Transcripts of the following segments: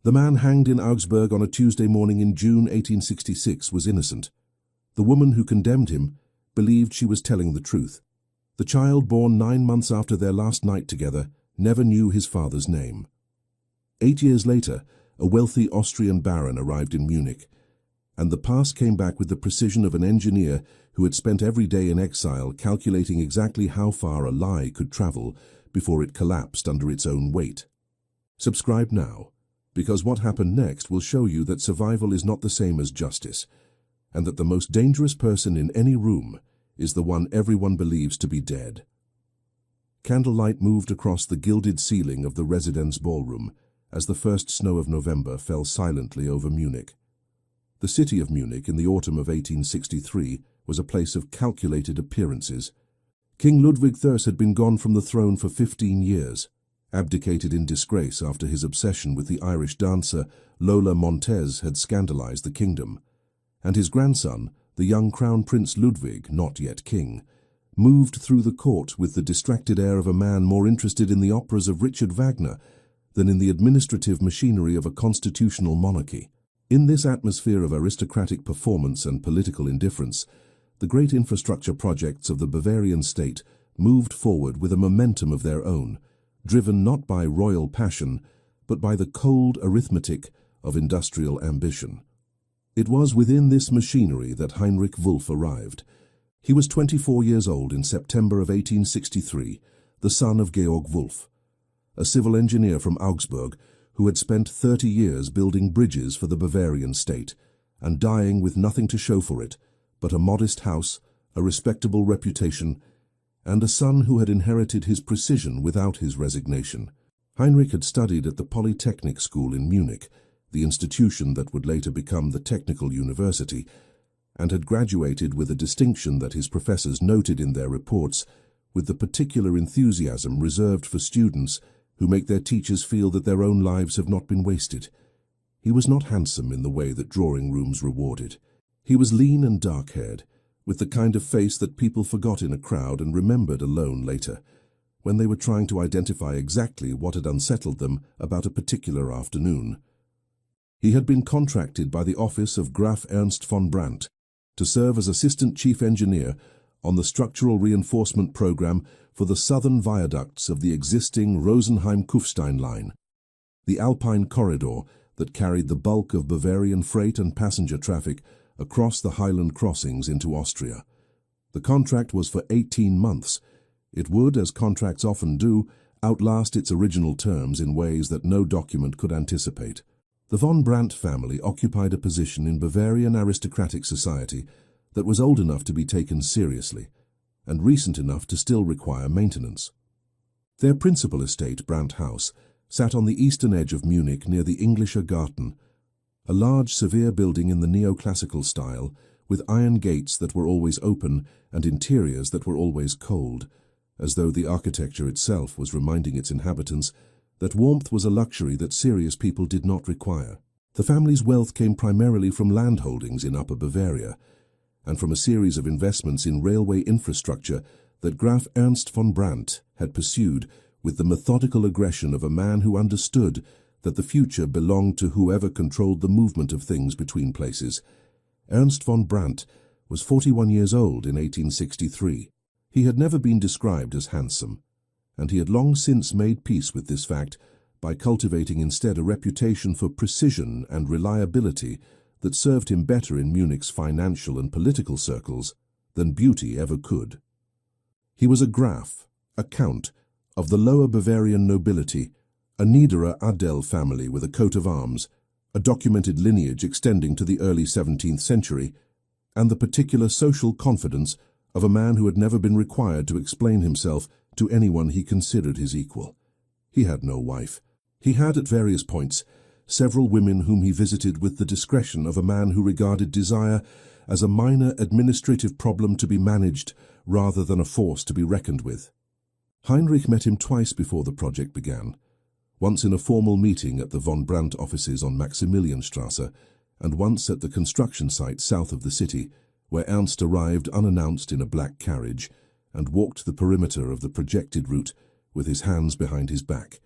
The man hanged in Augsburg on a Tuesday morning in June 1866 was innocent. The woman who condemned him believed she was telling the truth. The child, born 9 months after their last night together, never knew his father's name. 8 years later, a wealthy Austrian baron arrived in Munich, and the past came back with the precision of an engineer who had spent every day in exile calculating exactly how far a lie could travel before it collapsed under its own weight. Subscribe now, because what happened next will show you that survival is not the same as justice, and that the most dangerous person in any room is the one everyone believes to be dead. Candlelight moved across the gilded ceiling of the residence ballroom as the first snow of November fell silently over Munich. The city of Munich in the autumn of 1863 was a place of calculated appearances. King Ludwig I had been gone from the throne for 15 years, abdicated in disgrace after his obsession with the Irish dancer Lola Montez had scandalized the kingdom, and his grandson, the young Crown Prince Ludwig, not yet king, moved through the court with the distracted air of a man more interested in the operas of Richard Wagner than in the administrative machinery of a constitutional monarchy. In this atmosphere of aristocratic performance and political indifference, the great infrastructure projects of the Bavarian state moved forward with a momentum of their own, driven not by royal passion, but by the cold arithmetic of industrial ambition. It was within this machinery that Heinrich Wulff arrived. He was 24 years old in September of 1863, the son of Georg Wulff, a civil engineer from Augsburg who had spent 30 years building bridges for the Bavarian state and dying with nothing to show for it but a modest house, a respectable reputation, and a son who had inherited his precision without his resignation. Heinrich had studied at the Polytechnic School in Munich, the institution that would later become the Technical University, and had graduated with a distinction that his professors noted in their reports with the particular enthusiasm reserved for students who make their teachers feel that their own lives have not been wasted. He was not handsome in the way that drawing rooms rewarded. He was lean and dark-haired, with the kind of face that people forgot in a crowd and remembered alone later, when they were trying to identify exactly what had unsettled them about a particular afternoon. He had been contracted by the office of Graf Ernst von Brandt to serve as assistant chief engineer on the structural reinforcement program for the southern viaducts of the existing Rosenheim-Kufstein line, the Alpine corridor that carried the bulk of Bavarian freight and passenger traffic across the Highland crossings into Austria. The contract was for 18 months. It would, as contracts often do, outlast its original terms in ways that no document could anticipate. The von Brandt family occupied a position in Bavarian aristocratic society that was old enough to be taken seriously and recent enough to still require maintenance. Their principal estate, Brandt House, sat on the eastern edge of Munich near the Englischer Garten, a large, severe building in the neoclassical style with iron gates that were always open and interiors that were always cold, as though the architecture itself was reminding its inhabitants that warmth was a luxury that serious people did not require. The family's wealth came primarily from land holdings in Upper Bavaria and from a series of investments in railway infrastructure that Graf Ernst von Brandt had pursued with the methodical aggression of a man who understood that the future belonged to whoever controlled the movement of things between places. Ernst von Brandt was 41 years old in 1863. He had never been described as handsome, and he had long since made peace with this fact by cultivating instead a reputation for precision and reliability that served him better in Munich's financial and political circles than beauty ever could. He was a Graf, a count, of the lower Bavarian nobility, a Niederer Adel family with a coat of arms, a documented lineage extending to the early 17th century, and the particular social confidence of a man who had never been required to explain himself to anyone he considered his equal. He had no wife. He had, at various points, several women whom he visited with the discretion of a man who regarded desire as a minor administrative problem to be managed rather than a force to be reckoned with. Heinrich met him twice before the project began, once in a formal meeting at the von Brandt offices on Maximilianstrasse, and once at the construction site south of the city, where Ernst arrived unannounced in a black carriage and walked the perimeter of the projected route with his hands behind his back.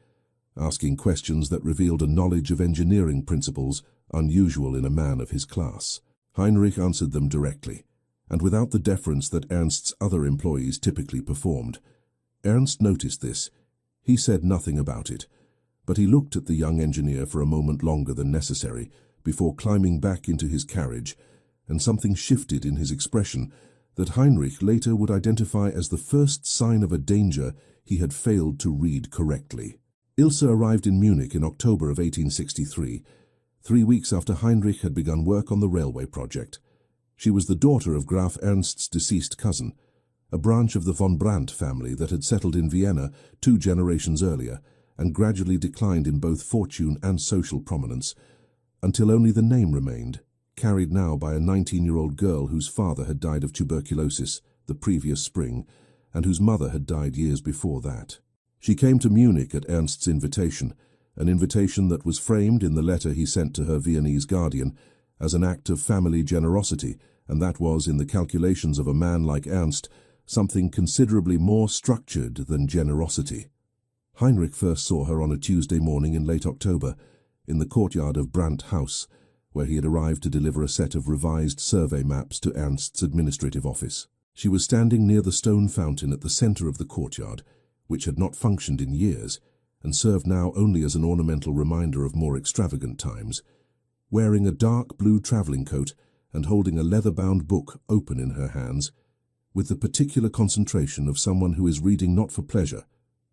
asking questions that revealed a knowledge of engineering principles unusual in a man of his class. Heinrich answered them directly, and without the deference that Ernst's other employees typically performed. Ernst noticed this. He said nothing about it, but he looked at the young engineer for a moment longer than necessary before climbing back into his carriage, and something shifted in his expression that Heinrich later would identify as the first sign of a danger he had failed to read correctly. Ilse arrived in Munich in October of 1863, 3 weeks after Heinrich had begun work on the railway project. She was the daughter of Graf Ernst's deceased cousin, a branch of the von Brandt family that had settled in Vienna 2 generations earlier and gradually declined in both fortune and social prominence, until only the name remained, carried now by a 19-year-old girl whose father had died of tuberculosis the previous spring and whose mother had died years before that. She came to Munich at Ernst's invitation, an invitation that was framed in the letter he sent to her Viennese guardian as an act of family generosity, and that was, in the calculations of a man like Ernst, something considerably more structured than generosity. Heinrich first saw her on a Tuesday morning in late October, in the courtyard of Brandt House, where he had arrived to deliver a set of revised survey maps to Ernst's administrative office. She was standing near the stone fountain at the center of the courtyard, which had not functioned in years, and served now only as an ornamental reminder of more extravagant times, wearing a dark blue traveling coat and holding a leather-bound book open in her hands, with the particular concentration of someone who is reading not for pleasure,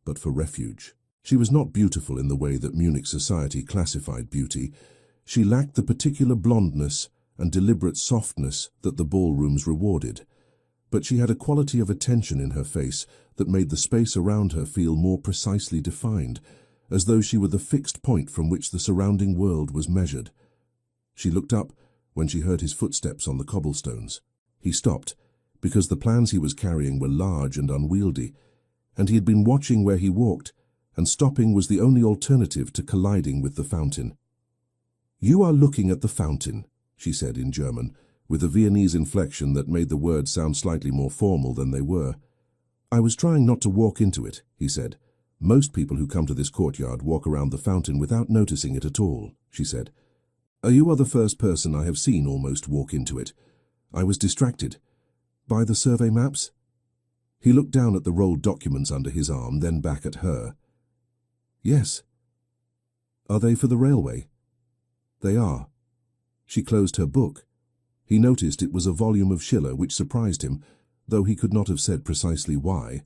but for refuge. She was not beautiful in the way that Munich society classified beauty. She lacked the particular blondness and deliberate softness that the ballrooms rewarded, but she had a quality of attention in her face that made the space around her feel more precisely defined, as though she were the fixed point from which the surrounding world was measured. She looked up when she heard his footsteps on the cobblestones. He stopped, because the plans he was carrying were large and unwieldy, and he had been watching where he walked, and stopping was the only alternative to colliding with the fountain. "You are looking at the fountain," she said in German, with a Viennese inflection that made the words sound slightly more formal than they were. "I was trying not to walk into it," he said. "Most people who come to this courtyard walk around the fountain without noticing it at all," she said. "You are the first person I have seen almost walk into it. I was distracted. By the survey maps?" He looked down at the rolled documents under his arm, then back at her. "Yes." "Are they for the railway?" "They are." She closed her book. He noticed it was a volume of Schiller, which surprised him, though he could not have said precisely why,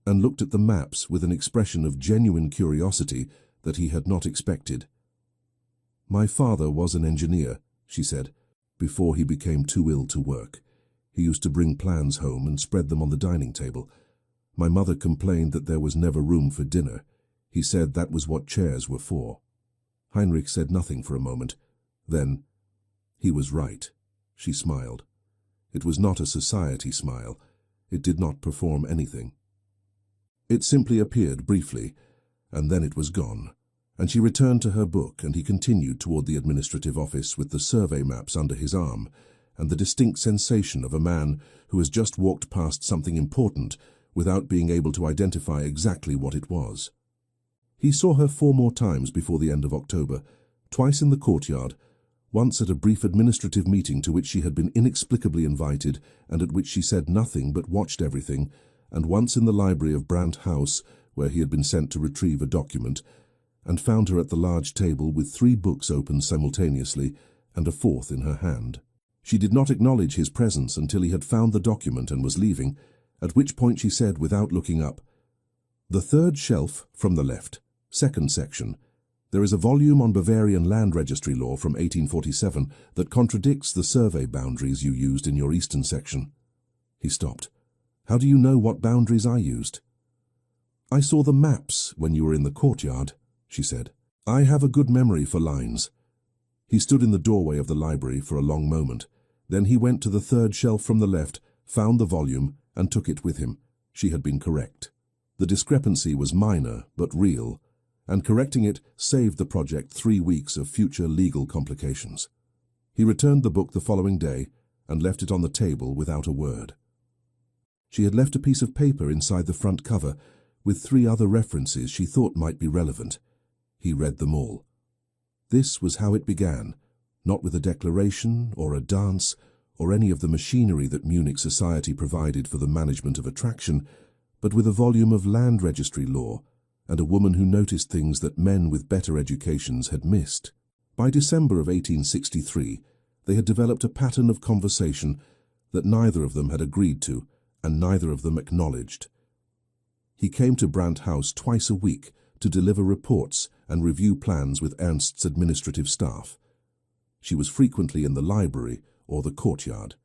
and looked at the maps with an expression of genuine curiosity that he had not expected. "My father was an engineer," she said, "before he became too ill to work. He used to bring plans home and spread them on the dining table. My mother complained that there was never room for dinner. He said that was what chairs were for." Heinrich said nothing for a moment. Then, "He was right." She smiled. It was not a society smile. It did not perform anything. It simply appeared briefly, and then it was gone, and she returned to her book, and he continued toward the administrative office with the survey maps under his arm, and the distinct sensation of a man who has just walked past something important without being able to identify exactly what it was. He saw her 4 more times before the end of October, twice in the courtyard, once at a brief administrative meeting to which she had been inexplicably invited and at which she said nothing but watched everything, and once in the library of Brandt House, where he had been sent to retrieve a document, and found her at the large table with 3 books open simultaneously and a 4th in her hand. She did not acknowledge his presence until he had found the document and was leaving, at which point she said without looking up, "The 3rd shelf from the left, 2nd section. There is a volume on Bavarian land registry law from 1847 that contradicts the survey boundaries you used in your eastern section." He stopped. "How do you know what boundaries I used?" "I saw the maps when you were in the courtyard," she said. "I have a good memory for lines." He stood in the doorway of the library for a long moment. Then he went to the 3rd shelf from the left, found the volume, and took it with him. She had been correct. The discrepancy was minor, but real, and correcting it saved the project 3 weeks of future legal complications. He returned the book the following day and left it on the table without a word. She had left a piece of paper inside the front cover with 3 other references she thought might be relevant. He read them all. This was how it began, not with a declaration or a dance or any of the machinery that Munich society provided for the management of attraction, but with a volume of land registry law and a woman who noticed things that men with better educations had missed. By December of 1863, they had developed a pattern of conversation that neither of them had agreed to and neither of them acknowledged. He came to Brandt House twice a week to deliver reports and review plans with Ernst's administrative staff. She was frequently in the library or the courtyard.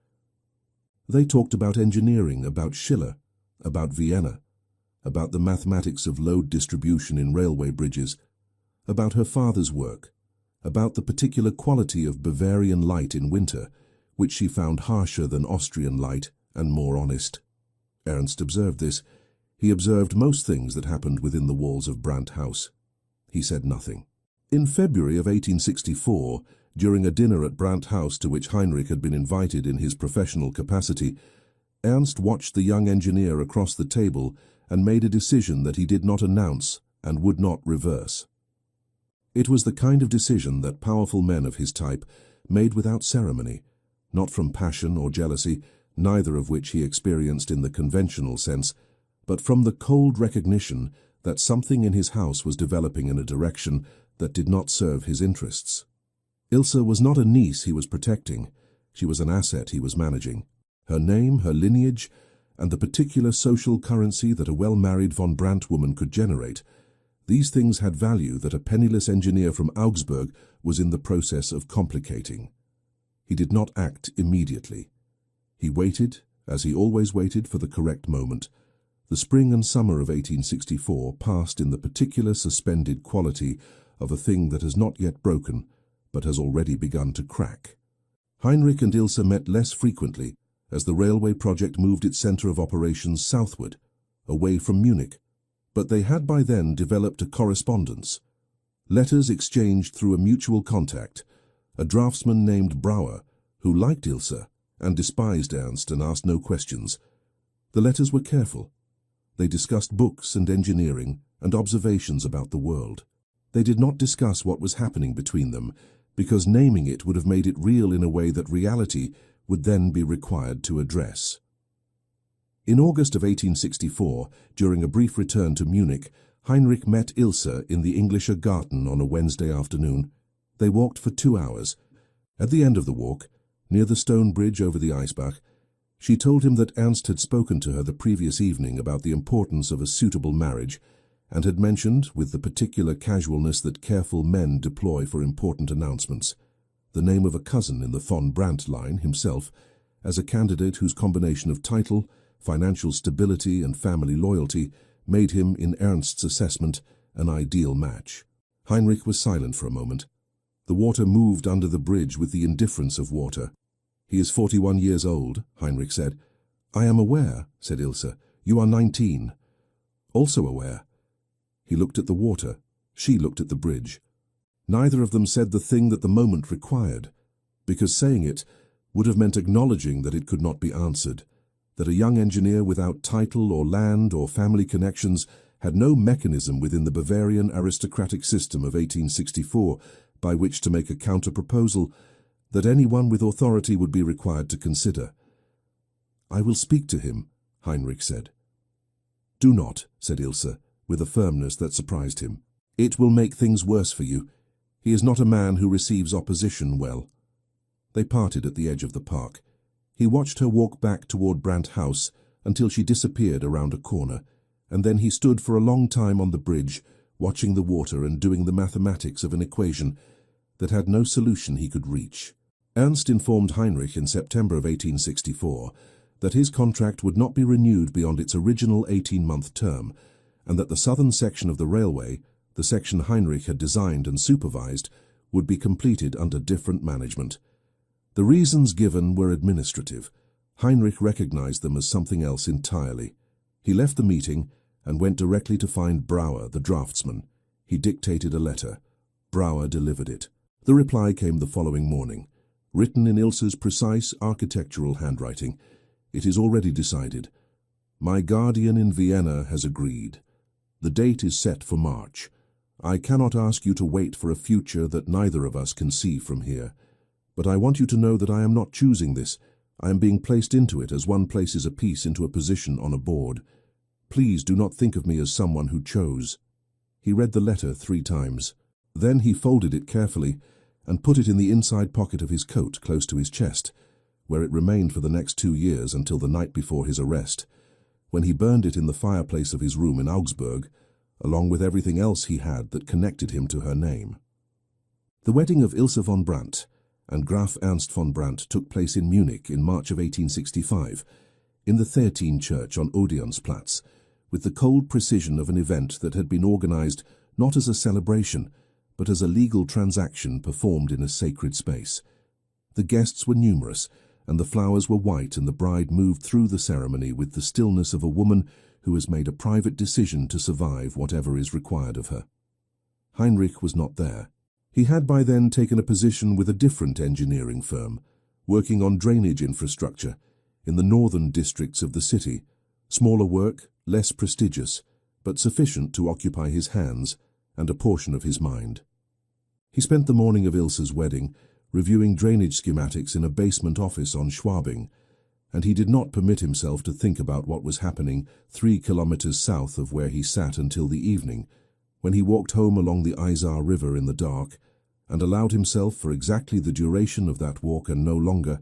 They talked about engineering, about Schiller, about Vienna, about the mathematics of load distribution in railway bridges, about her father's work, about the particular quality of Bavarian light in winter, which she found harsher than Austrian light and more honest. Ernst observed this. He observed most things that happened within the walls of Brandt House. He said nothing. In February of 1864, during a dinner at Brandt House to which Heinrich had been invited in his professional capacity, Ernst watched the young engineer across the table and made a decision that he did not announce and would not reverse. It was the kind of decision that powerful men of his type made without ceremony, not from passion or jealousy, neither of which he experienced in the conventional sense, but from the cold recognition that something in his house was developing in a direction that did not serve his interests. Ilse was not a niece he was protecting. She was an asset he was managing. Her name, her lineage, and the particular social currency that a well-married von Brandt woman could generate, these things had value that a penniless engineer from Augsburg was in the process of complicating. He did not act immediately. He waited, as he always waited, for the correct moment. The spring and summer of 1864 passed in the particular suspended quality of a thing that has not yet broken, but has already begun to crack. Heinrich and Ilse met less frequently as the railway project moved its center of operations southward, away from Munich, but they had by then developed a correspondence. Letters exchanged through a mutual contact, a draftsman named Brauer, who liked Ilse and despised Ernst and asked no questions. The letters were careful. They discussed books and engineering and observations about the world. They did not discuss what was happening between them, because naming it would have made it real in a way that reality would then be required to address. In August of 1864, during a brief return to Munich, Heinrich met Ilse in the Englischer Garten on a Wednesday afternoon. They walked for 2 hours. At the end of the walk, near the stone bridge over the Eisbach, she told him that Ernst had spoken to her the previous evening about the importance of a suitable marriage, and had mentioned, with the particular casualness that careful men deploy for important announcements, the name of a cousin in the von Brandt line, himself, as a candidate whose combination of title, financial stability and family loyalty made him, in Ernst's assessment, an ideal match. Heinrich was silent for a moment. The water moved under the bridge with the indifference of water. "He is 41 years old," Heinrich said. "I am aware," said Ilse. "You are 19. "Also aware." He looked at the water. She looked at the bridge. Neither of them said the thing that the moment required, because saying it would have meant acknowledging that it could not be answered, that a young engineer without title or land or family connections had no mechanism within the Bavarian aristocratic system of 1864 by which to make a counter-proposal that anyone with authority would be required to consider. "I will speak to him," Heinrich said. "Do not," said Ilse, with a firmness that surprised him. "It will make things worse for you. He is not a man who receives opposition well." They parted at the edge of the park. He watched her walk back toward Brandt House until she disappeared around a corner, and then he stood for a long time on the bridge, watching the water and doing the mathematics of an equation that had no solution he could reach. Ernst informed Heinrich in September of 1864 that his contract would not be renewed beyond its original 18-month term, and that the southern section of the railway, the section Heinrich had designed and supervised, would be completed under different management. The reasons given were administrative. Heinrich recognized them as something else entirely. He left the meeting and went directly to find Brauer, the draftsman. He dictated a letter. Brauer delivered it. The reply came the following morning, written in Ilse's precise architectural handwriting. "It is already decided. My guardian in Vienna has agreed. The date is set for March. I cannot ask you to wait for a future that neither of us can see from here. But I want you to know that I am not choosing this. I am being placed into it as one places a piece into a position on a board. Please do not think of me as someone who chose." He read the letter 3 times. Then he folded it carefully and put it in the inside pocket of his coat close to his chest, where it remained for the next 2 years until the night before his arrest, when he burned it in the fireplace of his room in Augsburg, along with everything else he had that connected him to her name. The wedding of Ilse von Brandt and Graf Ernst von Brandt took place in Munich in March of 1865, in the Theatin Church on Odeonsplatz, with the cold precision of an event that had been organized not as a celebration, but as a legal transaction performed in a sacred space. The guests were numerous, and the flowers were white, and the bride moved through the ceremony with the stillness of a woman who has made a private decision to survive whatever is required of her. Heinrich was not there. He had by then taken a position with a different engineering firm, working on drainage infrastructure in the northern districts of the city. Smaller work, less prestigious, but sufficient to occupy his hands and a portion of his mind. He spent the morning of Ilse's wedding reviewing drainage schematics in a basement office on Schwabing, and he did not permit himself to think about what was happening 3 kilometers south of where he sat until the evening, when he walked home along the Isar River in the dark and allowed himself, for exactly the duration of that walk and no longer,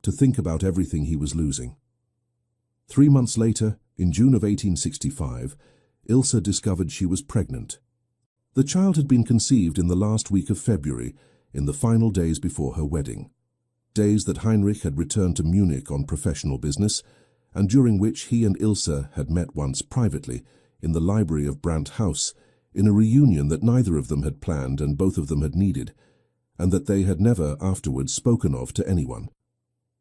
to think about everything he was losing. 3 months later, in June of 1865, Ilse discovered she was pregnant. The child had been conceived in the last week of February, in the final days before her wedding. Days that Heinrich had returned to Munich on professional business, and during which he and Ilse had met once privately in the library of Brandt House, in a reunion that neither of them had planned and both of them had needed, and that they had never afterwards spoken of to anyone.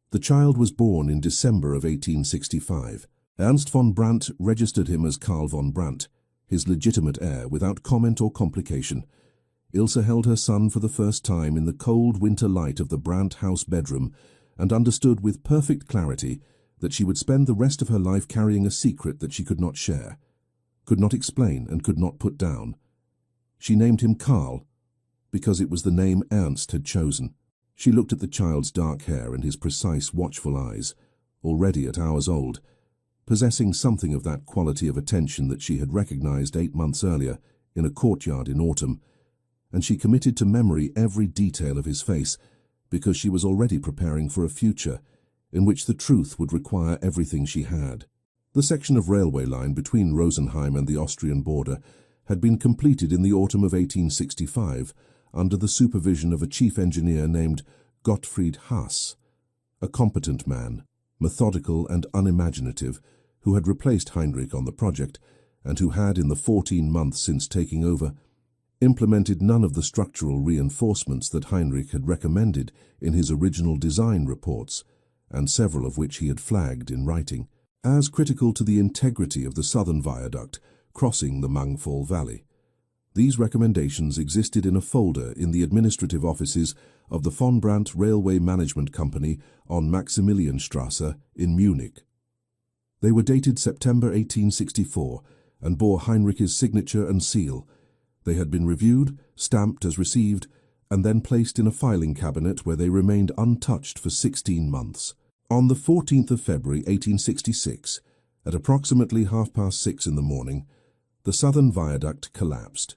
The child was born in December of 1865. Ernst von Brandt registered him as Karl von Brandt, his legitimate heir, without comment or complication. Ilse held her son for the first time in the cold winter light of the Brandt house bedroom and understood with perfect clarity that she would spend the rest of her life carrying a secret that she could not share, could not explain, and could not put down. She named him Karl because it was the name Ernst had chosen. She looked at the child's dark hair and his precise, watchful eyes, already at hours old, possessing something of that quality of attention that she had recognized 8 months earlier in a courtyard in autumn, and she committed to memory every detail of his face because she was already preparing for a future in which the truth would require everything she had. The section of railway line between Rosenheim and the Austrian border had been completed in the autumn of 1865 under the supervision of a chief engineer named Gottfried Haas, a competent man, methodical and unimaginative, who had replaced Heinrich on the project and who had, in the 14 months since taking over, implemented none of the structural reinforcements that Heinrich had recommended in his original design reports, and several of which he had flagged in writing as critical to the integrity of the southern viaduct crossing the Mangfall Valley. These recommendations existed in a folder in the administrative offices of the von Brandt Railway Management Company on Maximilianstrasse in Munich. They were dated September 1864 and bore Heinrich's signature and seal. They had been reviewed, stamped as received, and then placed in a filing cabinet where they remained untouched for 16 months. On the 14th of February 1866, at approximately 6:30 in the morning, the southern viaduct collapsed.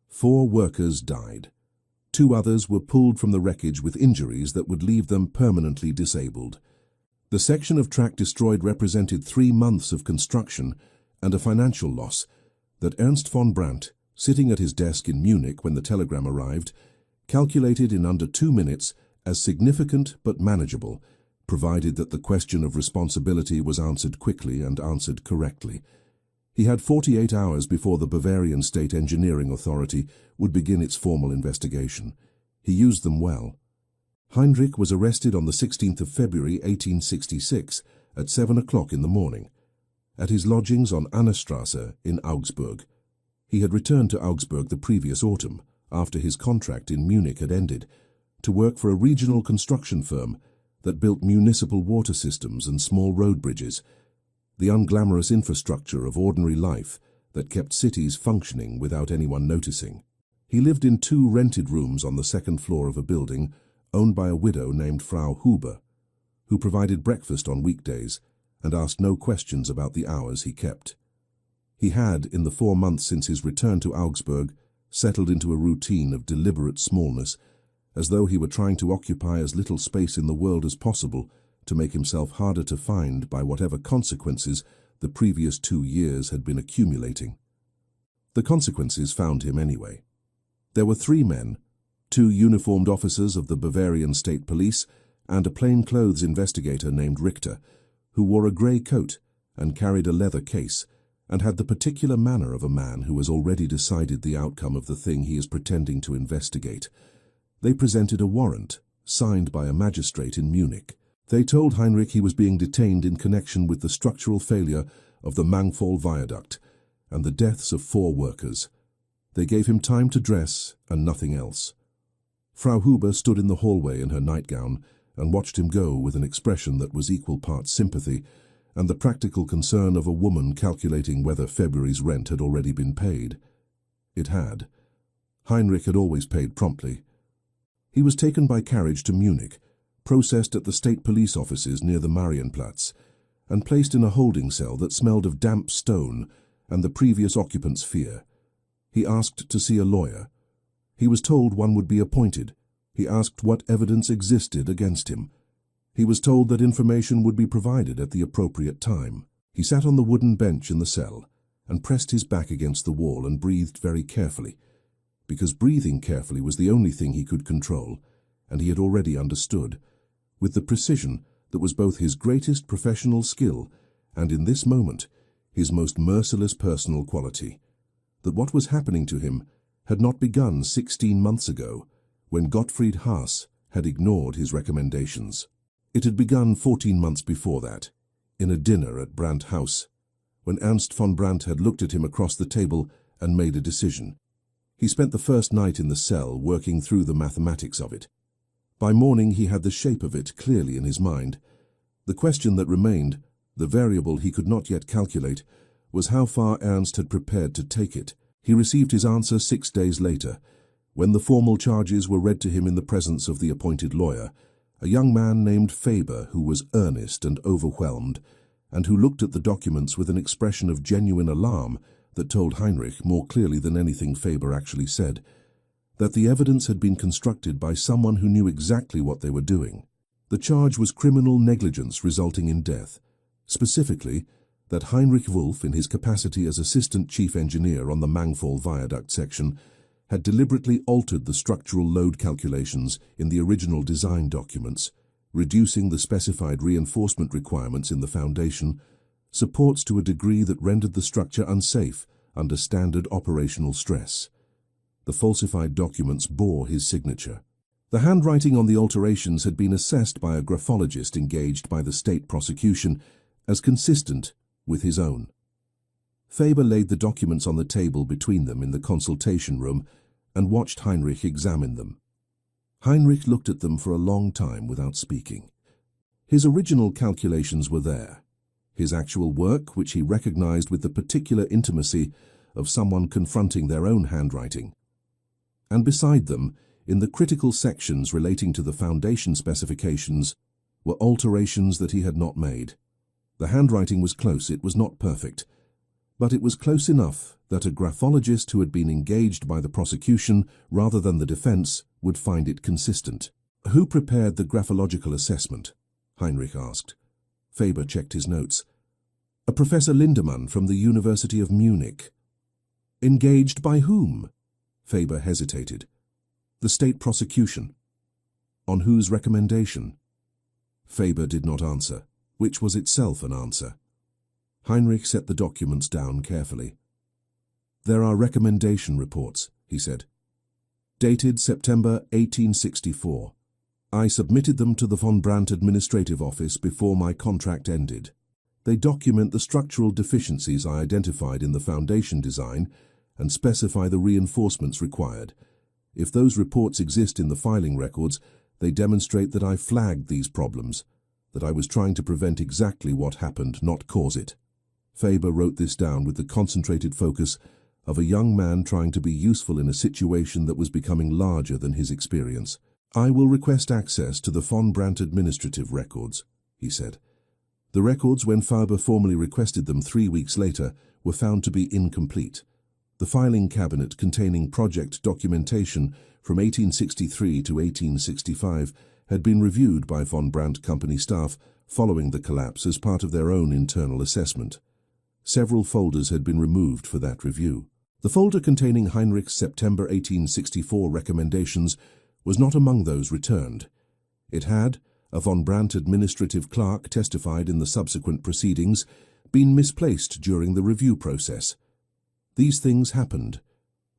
4 workers died. 2 others were pulled from the wreckage with injuries that would leave them permanently disabled. The section of track destroyed represented 3 months of construction and a financial loss that Ernst von Brandt, sitting at his desk in Munich when the telegram arrived, calculated in under 2 minutes as significant but manageable, provided that the question of responsibility was answered quickly and answered correctly. He had 48 hours before the Bavarian State Engineering Authority would begin its formal investigation. He used them well. Heinrich was arrested on the 16th of February 1866 at 7 o'clock in the morning, at his lodgings on Annestrasse in Augsburg. He had returned to Augsburg the previous autumn, after his contract in Munich had ended, to work for a regional construction firm that built municipal water systems and small road bridges, the unglamorous infrastructure of ordinary life that kept cities functioning without anyone noticing. He lived in 2 rented rooms on the 2nd floor of a building owned by a widow named Frau Huber, who provided breakfast on weekdays and asked no questions about the hours he kept. He had, in the 4 months since his return to Augsburg, settled into a routine of deliberate smallness, as though he were trying to occupy as little space in the world as possible to make himself harder to find by whatever consequences the previous 2 years had been accumulating. The consequences found him anyway. There were 3 men, 2 uniformed officers of the Bavarian State Police and a plainclothes investigator named Richter, who wore a grey coat and carried a leather case, and had the particular manner of a man who has already decided the outcome of the thing he is pretending to investigate. They presented a warrant, signed by a magistrate in Munich. They told Heinrich he was being detained in connection with the structural failure of the Mangfall viaduct and the deaths of 4 workers. They gave him time to dress and nothing else. Frau Huber stood in the hallway in her nightgown and watched him go with an expression that was equal parts sympathy and the practical concern of a woman calculating whether February's rent had already been paid. It had. Heinrich had always paid promptly. He was taken by carriage to Munich, processed at the state police offices near the Marienplatz, and placed in a holding cell that smelled of damp stone and the previous occupant's fear. He asked to see a lawyer. He was told one would be appointed. He asked what evidence existed against him. He was told that information would be provided at the appropriate time. He sat on the wooden bench in the cell and pressed his back against the wall and breathed very carefully, because breathing carefully was the only thing he could control, and he had already understood, with the precision that was both his greatest professional skill and, in this moment, his most merciless personal quality, that what was happening to him had not begun 16 months ago, when Gottfried Haas had ignored his recommendations. It had begun 14 months before that, in a dinner at Brandt House, when Ernst von Brandt had looked at him across the table and made a decision. He spent the first night in the cell working through the mathematics of it. By morning he had the shape of it clearly in his mind. The question that remained, the variable he could not yet calculate, was how far Ernst had prepared to take it. He received his answer 6 days later, when the formal charges were read to him in the presence of the appointed lawyer, a young man named Faber who was earnest and overwhelmed, and who looked at the documents with an expression of genuine alarm that told Heinrich, more clearly than anything Faber actually said, that the evidence had been constructed by someone who knew exactly what they were doing. The charge was criminal negligence resulting in death, specifically that Heinrich Wolff, in his capacity as assistant chief engineer on the Mangfall viaduct section, had deliberately altered the structural load calculations in the original design documents, reducing the specified reinforcement requirements in the foundation, supports to a degree that rendered the structure unsafe under standard operational stress. The falsified documents bore his signature. The handwriting on the alterations had been assessed by a graphologist engaged by the state prosecution as consistent with his own. Faber laid the documents on the table between them in the consultation room and watched Heinrich examine them. Heinrich looked at them for a long time without speaking. His original calculations were there, his actual work, which he recognized with the particular intimacy of someone confronting their own handwriting. And beside them, in the critical sections relating to the foundation specifications, were alterations that he had not made. The handwriting was close, it was not perfect, but it was close enough that a graphologist who had been engaged by the prosecution rather than the defense would find it consistent. Who prepared the graphological assessment? Heinrich asked. Faber checked his notes. A Professor Lindemann from the University of Munich. Engaged by whom? Faber hesitated. The state prosecution. On whose recommendation? Faber did not answer, which was itself an answer. Heinrich set the documents down carefully. There are recommendation reports, he said. Dated September 1864. I submitted them to the von Brandt administrative office before my contract ended. They document the structural deficiencies I identified in the foundation design and specify the reinforcements required. If those reports exist in the filing records, they demonstrate that I flagged these problems, that I was trying to prevent exactly what happened, not cause it. Faber wrote this down with the concentrated focus of a young man trying to be useful in a situation that was becoming larger than his experience. "I will request access to the von Brandt administrative records," he said. The records, when Faber formally requested them 3 weeks later, were found to be incomplete. The filing cabinet containing project documentation from 1863 to 1865 had been reviewed by von Brandt company staff following the collapse as part of their own internal assessment. Several folders had been removed for that review. The folder containing Heinrich's September 1864 recommendations was not among those returned. It had, a von Brandt administrative clerk testified in the subsequent proceedings, been misplaced during the review process. These things happened.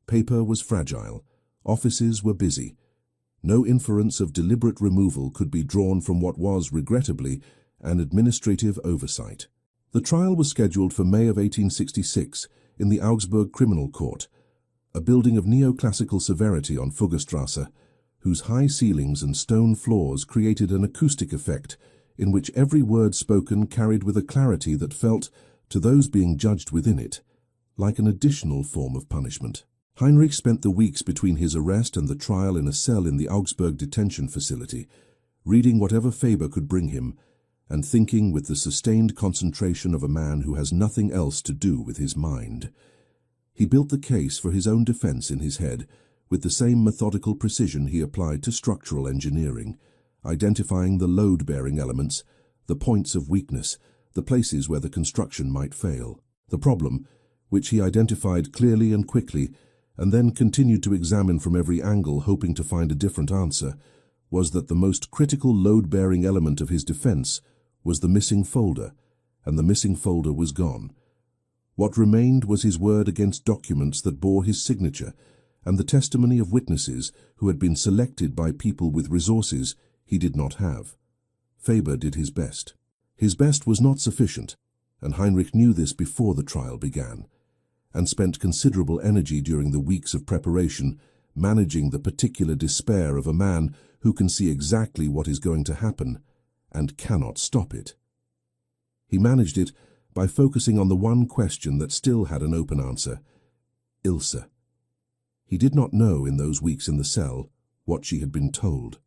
Paper was fragile. Offices were busy. No inference of deliberate removal could be drawn from what was, regrettably, an administrative oversight. The trial was scheduled for May of 1866 in the Augsburg Criminal Court, a building of neoclassical severity on Fuggerstrasse, whose high ceilings and stone floors created an acoustic effect in which every word spoken carried with a clarity that felt, to those being judged within it, like an additional form of punishment. Heinrich spent the weeks between his arrest and the trial in a cell in the Augsburg detention facility, reading whatever Faber could bring him, and thinking with the sustained concentration of a man who has nothing else to do with his mind. He built the case for his own defense in his head, with the same methodical precision he applied to structural engineering, identifying the load-bearing elements, the points of weakness, the places where the construction might fail. The problem, which he identified clearly and quickly, and then continued to examine from every angle hoping to find a different answer, was that the most critical load-bearing element of his defense was the missing folder, and the missing folder was gone. What remained was his word against documents that bore his signature, and the testimony of witnesses who had been selected by people with resources he did not have. Faber did his best. His best was not sufficient, and Heinrich knew this before the trial began, and spent considerable energy during the weeks of preparation managing the particular despair of a man who can see exactly what is going to happen and cannot stop it. He managed it by focusing on the one question that still had an open answer: Ilse. He did not know in those weeks in the cell what she had been told.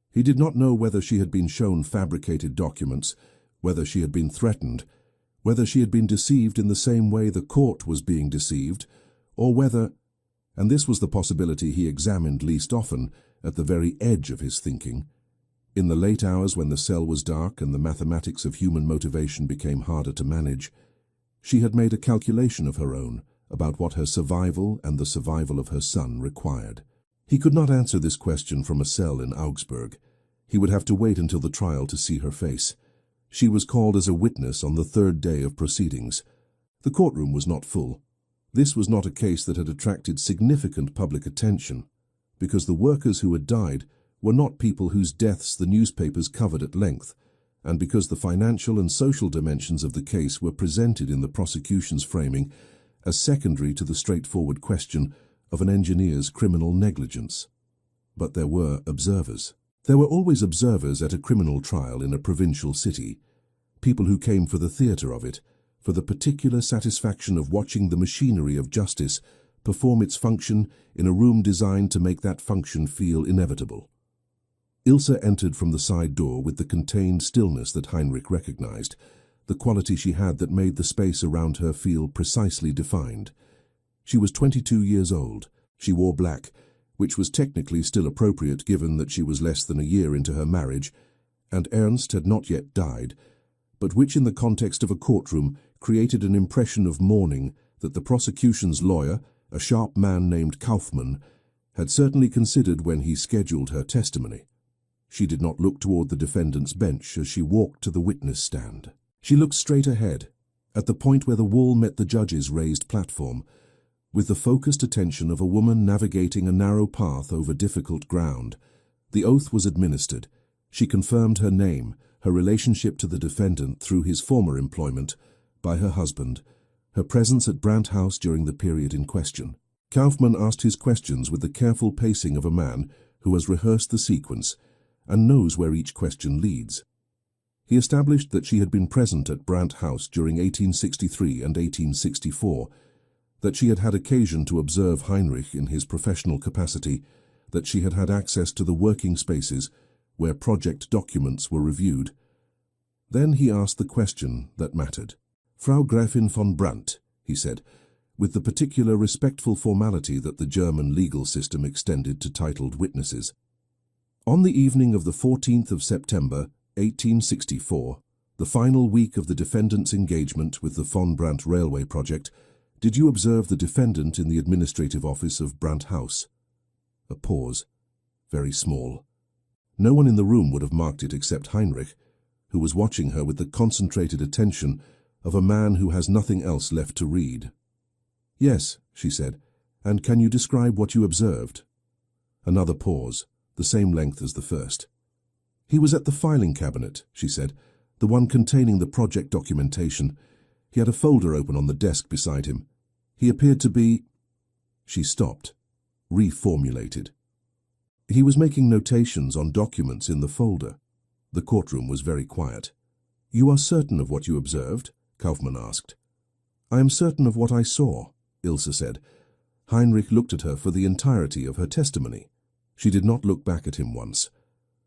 He did not know whether she had been shown fabricated documents, whether she had been threatened, whether she had been deceived in the same way the court was being deceived, or whether, and this was the possibility he examined least often, at the very edge of his thinking, in the late hours when the cell was dark and the mathematics of human motivation became harder to manage, she had made a calculation of her own about what her survival and the survival of her son required. He could not answer this question from a cell in Augsburg. He would have to wait until the trial to see her face. She was called as a witness on the third day of proceedings. The courtroom was not full. This was not a case that had attracted significant public attention, because the workers who had died were not people whose deaths the newspapers covered at length, and because the financial and social dimensions of the case were presented in the prosecution's framing as secondary to the straightforward question of an engineer's criminal negligence. But there were observers. There were always observers at a criminal trial in a provincial city, people who came for the theatre of it, for the particular satisfaction of watching the machinery of justice perform its function in a room designed to make that function feel inevitable. Ilse entered from the side door with the contained stillness that Heinrich recognized, the quality she had that made the space around her feel precisely defined. She was 22 years old. She wore black, which was technically still appropriate given that she was less than a year into her marriage, and Ernst had not yet died, but which in the context of a courtroom created an impression of mourning that the prosecution's lawyer, a sharp man named Kaufmann, had certainly considered when he scheduled her testimony. She did not look toward the defendant's bench as she walked to the witness stand. She looked straight ahead, at the point where the wall met the judge's raised platform, with the focused attention of a woman navigating a narrow path over difficult ground. The oath was administered. She confirmed her name, her relationship to the defendant through his former employment, by her husband, her presence at Brandt House during the period in question. Kaufmann asked his questions with the careful pacing of a man who has rehearsed the sequence and knows where each question leads. He established that she had been present at Brandt House during 1863 and 1864, that she had had occasion to observe Heinrich in his professional capacity, that she had had access to the working spaces where project documents were reviewed. Then he asked the question that mattered. "Frau Gräfin von Brandt," he said, with the particular respectful formality that the German legal system extended to titled witnesses. "On the evening of the 14th of September, 1864, the final week of the defendant's engagement with the von Brandt railway project, did you observe the defendant in the administrative office of Brandt House?" A pause. Very small. No one in the room would have marked it except Heinrich, who was watching her with the concentrated attention of a man who has nothing else left to read. "Yes," she said. "And can you describe what you observed?" Another pause, the same length as the first. "He was at the filing cabinet," she said, "the one containing the project documentation. He had a folder open on the desk beside him. He appeared to be—" She stopped, reformulated. "He was making notations on documents in the folder." The courtroom was very quiet. "You are certain of what you observed?" Kaufmann asked. "I am certain of what I saw," Ilse said. Heinrich looked at her for the entirety of her testimony. She did not look back at him once.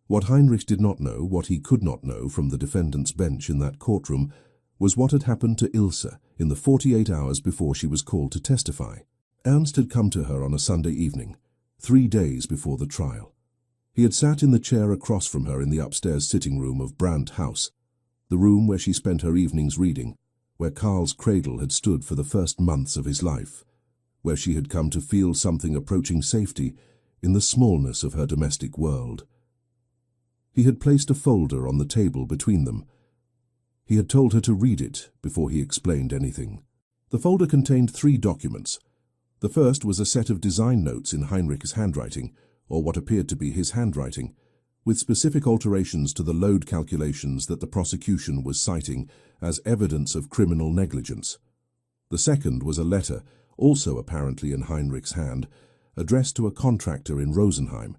What Heinrich did not know, what he could not know from the defendant's bench in that courtroom, was what had happened to Ilse in the 48 hours before she was called to testify. Ernst had come to her on a Sunday evening, 3 days before the trial. He had sat in the chair across from her in the upstairs sitting room of Brandt House, the room where she spent her evenings reading, where Karl's cradle had stood for the first months of his life, where she had come to feel something approaching safety in the smallness of her domestic world. He had placed a folder on the table between them. He had told her to read it before he explained anything. The folder contained 3 documents. The first was a set of design notes in Heinrich's handwriting, or what appeared to be his handwriting, with specific alterations to the load calculations that the prosecution was citing as evidence of criminal negligence. The second was a letter, also apparently in Heinrich's hand, addressed to a contractor in Rosenheim,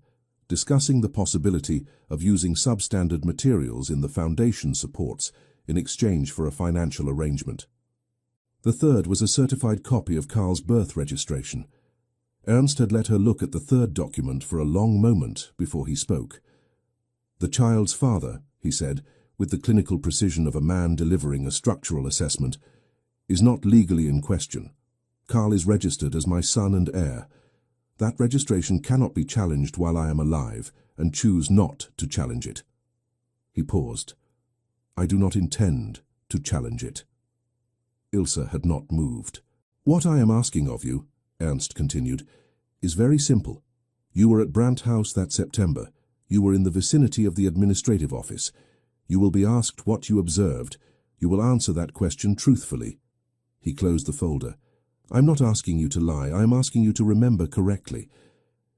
discussing the possibility of using substandard materials in the foundation supports in exchange for a financial arrangement. The third was a certified copy of Karl's birth registration. Ernst had let her look at the third document for a long moment before he spoke. "The child's father," he said, with the clinical precision of a man delivering a structural assessment, "is not legally in question. Karl is registered as my son and heir. That registration cannot be challenged while I am alive, and choose not to challenge it." He paused. "I do not intend to challenge it." Ilse had not moved. "What I am asking of you," Ernst continued, "is very simple. You were at Brandt House that September. You were in the vicinity of the administrative office. You will be asked what you observed. You will answer that question truthfully." He closed the folder. "I'm not asking you to lie. I am asking you to remember correctly."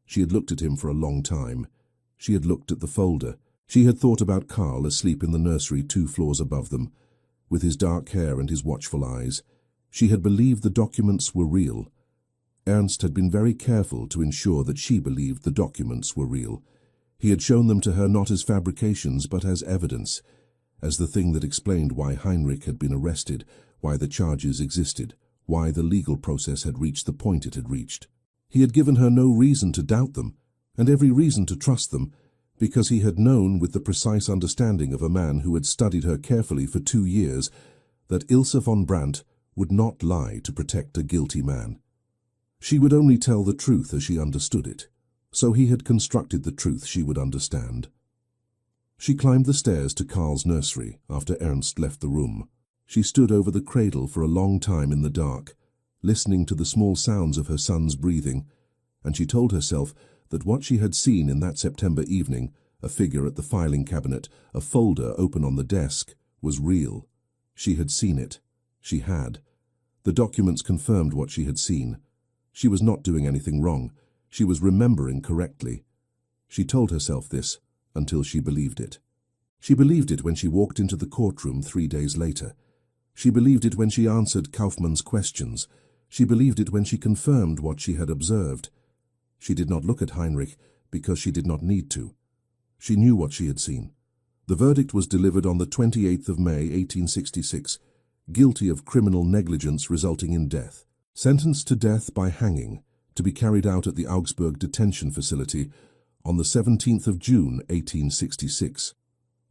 She had looked at him for a long time. She had looked at the folder. She had thought about Karl asleep in the nursery 2 floors above them, with his dark hair and his watchful eyes. She had believed the documents were real. Ernst had been very careful to ensure that she believed the documents were real. He had shown them to her not as fabrications but as evidence, as the thing that explained why Heinrich had been arrested, why the charges existed, why the legal process had reached the point it had reached. He had given her no reason to doubt them, and every reason to trust them, because he had known with the precise understanding of a man who had studied her carefully for 2 years that Ilse von Brandt would not lie to protect a guilty man. She would only tell the truth as she understood it, so he had constructed the truth she would understand. She climbed the stairs to Karl's nursery after Ernst left the room. She stood over the cradle for a long time in the dark, listening to the small sounds of her son's breathing, and she told herself that what she had seen in that September evening, a figure at the filing cabinet, a folder open on the desk, was real. She had seen it. She had. The documents confirmed what she had seen. She was not doing anything wrong. She was remembering correctly. She told herself this until she believed it. She believed it when she walked into the courtroom 3 days later. She believed it when she answered Kaufmann's questions. She believed it when she confirmed what she had observed. She did not look at Heinrich because she did not need to. She knew what she had seen. The verdict was delivered on the 28th of May, 1866, guilty of criminal negligence resulting in death. Sentenced to death by hanging, to be carried out at the Augsburg detention facility on the 17th of June, 1866.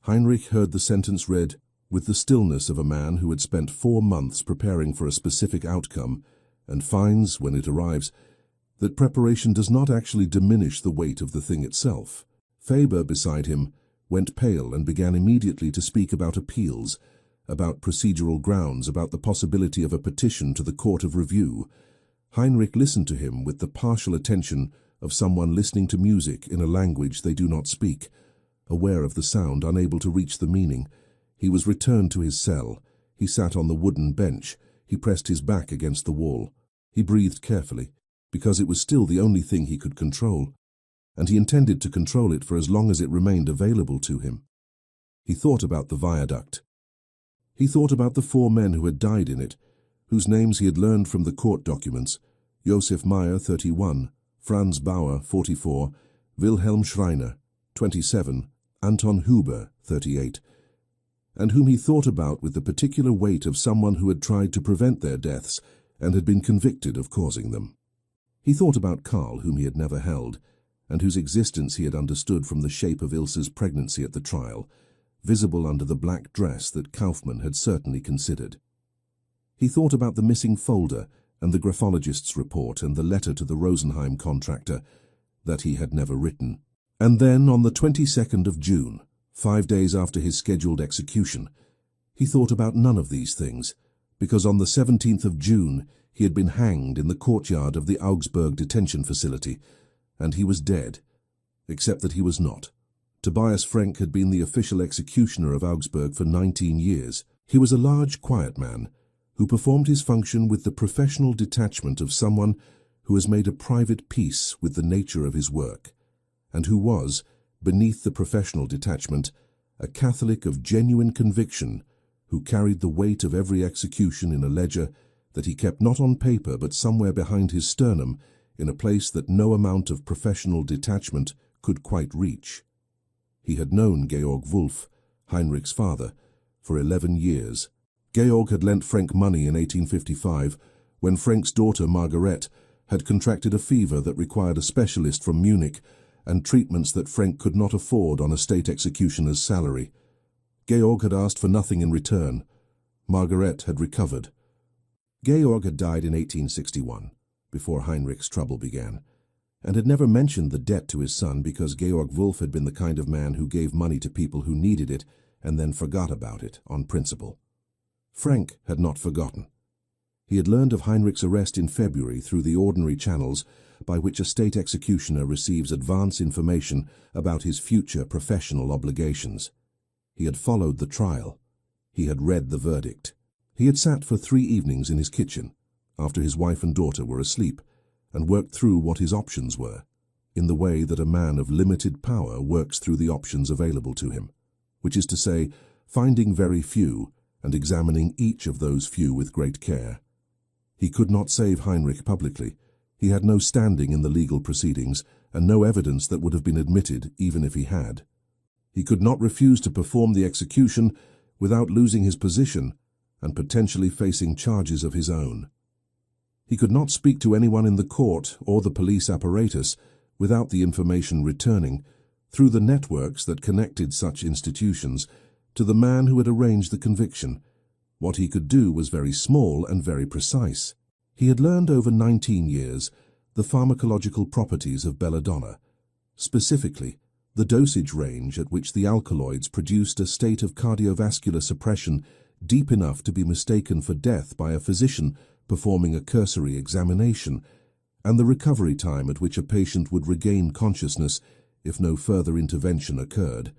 Heinrich heard the sentence read with the stillness of a man who had spent 4 months preparing for a specific outcome and finds, when it arrives, that preparation does not actually diminish the weight of the thing itself. Faber, beside him, went pale and began immediately to speak about appeals, about procedural grounds, about the possibility of a petition to the Court of Review. Heinrich listened to him with the partial attention of someone listening to music in a language they do not speak, aware of the sound, unable to reach the meaning. He was returned to his cell. He sat on the wooden bench. He pressed his back against the wall. He breathed carefully, because it was still the only thing he could control, and he intended to control it for as long as it remained available to him. He thought about the viaduct. He thought about the 4 men who had died in it, whose names he had learned from the court documents: Josef Meyer, 31, Franz Bauer, 44, Wilhelm Schreiner, 27, Anton Huber, 38, and whom he thought about with the particular weight of someone who had tried to prevent their deaths and had been convicted of causing them. He thought about Karl, whom he had never held, and whose existence he had understood from the shape of Ilse's pregnancy at the trial, visible under the black dress that Kaufmann had certainly considered. He thought about the missing folder and the graphologist's report and the letter to the Rosenheim contractor that he had never written. And then, on the 22nd of June, 5 days after his scheduled execution, he thought about none of these things, because on the 17th of June he had been hanged in the courtyard of the Augsburg detention facility, and he was dead, except that he was not. Tobias Frenk had been the official executioner of Augsburg for 19 years. He was a large, quiet man who performed his function with the professional detachment of someone who has made a private peace with the nature of his work, and who was, beneath the professional detachment, a Catholic of genuine conviction who carried the weight of every execution in a ledger that he kept not on paper but somewhere behind his sternum, in a place that no amount of professional detachment could quite reach. He had known Georg Wolf, Heinrich's father, for 11 years. Georg had lent Frenk money in 1855, when Frenk's daughter Margaret had contracted a fever that required a specialist from Munich and treatments that Frenk could not afford on a state executioner's salary. Georg had asked for nothing in return. Margaret had recovered. Georg had died in 1861, before Heinrich's trouble began, and had never mentioned the debt to his son because Georg Wolf had been the kind of man who gave money to people who needed it and then forgot about it on principle. Frenk had not forgotten. He had learned of Heinrich's arrest in February through the ordinary channels by which a state executioner receives advance information about his future professional obligations. He had followed the trial. He had read the verdict. He had sat for 3 evenings in his kitchen, after his wife and daughter were asleep, and worked through what his options were, in the way that a man of limited power works through the options available to him, which is to say, finding very few and examining each of those few with great care. He could not save Heinrich publicly. He had no standing in the legal proceedings and no evidence that would have been admitted even if he had. He could not refuse to perform the execution without losing his position and potentially facing charges of his own. He could not speak to anyone in the court or the police apparatus without the information returning, through the networks that connected such institutions, to the man who had arranged the conviction. What he could do was very small and very precise. He had learned over 19 years the pharmacological properties of belladonna, specifically the dosage range at which the alkaloids produced a state of cardiovascular suppression deep enough to be mistaken for death by a physician performing a cursory examination, and the recovery time at which a patient would regain consciousness if no further intervention occurred.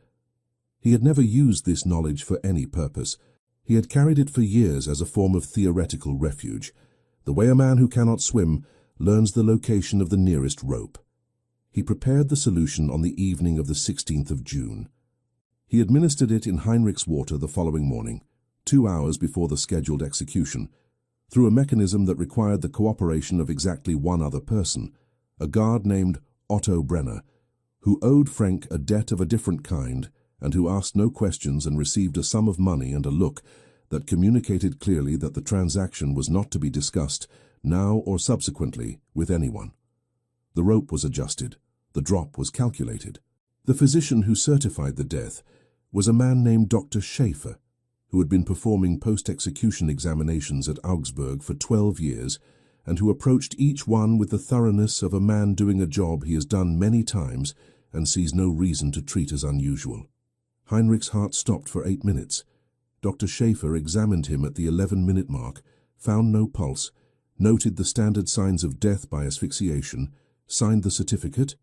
He had never used this knowledge for any purpose. He had carried it for years as a form of theoretical refuge, the way a man who cannot swim learns the location of the nearest rope. He prepared the solution on the evening of the 16th of June. He administered it in Heinrich's water the following morning, 2 hours before the scheduled execution, through a mechanism that required the cooperation of exactly one other person, a guard named Otto Brenner, who owed Frenk a debt of a different kind and who asked no questions and received a sum of money and a look that communicated clearly that the transaction was not to be discussed now or subsequently, with anyone. The rope was adjusted. The drop was calculated. The physician who certified the death was a man named Dr. Schaefer, who had been performing post-execution examinations at Augsburg for 12 years and who approached each one with the thoroughness of a man doing a job he has done many times and sees no reason to treat as unusual. Heinrich's heart stopped for 8 minutes. Dr. Schaefer examined him at the 11-minute mark, found no pulse, noted the standard signs of death by asphyxiation, signed the certificate,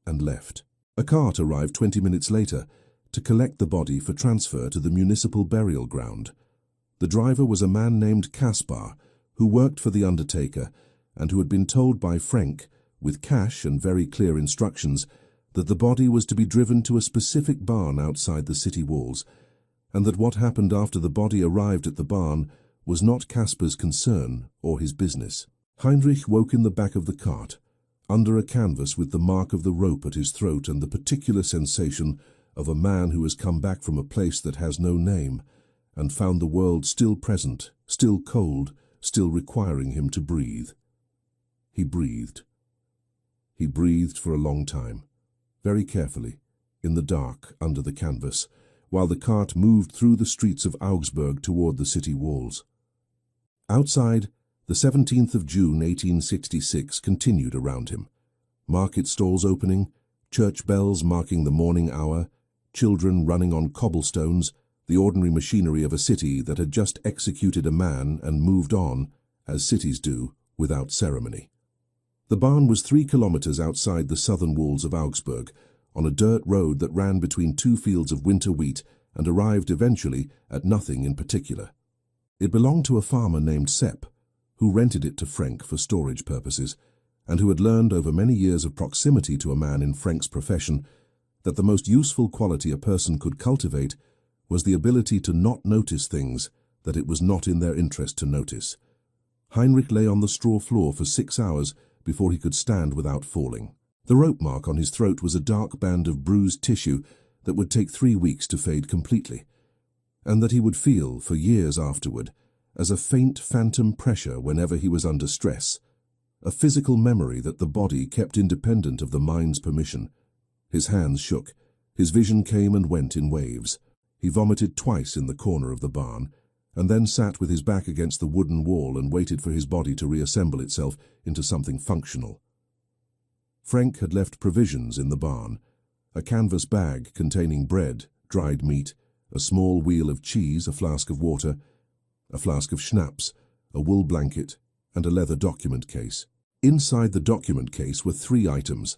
and left. A cart arrived 20 minutes later to collect the body for transfer to the municipal burial ground. The driver was a man named Kaspar, who worked for the undertaker and who had been told by Frank, with cash and very clear instructions, that the body was to be driven to a specific barn outside the city walls, and that what happened after the body arrived at the barn was not Kaspar's concern or his business. Heinrich woke in the back of the cart, under a canvas with the mark of the rope at his throat and the particular sensation of a man who has come back from a place that has no name and found the world still present, still cold, still requiring him to breathe. He breathed. He breathed for a long time, very carefully, in the dark under the canvas, while the cart moved through the streets of Augsburg toward the city walls. Outside, the 17th of June 1866 continued around him. Market stalls opening, church bells marking the morning hour, children running on cobblestones, the ordinary machinery of a city that had just executed a man and moved on, as cities do, without ceremony. The barn was 3 kilometers outside the southern walls of Augsburg, on a dirt road that ran between 2 fields of winter wheat and arrived eventually at nothing in particular. It belonged to a farmer named Sepp, who rented it to Frank for storage purposes, and who had learned over many years of proximity to a man in Frank's profession that the most useful quality a person could cultivate was the ability to not notice things that it was not in their interest to notice. Heinrich lay on the straw floor for 6 hours before he could stand without falling. The rope mark on his throat was a dark band of bruised tissue that would take 3 weeks to fade completely, and that he would feel for years afterward as a faint phantom pressure whenever he was under stress, a physical memory that the body kept independent of the mind's permission. His hands shook. His vision came and went in waves. He vomited twice in the corner of the barn, and then sat with his back against the wooden wall and waited for his body to reassemble itself into something functional. Frank had left provisions in the barn, a canvas bag containing bread, dried meat, a small wheel of cheese, a flask of water, a flask of schnapps, a wool blanket, and a leather document case. Inside the document case were 3 items: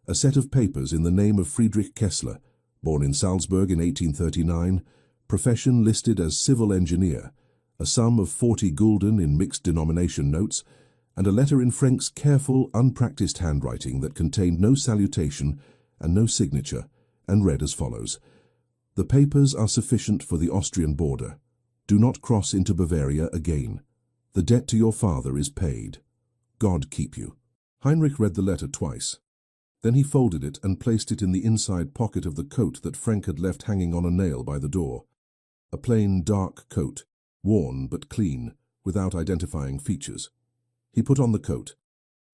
a set of papers in the name of Friedrich Kessler, born in Salzburg in 1839, profession listed as civil engineer, a sum of 40 gulden in mixed denomination notes, and a letter in Frank's careful, unpracticed handwriting that contained no salutation and no signature, and read as follows: "The papers are sufficient for the Austrian border. Do not cross into Bavaria again. The debt to your father is paid. God keep you." Heinrich read the letter twice. Then he folded it and placed it in the inside pocket of the coat that Frank had left hanging on a nail by the door. A plain, dark coat, worn but clean, without identifying features. He put on the coat.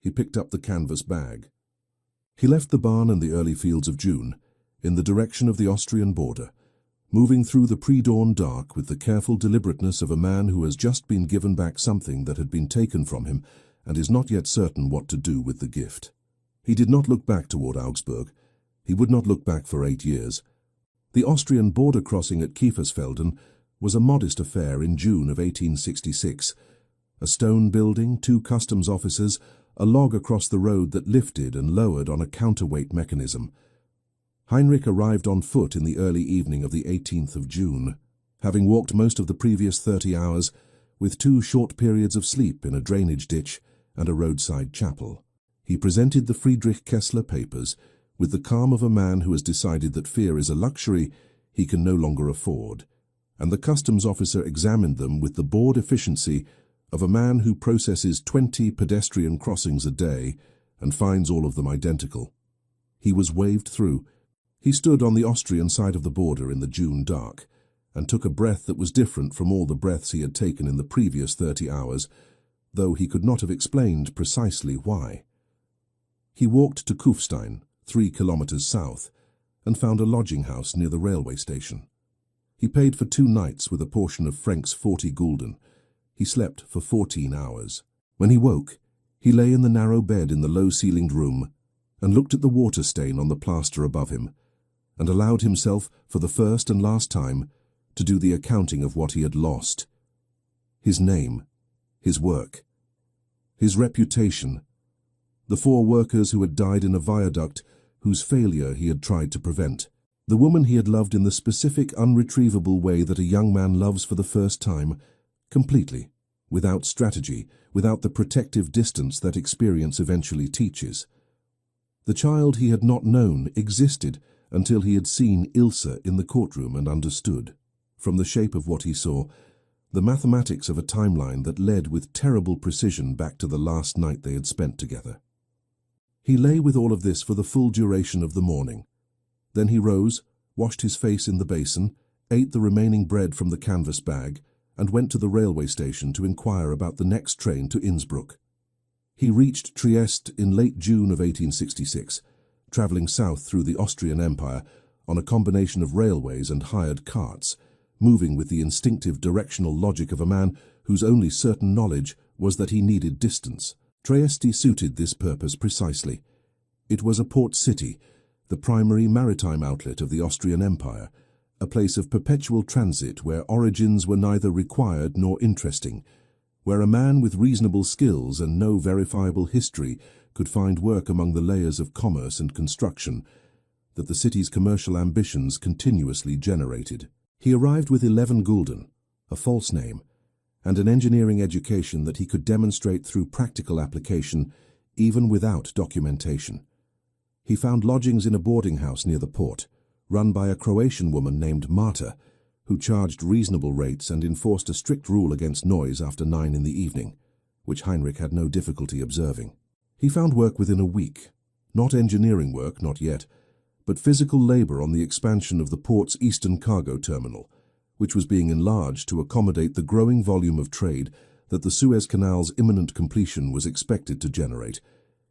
He picked up the canvas bag. He left the barn in the early fields of June, in the direction of the Austrian border, moving through the pre-dawn dark with the careful deliberateness of a man who has just been given back something that had been taken from him and is not yet certain what to do with the gift. He did not look back toward Augsburg. He would not look back for 8 years. The Austrian border crossing at Kiefersfelden was a modest affair in June of 1866. A stone building, 2 customs officers, a log across the road that lifted and lowered on a counterweight mechanism. Heinrich arrived on foot in the early evening of the 18th of June, having walked most of the previous 30 hours, with 2 short periods of sleep in a drainage ditch and a roadside chapel. He presented the Friedrich Kessler papers with the calm of a man who has decided that fear is a luxury he can no longer afford, and the customs officer examined them with the bored efficiency of a man who processes 20 pedestrian crossings a day and finds all of them identical. He was waved through. He stood on the Austrian side of the border in the June dark and took a breath that was different from all the breaths he had taken in the previous 30 hours, though he could not have explained precisely why. He walked to Kufstein, 3 kilometers south, and found a lodging house near the railway station. He paid for 2 nights with a portion of Frank's 40 gulden. He slept for 14 hours. When he woke, he lay in the narrow bed in the low-ceilinged room and looked at the water stain on the plaster above him, and allowed himself, for the first and last time, to do the accounting of what he had lost. His name, his work, his reputation, the 4 workers who had died in a viaduct whose failure he had tried to prevent, the woman he had loved in the specific, unretrievable way that a young man loves for the first time, completely, without strategy, without the protective distance that experience eventually teaches. The child he had not known existed until he had seen Ilse in the courtroom and understood, from the shape of what he saw, the mathematics of a timeline that led with terrible precision back to the last night they had spent together. He lay with all of this for the full duration of the morning. Then he rose, washed his face in the basin, ate the remaining bread from the canvas bag, and went to the railway station to inquire about the next train to Innsbruck. He reached Trieste in late June of 1866, travelling south through the Austrian Empire on a combination of railways and hired carts, moving with the instinctive directional logic of a man whose only certain knowledge was that he needed distance. Trieste suited this purpose precisely. It was a port city, the primary maritime outlet of the Austrian Empire, a place of perpetual transit where origins were neither required nor interesting, where a man with reasonable skills and no verifiable history could find work among the layers of commerce and construction that the city's commercial ambitions continuously generated. He arrived with 11 gulden, a false name, and an engineering education that he could demonstrate through practical application, even without documentation. He found lodgings in a boarding house near the port, run by a Croatian woman named Marta, who charged reasonable rates and enforced a strict rule against noise after 9 in the evening, which Heinrich had no difficulty observing. He found work within a week, not engineering work, not yet, but physical labor on the expansion of the port's eastern cargo terminal, which was being enlarged to accommodate the growing volume of trade that the Suez Canal's imminent completion was expected to generate.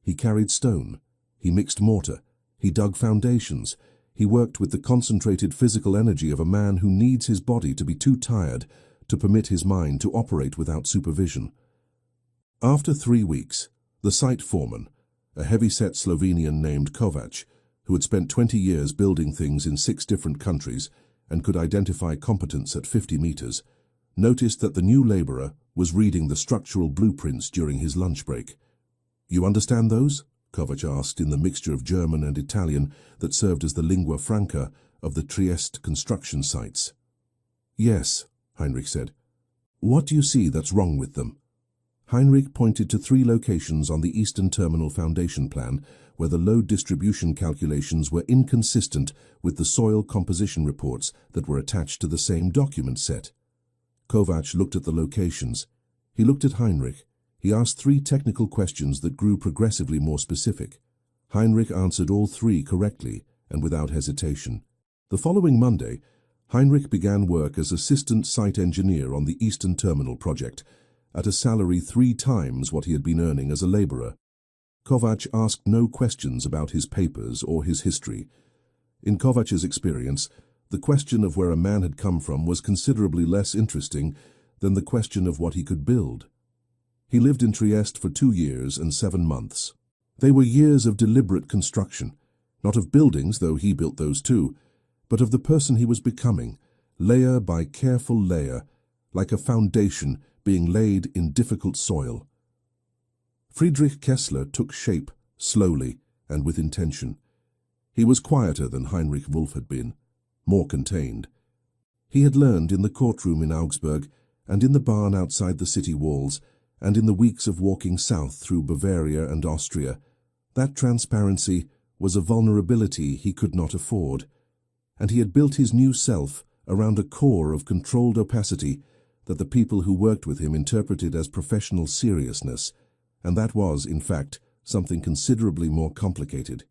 He carried stone, he mixed mortar, he dug foundations, he worked with the concentrated physical energy of a man who needs his body to be too tired to permit his mind to operate without supervision. After 3 weeks, the site foreman, a heavy-set Slovenian named Kovac, who had spent 20 years building things in 6 different countries and could identify competence at 50 meters, noticed that the new laborer was reading the structural blueprints during his lunch break. "You understand those?" Kovac asked in the mixture of German and Italian that served as the lingua franca of the Trieste construction sites. "Yes," Heinrich said. "What do you see that's wrong with them?" Heinrich pointed to 3 locations on the Eastern Terminal Foundation Plan where the load distribution calculations were inconsistent with the soil composition reports that were attached to the same document set. Kovac looked at the locations. He looked at Heinrich. He asked 3 technical questions that grew progressively more specific. Heinrich answered all 3 correctly and without hesitation. The following Monday, Heinrich began work as assistant site engineer on the Eastern Terminal project, at a salary 3 times what he had been earning as a laborer. Kovac asked no questions about his papers or his history. In Kovac's experience, the question of where a man had come from was considerably less interesting than the question of what he could build. He lived in Trieste for 2 years and 7 months. They were years of deliberate construction, not of buildings, though he built those too, but of the person he was becoming, layer by careful layer, like a foundation being laid in difficult soil. Friedrich Kessler took shape, slowly and with intention. He was quieter than Heinrich Wolff had been, more contained. He had learned in the courtroom in Augsburg, and in the barn outside the city walls, and in the weeks of walking south through Bavaria and Austria, that transparency was a vulnerability he could not afford, and he had built his new self around a core of controlled opacity that the people who worked with him interpreted as professional seriousness, and that was, in fact, something considerably more complicated.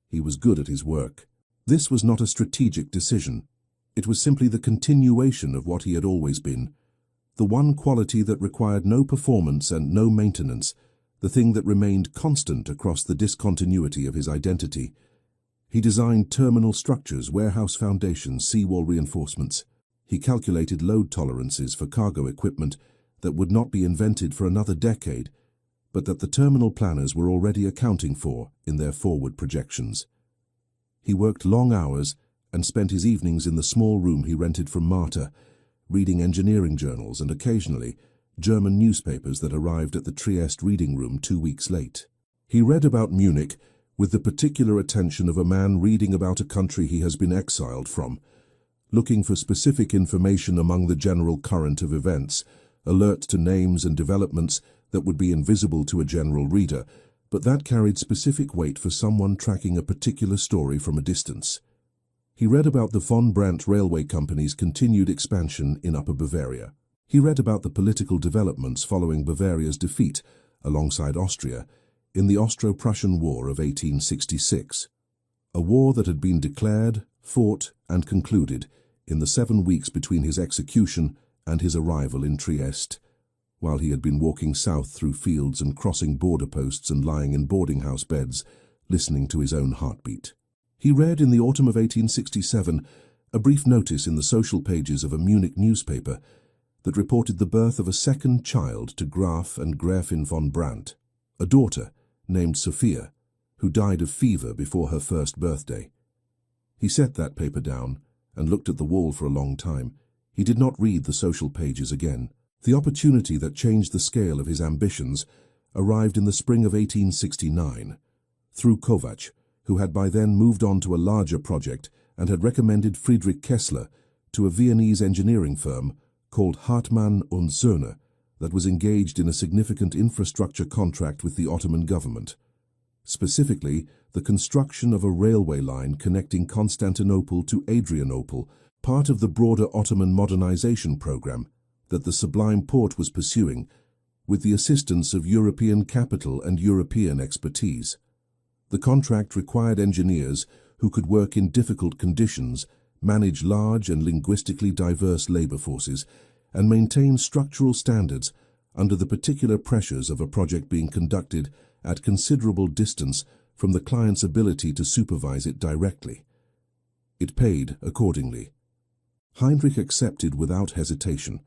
He was good at his work. This was not a strategic decision. It was simply the continuation of what he had always been, the one quality that required no performance and no maintenance, the thing that remained constant across the discontinuity of his identity. He designed terminal structures, warehouse foundations, seawall reinforcements. He calculated load tolerances for cargo equipment that would not be invented for another decade, but that the terminal planners were already accounting for in their forward projections. He worked long hours and spent his evenings in the small room he rented from Marta, reading engineering journals and occasionally German newspapers that arrived at the Trieste reading room 2 weeks late. He read about Munich with the particular attention of a man reading about a country he has been exiled from, looking for specific information among the general current of events, alert to names and developments that would be invisible to a general reader, but that carried specific weight for someone tracking a particular story from a distance. He read about the von Brandt Railway Company's continued expansion in Upper Bavaria. He read about the political developments following Bavaria's defeat, alongside Austria, in the Austro-Prussian War of 1866, a war that had been declared, fought, and concluded in the 7 weeks between his execution and his arrival in Trieste, while he had been walking south through fields and crossing border posts and lying in boarding-house beds, listening to his own heartbeat. He read in the autumn of 1867 a brief notice in the social pages of a Munich newspaper that reported the birth of a second child to Graf and Gräfin von Brandt, a daughter named Sophia, who died of fever before her first birthday. He set that paper down and looked at the wall for a long time. He did not read the social pages again. The opportunity that changed the scale of his ambitions arrived in the spring of 1869, through Kovacs, who had by then moved on to a larger project and had recommended Friedrich Kessler to a Viennese engineering firm called Hartmann und Söhne that was engaged in a significant infrastructure contract with the Ottoman government, specifically the construction of a railway line connecting Constantinople to Adrianople, part of the broader Ottoman modernization program that the Sublime Porte was pursuing with the assistance of European capital and European expertise. The contract required engineers who could work in difficult conditions, manage large and linguistically diverse labor forces, and maintain structural standards under the particular pressures of a project being conducted at considerable distance from the client's ability to supervise it directly. It paid accordingly. Heinrich accepted without hesitation.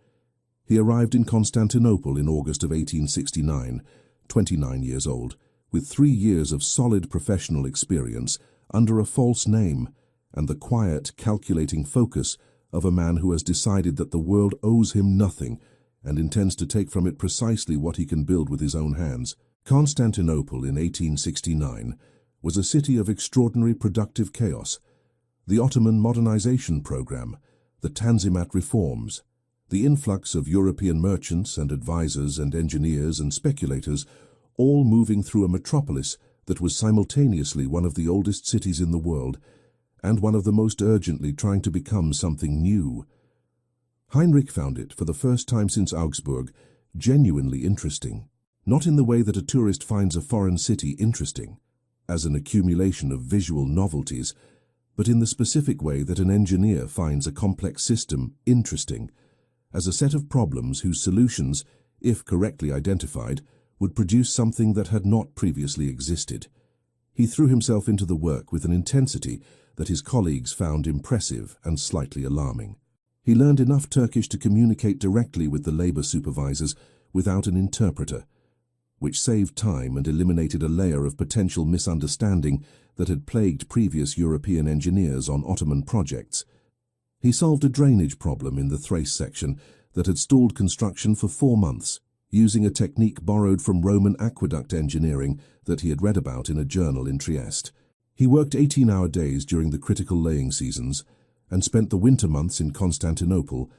He arrived in Constantinople in August of 1869, 29 years old, with 3 years of solid professional experience under a false name and the quiet, calculating focus of a man who has decided that the world owes him nothing and intends to take from it precisely what he can build with his own hands. Constantinople in 1869 was a city of extraordinary productive chaos. The Ottoman modernization program, the Tanzimat reforms, the influx of European merchants and advisors and engineers and speculators, all moving through a metropolis that was simultaneously one of the oldest cities in the world and one of the most urgently trying to become something new. Heinrich found it, for the first time since Augsburg, genuinely interesting. Not in the way that a tourist finds a foreign city interesting, as an accumulation of visual novelties, but in the specific way that an engineer finds a complex system interesting, as a set of problems whose solutions, if correctly identified, would produce something that had not previously existed. He threw himself into the work with an intensity that his colleagues found impressive and slightly alarming. He learned enough Turkish to communicate directly with the labor supervisors without an interpreter, which saved time and eliminated a layer of potential misunderstanding that had plagued previous European engineers on Ottoman projects. He solved a drainage problem in the Thrace section that had stalled construction for 4 months, using a technique borrowed from Roman aqueduct engineering that he had read about in a journal in Trieste. He worked 18-hour days during the critical laying seasons and spent the winter months in Constantinople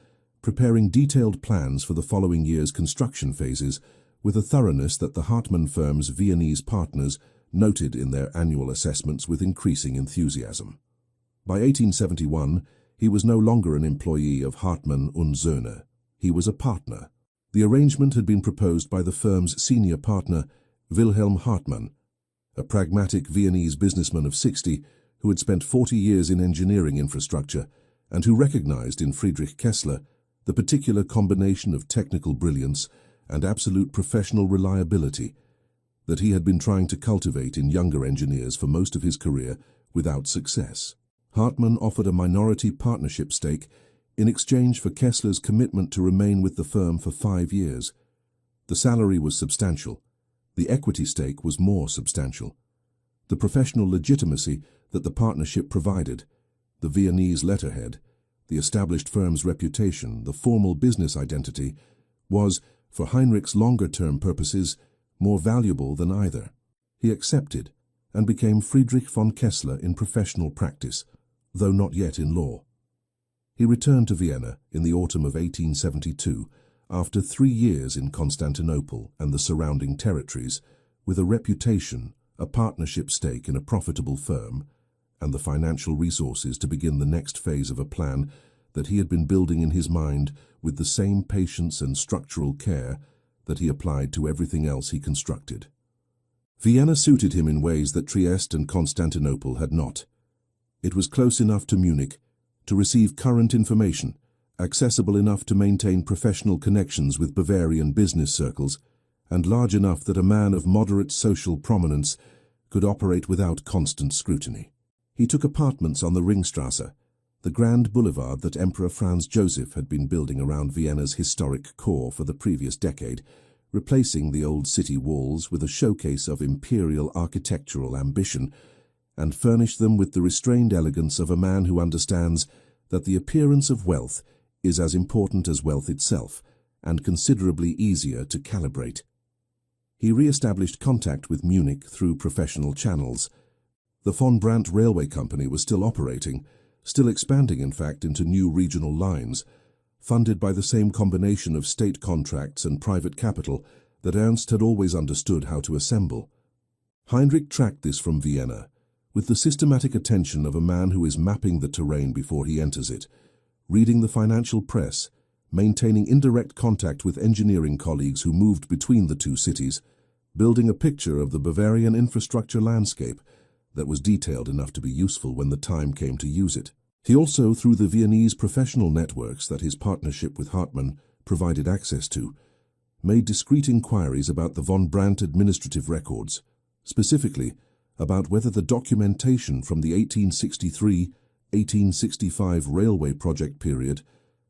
preparing detailed plans for the following year's construction phases with a thoroughness that the Hartmann firm's Viennese partners noted in their annual assessments with increasing enthusiasm. By 1871, he was no longer an employee of Hartmann und Söhne. He was a partner. The arrangement had been proposed by the firm's senior partner, Wilhelm Hartmann, a pragmatic Viennese businessman of 60 who had spent 40 years in engineering infrastructure and who recognized in Friedrich Kessler the particular combination of technical brilliance and absolute professional reliability that he had been trying to cultivate in younger engineers for most of his career without success. Hartmann offered a minority partnership stake in exchange for Kessler's commitment to remain with the firm for 5 years. The salary was substantial. The equity stake was more substantial. The professional legitimacy that the partnership provided, the Viennese letterhead, the established firm's reputation, the formal business identity, was, for Heinrich's longer-term purposes, more valuable than either. He accepted and became Friedrich von Kessler in professional practice, though not yet in law. He returned to Vienna in the autumn of 1872, after 3 years in Constantinople and the surrounding territories, with a reputation, a partnership stake in a profitable firm, and the financial resources to begin the next phase of a plan that he had been building in his mind with the same patience and structural care that he applied to everything else he constructed. Vienna suited him in ways that Trieste and Constantinople had not. It was close enough to Munich to receive current information, accessible enough to maintain professional connections with Bavarian business circles, and large enough that a man of moderate social prominence could operate without constant scrutiny. He took apartments on the Ringstrasse, the grand boulevard that Emperor Franz Joseph had been building around Vienna's historic core for the previous decade, replacing the old city walls with a showcase of imperial architectural ambition, and furnished them with the restrained elegance of a man who understands that the appearance of wealth is as important as wealth itself, and considerably easier to calibrate. He re-established contact with Munich through professional channels. The von Brandt Railway Company was still operating, still expanding in fact into new regional lines, funded by the same combination of state contracts and private capital that Ernst had always understood how to assemble. Heinrich tracked this from Vienna, with the systematic attention of a man who is mapping the terrain before he enters it, reading the financial press, maintaining indirect contact with engineering colleagues who moved between the two cities, building a picture of the Bavarian infrastructure landscape that was detailed enough to be useful when the time came to use it. He also, through the Viennese professional networks that his partnership with Hartmann provided access to, made discreet inquiries about the von Brandt administrative records, specifically about whether the documentation from the 1863-1865 railway project period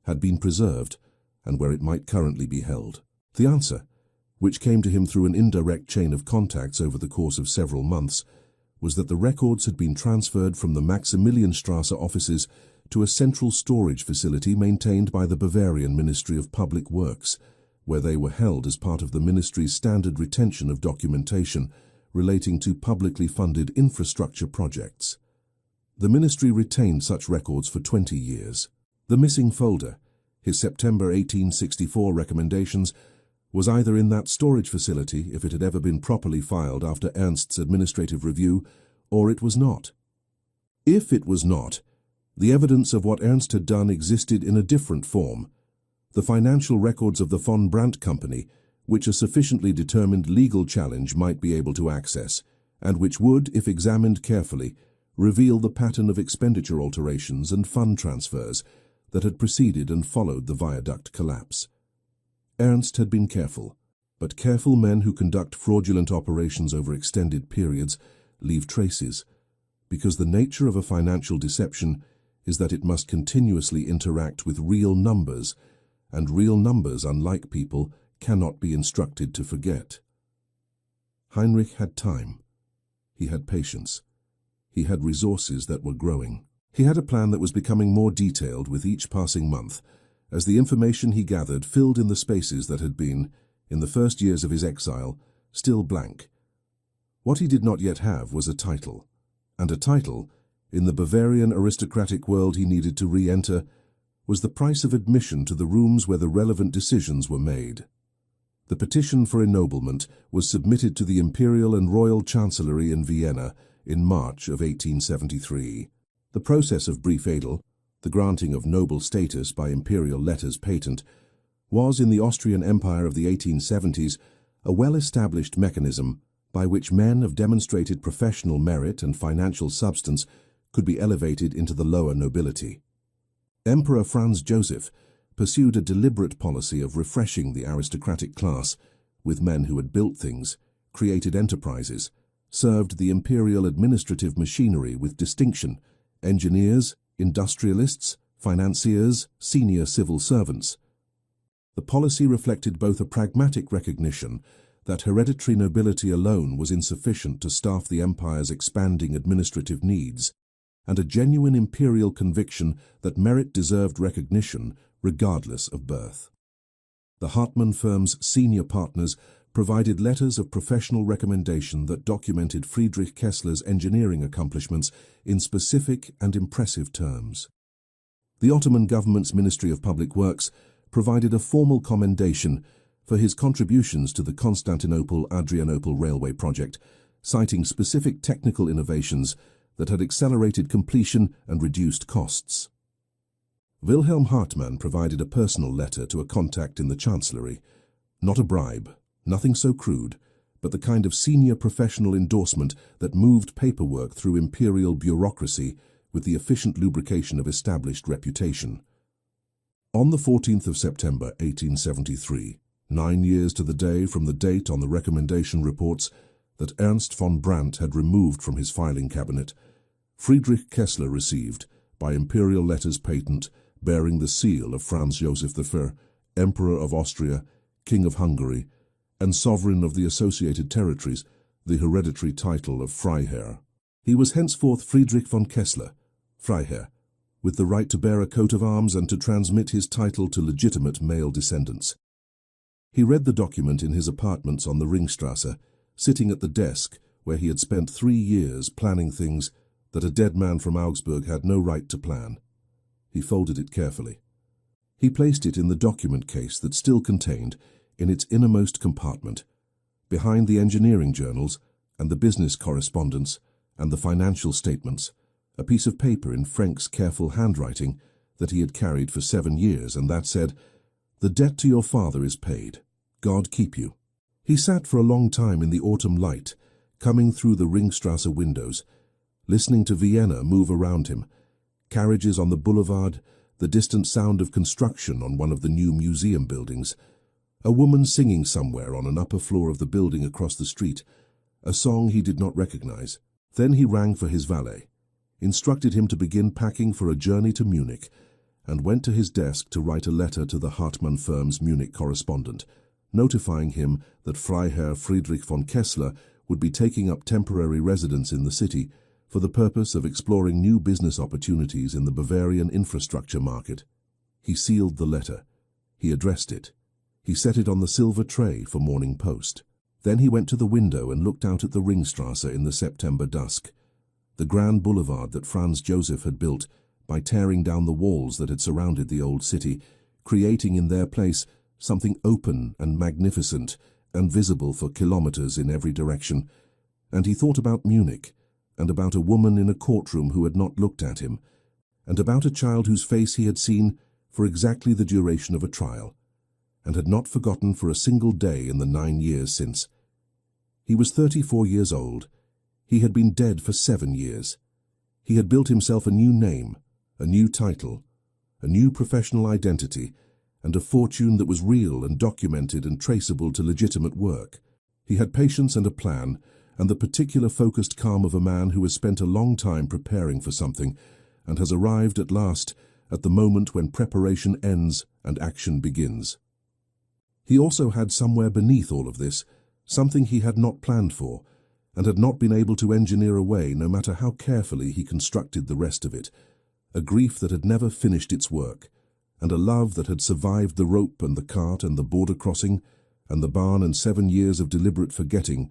had been preserved and where it might currently be held. The answer, which came to him through an indirect chain of contacts over the course of several months, was that the records had been transferred from the Maximilianstrasse offices to a central storage facility maintained by the Bavarian Ministry of Public Works, where they were held as part of the ministry's standard retention of documentation relating to publicly funded infrastructure projects. The ministry retained such records for 20 years. The missing folder, his September 1864 recommendations, was either in that storage facility if it had ever been properly filed after Ernst's administrative review, or it was not. If it was not, the evidence of what Ernst had done existed in a different form. The financial records of the von Brandt Company, which a sufficiently determined legal challenge might be able to access, and which would, if examined carefully, reveal the pattern of expenditure alterations and fund transfers that had preceded and followed the viaduct collapse. Ernst had been careful, but careful men who conduct fraudulent operations over extended periods leave traces, because the nature of a financial deception is that it must continuously interact with real numbers, and real numbers, unlike people, cannot be instructed to forget. Heinrich had time. He had patience. He had resources that were growing. He had a plan that was becoming more detailed with each passing month, as the information he gathered filled in the spaces that had been, in the first years of his exile, still blank. What he did not yet have was a title, and a title, in the Bavarian aristocratic world he needed to re-enter, was the price of admission to the rooms where the relevant decisions were made. The petition for ennoblement was submitted to the Imperial and Royal Chancellery in Vienna in March of 1873. The process of brief edel, the granting of noble status by imperial letters patent, was in the Austrian Empire of the 1870s a well-established mechanism by which men of demonstrated professional merit and financial substance could be elevated into the lower nobility. Emperor Franz Joseph pursued a deliberate policy of refreshing the aristocratic class with men who had built things, created enterprises, served the imperial administrative machinery with distinction: engineers, industrialists, financiers, senior civil servants. The policy reflected both a pragmatic recognition that hereditary nobility alone was insufficient to staff the empire's expanding administrative needs, and a genuine imperial conviction that merit deserved recognition regardless of birth. The Hartmann firm's senior partners provided letters of professional recommendation that documented Friedrich Kessler's engineering accomplishments in specific and impressive terms. The Ottoman government's Ministry of Public Works provided a formal commendation for his contributions to the Constantinople-Adrianople railway project, citing specific technical innovations that had accelerated completion and reduced costs. Wilhelm Hartmann provided a personal letter to a contact in the Chancellery. Not a bribe, nothing so crude, but the kind of senior professional endorsement that moved paperwork through imperial bureaucracy with the efficient lubrication of established reputation. On the 14th of September 1873, 9 years to the day from the date on the recommendation reports that Ernst von Brandt had removed from his filing cabinet, Friedrich Kessler received, by imperial letters patent bearing the seal of Franz Joseph I, Emperor of Austria, King of Hungary, and Sovereign of the Associated Territories, the hereditary title of Freiherr. He was henceforth Friedrich von Kessler, Freiherr, with the right to bear a coat of arms and to transmit his title to legitimate male descendants. He read the document in his apartments on the Ringstrasse, sitting at the desk where he had spent 3 years planning things that a dead man from Augsburg had no right to plan. He folded it carefully. He placed it in the document case that still contained, in its innermost compartment, behind the engineering journals and the business correspondence and the financial statements, a piece of paper in Frank's careful handwriting that he had carried for 7 years, and that said, "The debt to your father is paid. God keep you." He sat for a long time in the autumn light, coming through the Ringstrasse windows, listening to Vienna move around him, carriages on the boulevard, the distant sound of construction on one of the new museum buildings, a woman singing somewhere on an upper floor of the building across the street, a song he did not recognize. Then he rang for his valet, instructed him to begin packing for a journey to Munich, and went to his desk to write a letter to the Hartmann firm's Munich correspondent, notifying him that Freiherr Friedrich von Kessler would be taking up temporary residence in the city for the purpose of exploring new business opportunities in the Bavarian infrastructure market. He sealed the letter. He addressed it. He set it on the silver tray for morning post. Then he went to the window and looked out at the Ringstrasse in the September dusk, the grand boulevard that Franz Joseph had built by tearing down the walls that had surrounded the old city, creating in their place something open and magnificent and visible for kilometers in every direction. And he thought about Munich, and about a woman in a courtroom who had not looked at him, and about a child whose face he had seen for exactly the duration of a trial, and had not forgotten for a single day in the 9 years since. He was 34 years old. He had been dead for 7 years. He had built himself a new name, a new title, a new professional identity, and a fortune that was real and documented and traceable to legitimate work. He had patience and a plan, and the particular focused calm of a man who has spent a long time preparing for something, and has arrived at last at the moment when preparation ends and action begins. He also had somewhere beneath all of this something he had not planned for, and had not been able to engineer away no matter how carefully he constructed the rest of it, a grief that had never finished its work, and a love that had survived the rope and the cart and the border crossing, and the barn and 7 years of deliberate forgetting,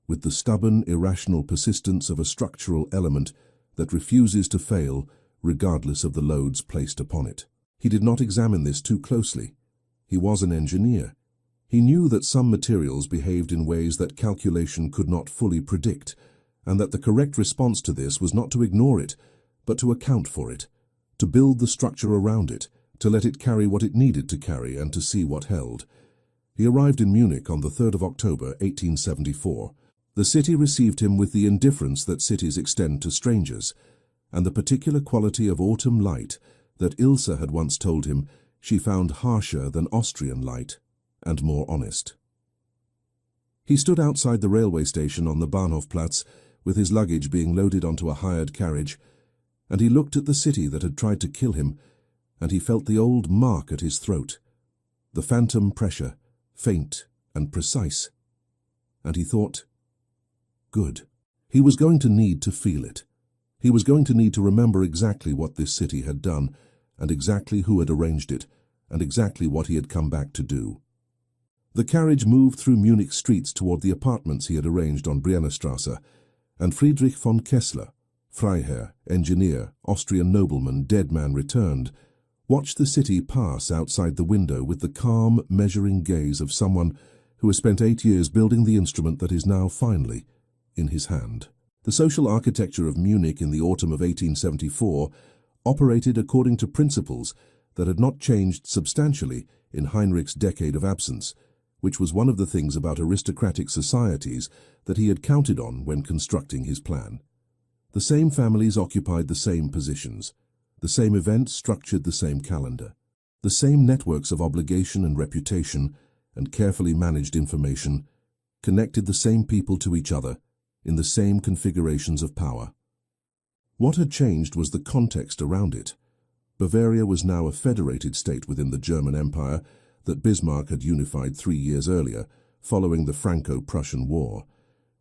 with the stubborn, irrational persistence of a structural element that refuses to fail regardless of the loads placed upon it. He did not examine this too closely. He was an engineer. He knew that some materials behaved in ways that calculation could not fully predict, and that the correct response to this was not to ignore it, but to account for it, to build the structure around it, to let it carry what it needed to carry and to see what held. He arrived in Munich on the 3rd of October, 1874. The city received him with the indifference that cities extend to strangers, and the particular quality of autumn light that Ilse had once told him she found harsher than Austrian light and more honest. He stood outside the railway station on the Bahnhofplatz, with his luggage being loaded onto a hired carriage, and he looked at the city that had tried to kill him, and he felt the old mark at his throat, the phantom pressure, faint and precise. And he thought, good. He was going to need to feel it. He was going to need to remember exactly what this city had done, and exactly who had arranged it, and exactly what he had come back to do. The carriage moved through Munich streets toward the apartments he had arranged on Briennerstrasse, and Friedrich von Kessler, Freiherr, engineer, Austrian nobleman, dead man returned, watched the city pass outside the window with the calm, measuring gaze of someone who has spent 8 years building the instrument that is now finally in his hand. The social architecture of Munich in the autumn of 1874 operated according to principles that had not changed substantially in Heinrich's decade of absence, which was one of the things about aristocratic societies that he had counted on when constructing his plan. The same families occupied the same positions. The same events structured the same calendar. The same networks of obligation and reputation and carefully managed information connected the same people to each other in the same configurations of power. What had changed was the context around it. Bavaria was now a federated state within the German Empire that Bismarck had unified 3 years earlier, following the Franco-Prussian War,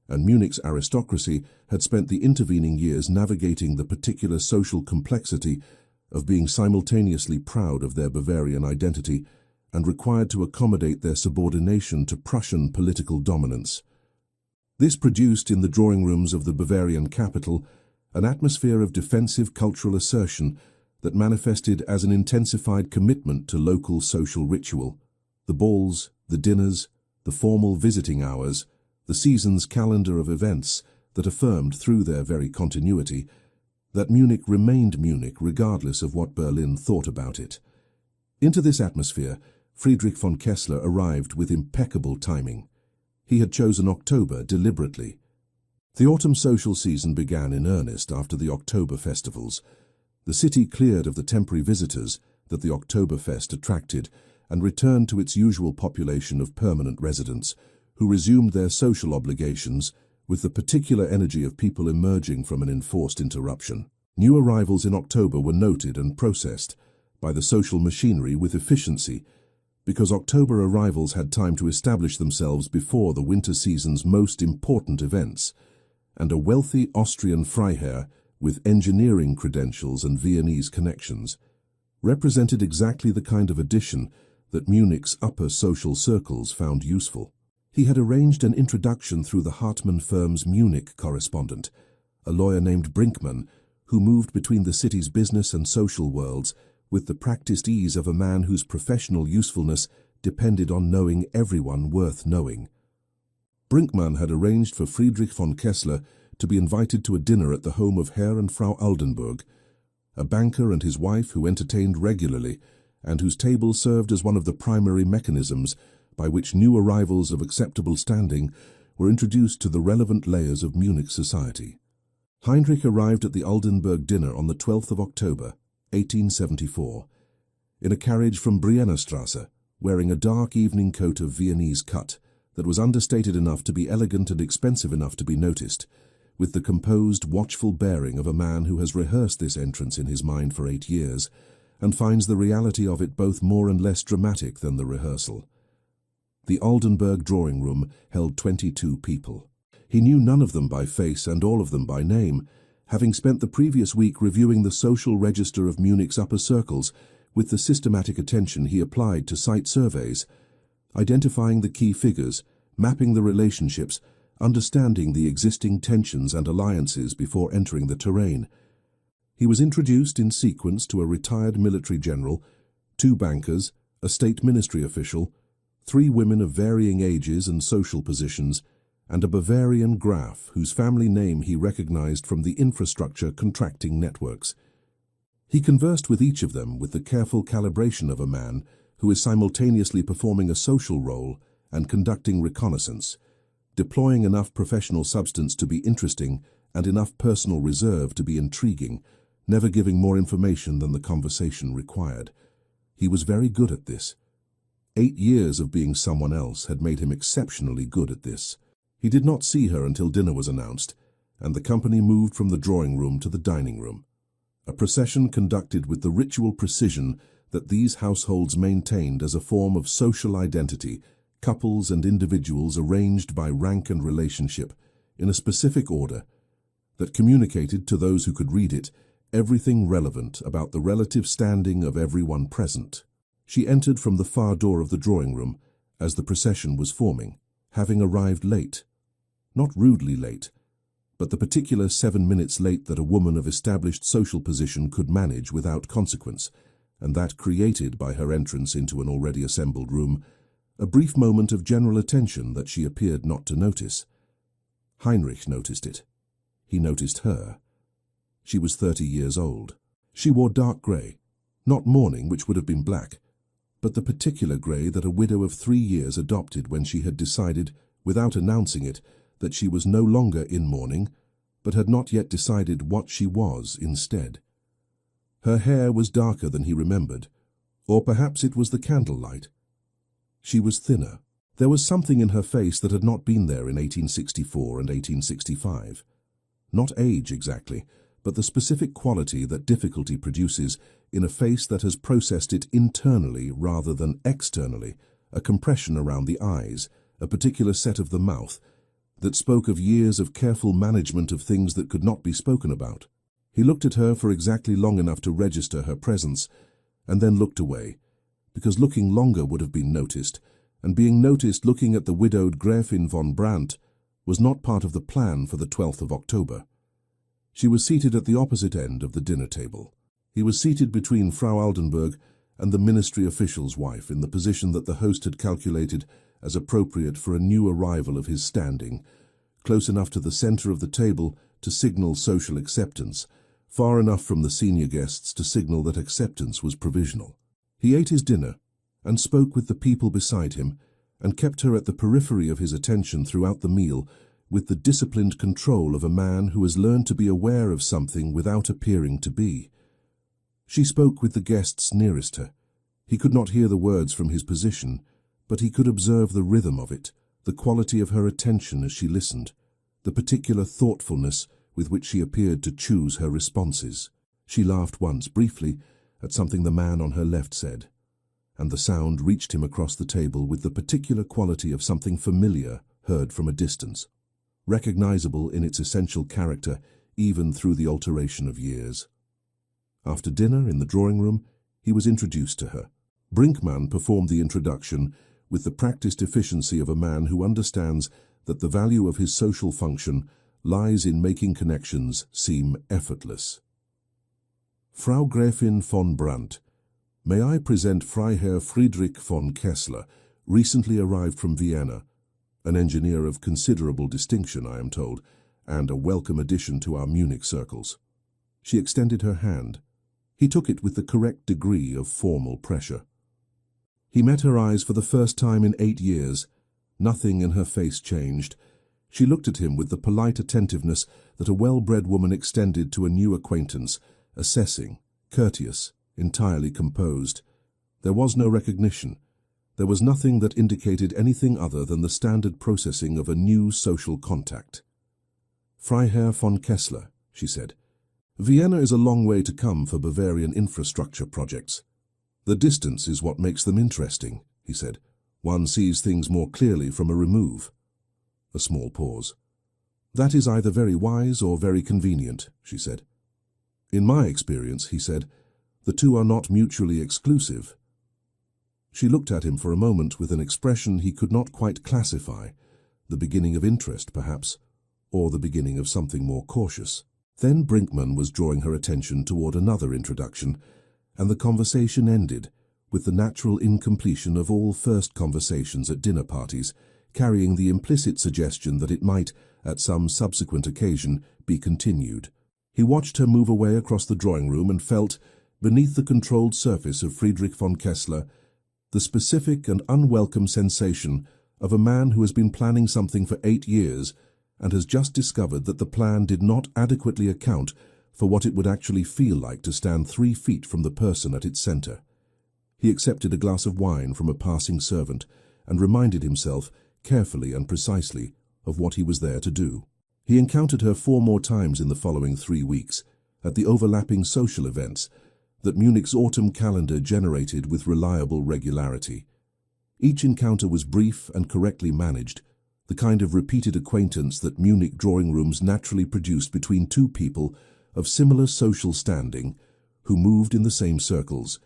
and Munich's aristocracy had spent the intervening years navigating the particular social complexity of being simultaneously proud of their Bavarian identity and required to accommodate their subordination to Prussian political dominance. This produced in the drawing rooms of the Bavarian capital an atmosphere of defensive cultural assertion that manifested as an intensified commitment to local social ritual. The balls, the dinners, the formal visiting hours, the season's calendar of events that affirmed through their very continuity that Munich remained Munich regardless of what Berlin thought about it. Into this atmosphere, Friedrich von Kessler arrived with impeccable timing. He had chosen October deliberately. The autumn social season began in earnest after the October festivals. The city cleared of the temporary visitors that the Oktoberfest attracted and returned to its usual population of permanent residents, who resumed their social obligations with the particular energy of people emerging from an enforced interruption. New arrivals in October were noted and processed by the social machinery with efficiency, because October arrivals had time to establish themselves before the winter season's most important events, and a wealthy Austrian Freiherr with engineering credentials and Viennese connections represented exactly the kind of addition that Munich's upper social circles found useful. He had arranged an introduction through the Hartmann firm's Munich correspondent, a lawyer named Brinkmann, who moved between the city's business and social worlds with the practiced ease of a man whose professional usefulness depended on knowing everyone worth knowing. Brinkmann had arranged for Friedrich von Kessler to be invited to a dinner at the home of Herr and Frau Aldenburg, a banker and his wife who entertained regularly and whose table served as one of the primary mechanisms by which new arrivals of acceptable standing were introduced to the relevant layers of Munich society. Heinrich arrived at the Aldenburg dinner on the 12th of October, 1874, in a carriage from Briennerstrasse, wearing a dark evening coat of Viennese cut that was understated enough to be elegant and expensive enough to be noticed, with the composed, watchful bearing of a man who has rehearsed this entrance in his mind for 8 years, and finds the reality of it both more and less dramatic than the rehearsal. The Aldenburg drawing-room held 22 people. He knew none of them by face and all of them by name, having spent the previous week reviewing the social register of Munich's upper circles with the systematic attention he applied to site surveys, identifying the key figures, mapping the relationships, understanding the existing tensions and alliances before entering the terrain. He was introduced in sequence to a retired military general, 2 bankers, a state ministry official, 3 women of varying ages and social positions, and a Bavarian Graf whose family name he recognized from the infrastructure contracting networks. He conversed with each of them with the careful calibration of a man who is simultaneously performing a social role and conducting reconnaissance, deploying enough professional substance to be interesting and enough personal reserve to be intriguing, never giving more information than the conversation required. He was very good at this. 8 years of being someone else had made him exceptionally good at this. He did not see her until dinner was announced, and the company moved from the drawing room to the dining room. A procession conducted with the ritual precision that these households maintained as a form of social identity, couples and individuals arranged by rank and relationship, in a specific order, that communicated to those who could read it everything relevant about the relative standing of everyone present. She entered from the far door of the drawing room as the procession was forming, having arrived late. Not rudely late, but the particular 7 minutes late that a woman of established social position could manage without consequence, and that created by her entrance into an already assembled room a brief moment of general attention that she appeared not to notice. Heinrich noticed it. He noticed her. She was 30 years old. She wore dark grey, not mourning, which would have been black, but the particular grey that a widow of 3 years adopted when she had decided, without announcing it, that she was no longer in mourning, but had not yet decided what she was instead. Her hair was darker than he remembered, or perhaps it was the candlelight. She was thinner. There was something in her face that had not been there in 1864 and 1865. Not age exactly, but the specific quality that difficulty produces in a face that has processed it internally rather than externally, a compression around the eyes, a particular set of the mouth, that spoke of years of careful management of things that could not be spoken about. He looked at her for exactly long enough to register her presence, and then looked away, because looking longer would have been noticed, and being noticed looking at the widowed Gräfin von Brandt was not part of the plan for the 12th of October. She was seated at the opposite end of the dinner table. He was seated between Frau Aldenburg and the ministry official's wife in the position that the host had calculated as appropriate for a new arrival of his standing, close enough to the center of the table to signal social acceptance, far enough from the senior guests to signal that acceptance was provisional. He ate his dinner and spoke with the people beside him and kept her at the periphery of his attention throughout the meal with the disciplined control of a man who has learned to be aware of something without appearing to be. She spoke with the guests nearest her. He could not hear the words from his position, but he could observe the rhythm of it, the quality of her attention as she listened, the particular thoughtfulness with which she appeared to choose her responses. She laughed once, briefly, at something the man on her left said, and the sound reached him across the table with the particular quality of something familiar heard from a distance, recognizable in its essential character even through the alteration of years. After dinner in the drawing room, he was introduced to her. Brinkmann performed the introduction with the practiced efficiency of a man who understands that the value of his social function lies in making connections seem effortless. Frau Gräfin von Brandt, may I present Freiherr Friedrich von Kessler, recently arrived from Vienna, an engineer of considerable distinction, I am told, and a welcome addition to our Munich circles. She extended her hand. He took it with the correct degree of formal pressure. He met her eyes for the first time in 8 years. Nothing in her face changed. She looked at him with the polite attentiveness that a well-bred woman extended to a new acquaintance, assessing, courteous, entirely composed. There was no recognition. There was nothing that indicated anything other than the standard processing of a new social contact. Freiherr von Kessler, she said. Vienna is a long way to come for Bavarian infrastructure projects. The distance is what makes them interesting, he said. One sees things more clearly from a remove. A small pause. That is either very wise or very convenient, she said. In my experience, he said, the two are not mutually exclusive. She looked at him for a moment with an expression he could not quite classify, the beginning of interest, perhaps, or the beginning of something more cautious. Then Brinkmann was drawing her attention toward another introduction, and the conversation ended with the natural incompletion of all first conversations at dinner parties, carrying the implicit suggestion that it might, at some subsequent occasion, be continued. He watched her move away across the drawing room and felt, beneath the controlled surface of Friedrich von Kessler, the specific and unwelcome sensation of a man who has been planning something for 8 years and has just discovered that the plan did not adequately account for what it would actually feel like to stand 3 feet from the person at its center. He accepted a glass of wine from a passing servant and reminded himself, carefully and precisely, of what he was there to do. He encountered her 4 more times in the following 3 weeks, at the overlapping social events that Munich's autumn calendar generated with reliable regularity. Each encounter was brief and correctly managed, the kind of repeated acquaintance that Munich drawing rooms naturally produced between 2 people of similar social standing who moved in the same circles,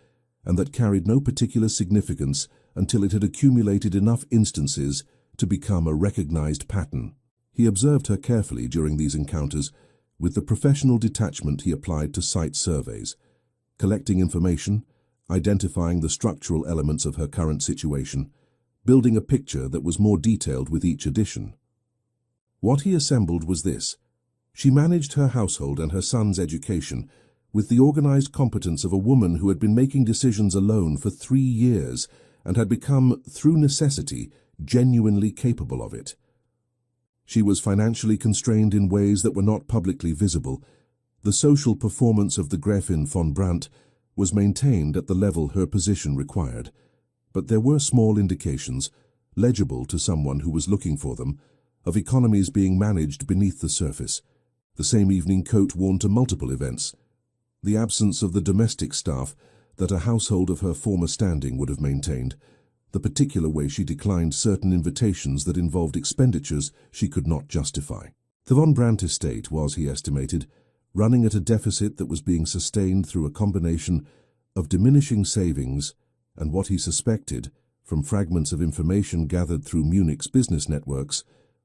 and that carried no particular significance until it had accumulated enough instances to become a recognized pattern. He observed her carefully during these encounters with the professional detachment he applied to site surveys, collecting information, identifying the structural elements of her current situation, building a picture that was more detailed with each addition. What he assembled was this: she managed her household and her son's education with the organized competence of a woman who had been making decisions alone for 3 years and had become, through necessity, genuinely capable of it. She was financially constrained in ways that were not publicly visible. The social performance of the Gräfin von Brandt was maintained at the level her position required, but there were small indications, legible to someone who was looking for them, of economies being managed beneath the surface. The same evening coat worn to multiple events, the absence of the domestic staff that a household of her former standing would have maintained, the particular way she declined certain invitations that involved expenditures she could not justify. The von Brandt estate was, he estimated, running at a deficit that was being sustained through a combination of diminishing savings and what he suspected, from fragments of information gathered through Munich's business networks,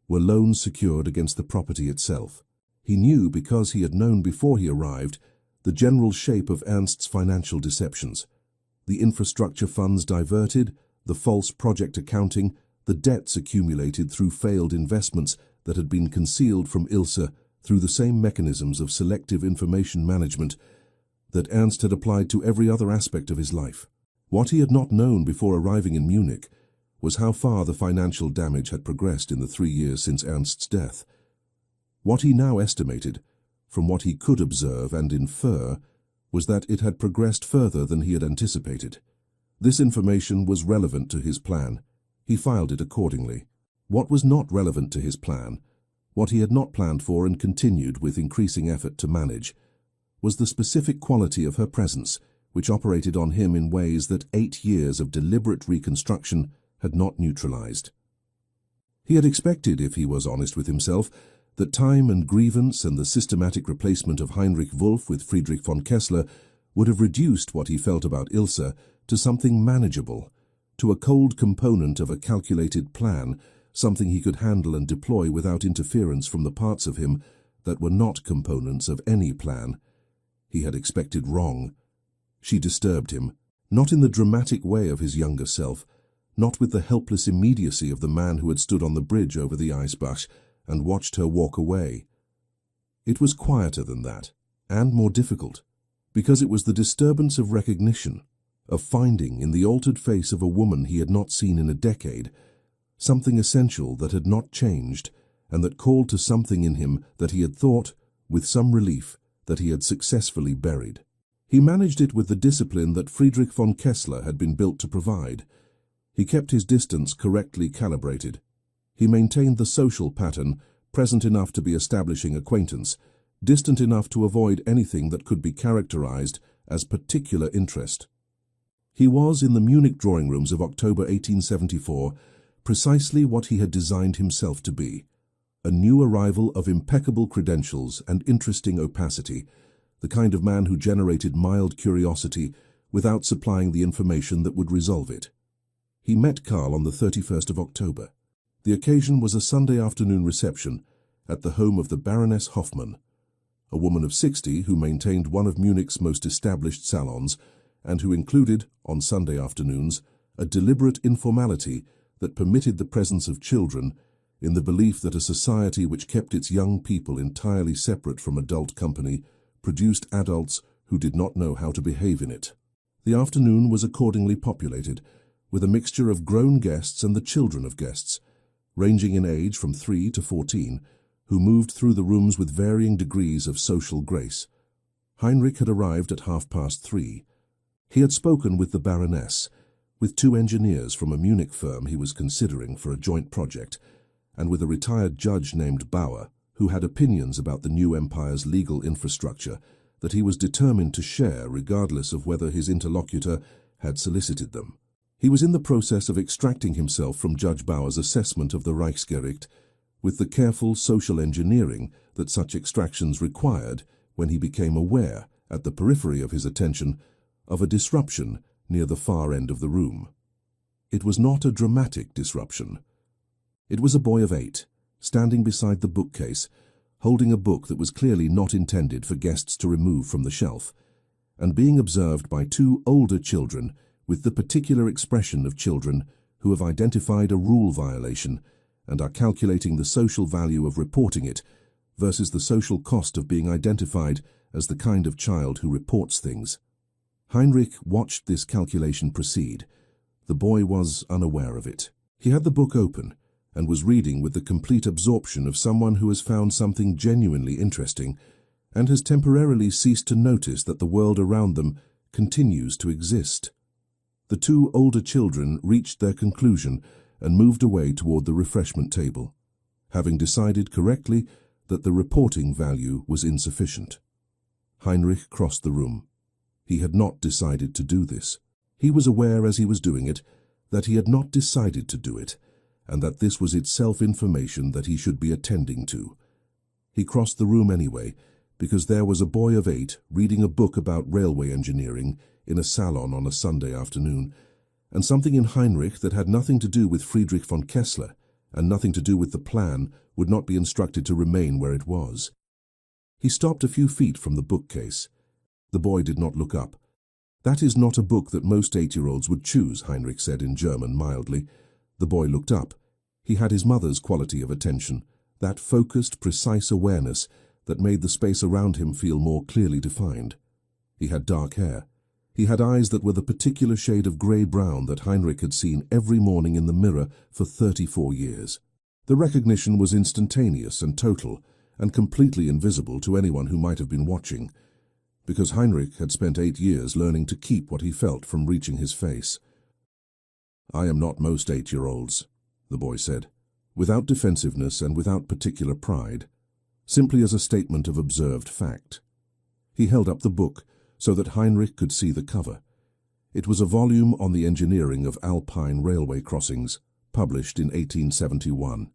were loans secured against the property itself. He knew, because he had known before he arrived, the general shape of Ernst's financial deceptions: the infrastructure funds diverted, the false project accounting, the debts accumulated through failed investments that had been concealed from Ilse through the same mechanisms of selective information management that Ernst had applied to every other aspect of his life. What he had not known before arriving in Munich was how far the financial damage had progressed in the 3 years since Ernst's death. What he now estimated, from what he could observe and infer, was that it had progressed further than he had anticipated. This information was relevant to his plan. He filed it accordingly. What was not relevant to his plan, what he had not planned for and continued with increasing effort to manage, was the specific quality of her presence, which operated on him in ways that 8 years of deliberate reconstruction had not neutralized. He had expected, if he was honest with himself, that time and grievance and the systematic replacement of Heinrich Wolff with Friedrich von Kessler would have reduced what he felt about Ilse to something manageable, to a cold component of a calculated plan, something he could handle and deploy without interference from the parts of him that were not components of any plan. He had expected wrong. She disturbed him, not in the dramatic way of his younger self, not with the helpless immediacy of the man who had stood on the bridge over the Eisbach and watched her walk away. It was quieter than that, and more difficult, because it was the disturbance of recognition, of finding in the altered face of a woman he had not seen in a decade something essential that had not changed and that called to something in him that he had thought, with some relief, that he had successfully buried. He managed it with the discipline that Friedrich von Kessler had been built to provide. He kept his distance correctly calibrated. He maintained the social pattern, present enough to be establishing acquaintance, distant enough to avoid anything that could be characterized as particular interest. He was, in the Munich drawing rooms of October 1874, precisely what he had designed himself to be: a new arrival of impeccable credentials and interesting opacity, the kind of man who generated mild curiosity without supplying the information that would resolve it. He met Karl on the 31st of October. The occasion was a Sunday afternoon reception at the home of the Baroness Hoffmann, a woman of 60 who maintained one of Munich's most established salons and who included, on Sunday afternoons, a deliberate informality that permitted the presence of children, in the belief that a society which kept its young people entirely separate from adult company produced adults who did not know how to behave in it. The afternoon was accordingly populated with a mixture of grown guests and the children of guests, ranging in age from 3 to 14, who moved through the rooms with varying degrees of social grace. Heinrich had arrived at 3:30. He had spoken with the Baroness, with 2 engineers from a Munich firm he was considering for a joint project, and with a retired judge named Bauer, who had opinions about the new empire's legal infrastructure that he was determined to share regardless of whether his interlocutor had solicited them. He was in the process of extracting himself from Judge Bauer's assessment of the Reichsgericht with the careful social engineering that such extractions required when he became aware, at the periphery of his attention, of a disruption near the far end of the room. It was not a dramatic disruption. It was a boy of 8, standing beside the bookcase, holding a book that was clearly not intended for guests to remove from the shelf, and being observed by 2 older children with the particular expression of children who have identified a rule violation and are calculating the social value of reporting it versus the social cost of being identified as the kind of child who reports things. Heinrich watched this calculation proceed. The boy was unaware of it. He had the book open and was reading with the complete absorption of someone who has found something genuinely interesting and has temporarily ceased to notice that the world around them continues to exist. The 2 older children reached their conclusion and moved away toward the refreshment table, having decided correctly that the reporting value was insufficient. Heinrich crossed the room. He had not decided to do this. He was aware as he was doing it that he had not decided to do it, and that this was itself information that he should be attending to. He crossed the room anyway, because there was a boy of 8 reading a book about railway engineering in a salon on a Sunday afternoon, and something in Heinrich that had nothing to do with Friedrich von Kessler and nothing to do with the plan would not be instructed to remain where it was. He stopped a few feet from the bookcase. The boy did not look up. "That is not a book that most 8-year-olds would choose," Heinrich said in German mildly. The boy looked up. He had his mother's quality of attention, that focused, precise awareness that made the space around him feel more clearly defined. He had dark hair. He had eyes that were the particular shade of grey-brown that Heinrich had seen every morning in the mirror for 34 years. The recognition was instantaneous and total, and completely invisible to anyone who might have been watching, because Heinrich had spent 8 years learning to keep what he felt from reaching his face. "I am not most 8-year-olds," the boy said, without defensiveness and without particular pride, simply as a statement of observed fact. He held up the book so that Heinrich could see the cover. It was a volume on the engineering of Alpine railway crossings, published in 1871.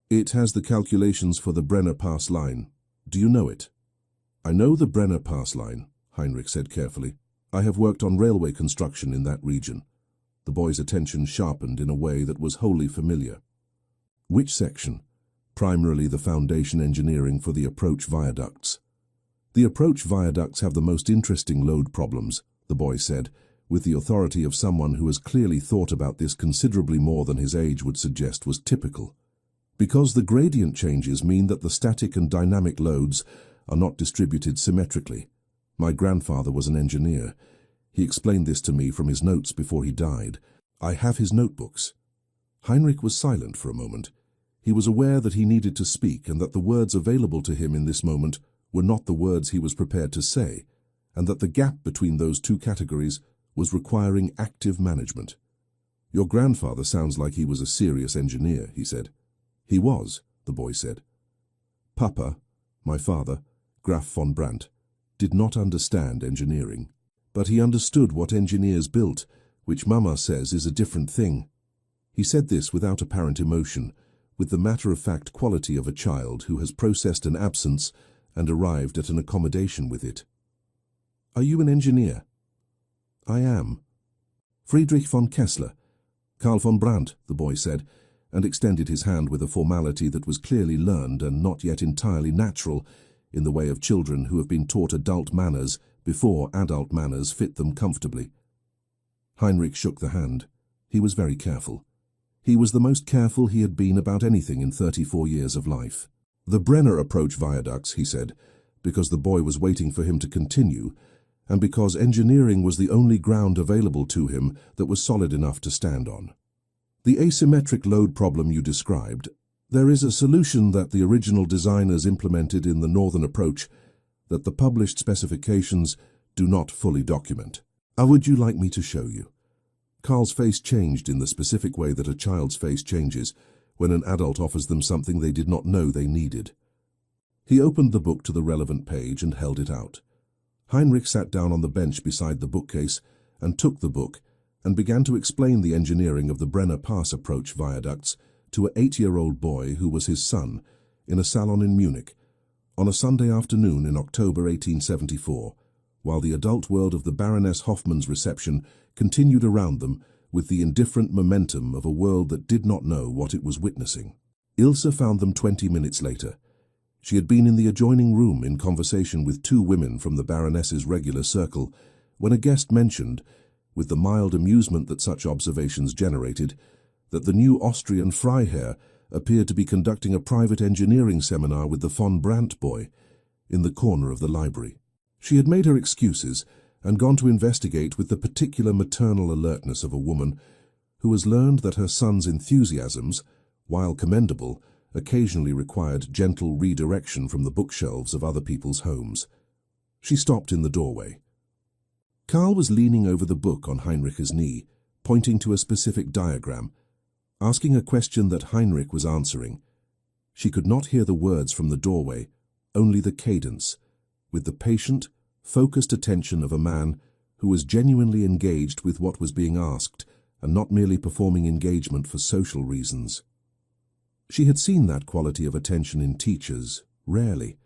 "It has the calculations for the Brenner Pass line. Do you know it?" "I know the Brenner Pass line," Heinrich said carefully. "I have worked on railway construction in that region." The boy's attention sharpened in a way that was wholly familiar. "Which section?" "Primarily the foundation engineering for the approach viaducts." "The approach viaducts have the most interesting load problems," the boy said, with the authority of someone who has clearly thought about this considerably more than his age would suggest was typical. "Because the gradient changes mean that the static and dynamic loads are not distributed symmetrically. My grandfather was an engineer. He explained this to me from his notes before he died. I have his notebooks." Heinrich was silent for a moment. He was aware that he needed to speak and that the words available to him in this moment were not the words he was prepared to say, and that the gap between those 2 categories was requiring active management. "Your grandfather sounds like he was a serious engineer," he said. "He was," the boy said. "Papa, my father, Graf von Brandt, did not understand engineering, but he understood what engineers built, which Mama says is a different thing." He said this without apparent emotion, with the matter-of-fact quality of a child who has processed an absence and arrived at an accommodation with it. "Are you an engineer?" "I am." "Friedrich von Kessler." "Karl von Brandt," the boy said, and extended his hand with a formality that was clearly learned and not yet entirely natural, in the way of children who have been taught adult manners before adult manners fit them comfortably. Heinrich shook the hand. He was very careful. He was the most careful he had been about anything in 34 years of life. "The Brenner approach viaducts," he said, because the boy was waiting for him to continue, and because engineering was the only ground available to him that was solid enough to stand on. "The asymmetric load problem you described, there is a solution that the original designers implemented in the northern approach that the published specifications do not fully document. How would you like me to show you? Carl's face changed in the specific way that a child's face changes when an adult offers them something they did not know they needed. He opened the book to the relevant page and held it out. Heinrich sat down on the bench beside the bookcase and took the book and began to explain the engineering of the Brenner Pass approach viaducts to an 8-year-old boy who was his son in a salon in Munich on a Sunday afternoon in October 1874, while the adult world of the Baroness Hoffmann's reception continued around them with the indifferent momentum of a world that did not know what it was witnessing. Ilse found them 20 minutes later. She had been in the adjoining room in conversation with 2 women from the Baroness's regular circle when a guest mentioned, with the mild amusement that such observations generated, that the new Austrian Freiherr appeared to be conducting a private engineering seminar with the von Brandt boy in the corner of the library. She had made her excuses and gone to investigate with the particular maternal alertness of a woman who has learned that her son's enthusiasms, while commendable, occasionally required gentle redirection from the bookshelves of other people's homes. She stopped in the doorway. Karl was leaning over the book on Heinrich's knee, pointing to a specific diagram, asking a question that Heinrich was answering. She could not hear the words from the doorway, only the cadence, with the patient, focused attention of a man who was genuinely engaged with what was being asked and not merely performing engagement for social reasons. She had seen that quality of attention in teachers, rarely.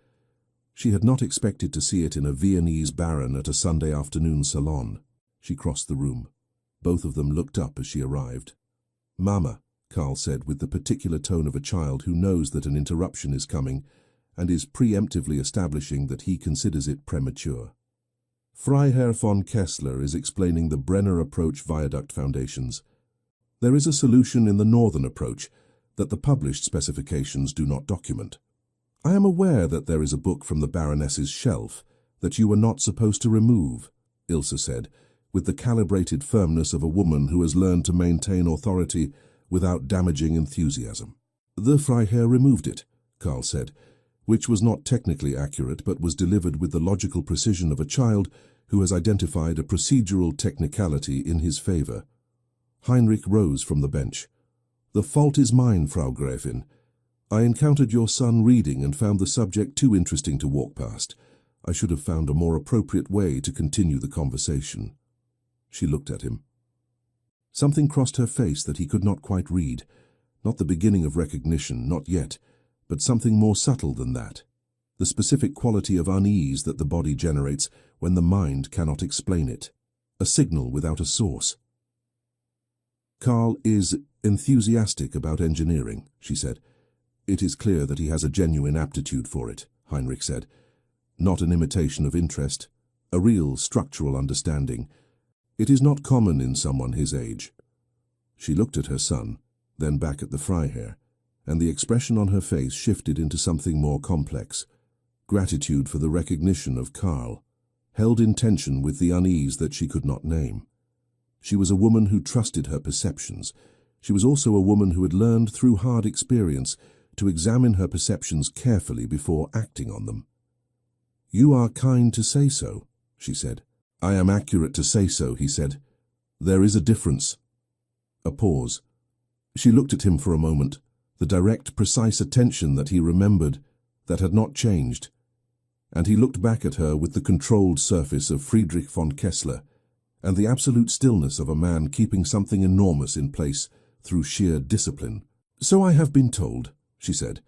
She had not expected to see it in a Viennese baron at a Sunday afternoon salon. She crossed the room. Both of them looked up as she arrived. "Mama," Karl said with the particular tone of a child who knows that an interruption is coming and is preemptively establishing that he considers it premature. "Freiherr von Kessler is explaining the Brenner approach viaduct foundations. There is a solution in the northern approach that the published specifications do not document. I am aware that there is a book from the Baroness's shelf that you were not supposed to remove," Ilse said, with the calibrated firmness of a woman who has learned to maintain authority without damaging enthusiasm. "The Freiherr removed it," Karl said, which was not technically accurate but was delivered with the logical precision of a child who has identified a procedural technicality in his favor. Heinrich rose from the bench. "The fault is mine, Frau Gräfin. I encountered your son reading and found the subject too interesting to walk past. I should have found a more appropriate way to continue the conversation." She looked at him. Something crossed her face that he could not quite read. Not the beginning of recognition, not yet, but something more subtle than that. The specific quality of unease that the body generates when the mind cannot explain it. A signal without a source. "Karl is enthusiastic about engineering," she said. "It is clear that he has a genuine aptitude for it," Heinrich said. "Not an imitation of interest, a real structural understanding. It is not common in someone his age." She looked at her son, then back at the Freiherr, and the expression on her face shifted into something more complex. Gratitude for the recognition of Karl, held in tension with the unease that she could not name. She was a woman who trusted her perceptions. She was also a woman who had learned through hard experience to examine her perceptions carefully before acting on them. "You are kind to say so," she said. "I am accurate to say so," he said. "There is a difference." A pause. She looked at him for a moment, the direct, precise attention that he remembered, that had not changed. And he looked back at her with the controlled surface of Friedrich von Kessler, and the absolute stillness of a man keeping something enormous in place through sheer discipline. "So I have been told," she said,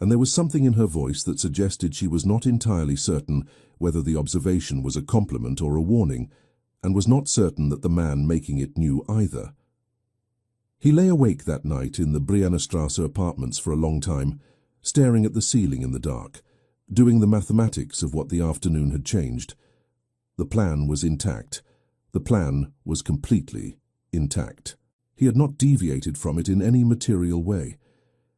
and there was something in her voice that suggested she was not entirely certain whether the observation was a compliment or a warning, and was not certain that the man making it knew either. He lay awake that night in the Briennerstrasse apartments for a long time, staring at the ceiling in the dark, doing the mathematics of what the afternoon had changed. The plan was intact. The plan was completely intact. He had not deviated from it in any material way.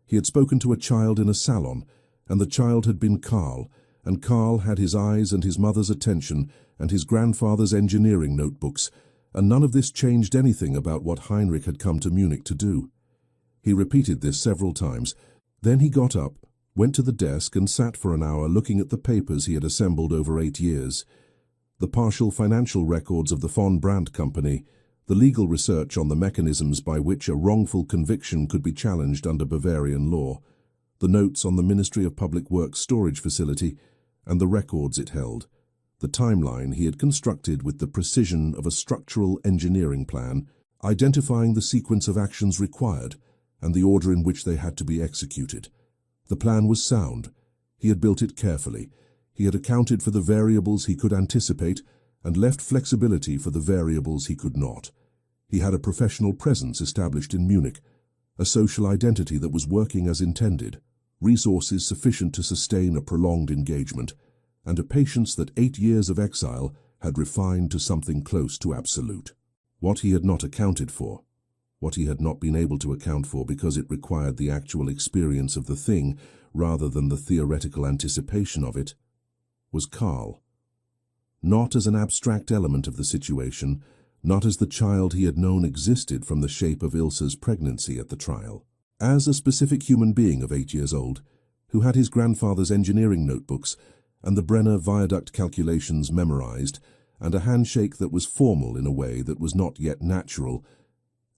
He had spoken to a child in a salon, and the child had been Karl, and Karl had his eyes and his mother's attention and his grandfather's engineering notebooks, and none of this changed anything about what Heinrich had come to Munich to do. He repeated this several times. Then he got up, went to the desk and sat for an hour looking at the papers he had assembled over 8 years. The partial financial records of the von Brandt Company, the legal research on the mechanisms by which a wrongful conviction could be challenged under Bavarian law, the notes on the Ministry of Public Works storage facility, and the records it held, the timeline he had constructed with the precision of a structural engineering plan, identifying the sequence of actions required and the order in which they had to be executed. The plan was sound. He had built it carefully. He had accounted for the variables he could anticipate and left flexibility for the variables he could not. He had a professional presence established in Munich, a social identity that was working as intended, resources sufficient to sustain a prolonged engagement, and a patience that 8 years of exile had refined to something close to absolute. What he had not accounted for, what he had not been able to account for because it required the actual experience of the thing rather than the theoretical anticipation of it, was Karl. Not as an abstract element of the situation, not as the child he had known existed from the shape of Ilse's pregnancy at the trial. As a specific human being of 8 years old, who had his grandfather's engineering notebooks and the Brenner viaduct calculations memorized, and a handshake that was formal in a way that was not yet natural,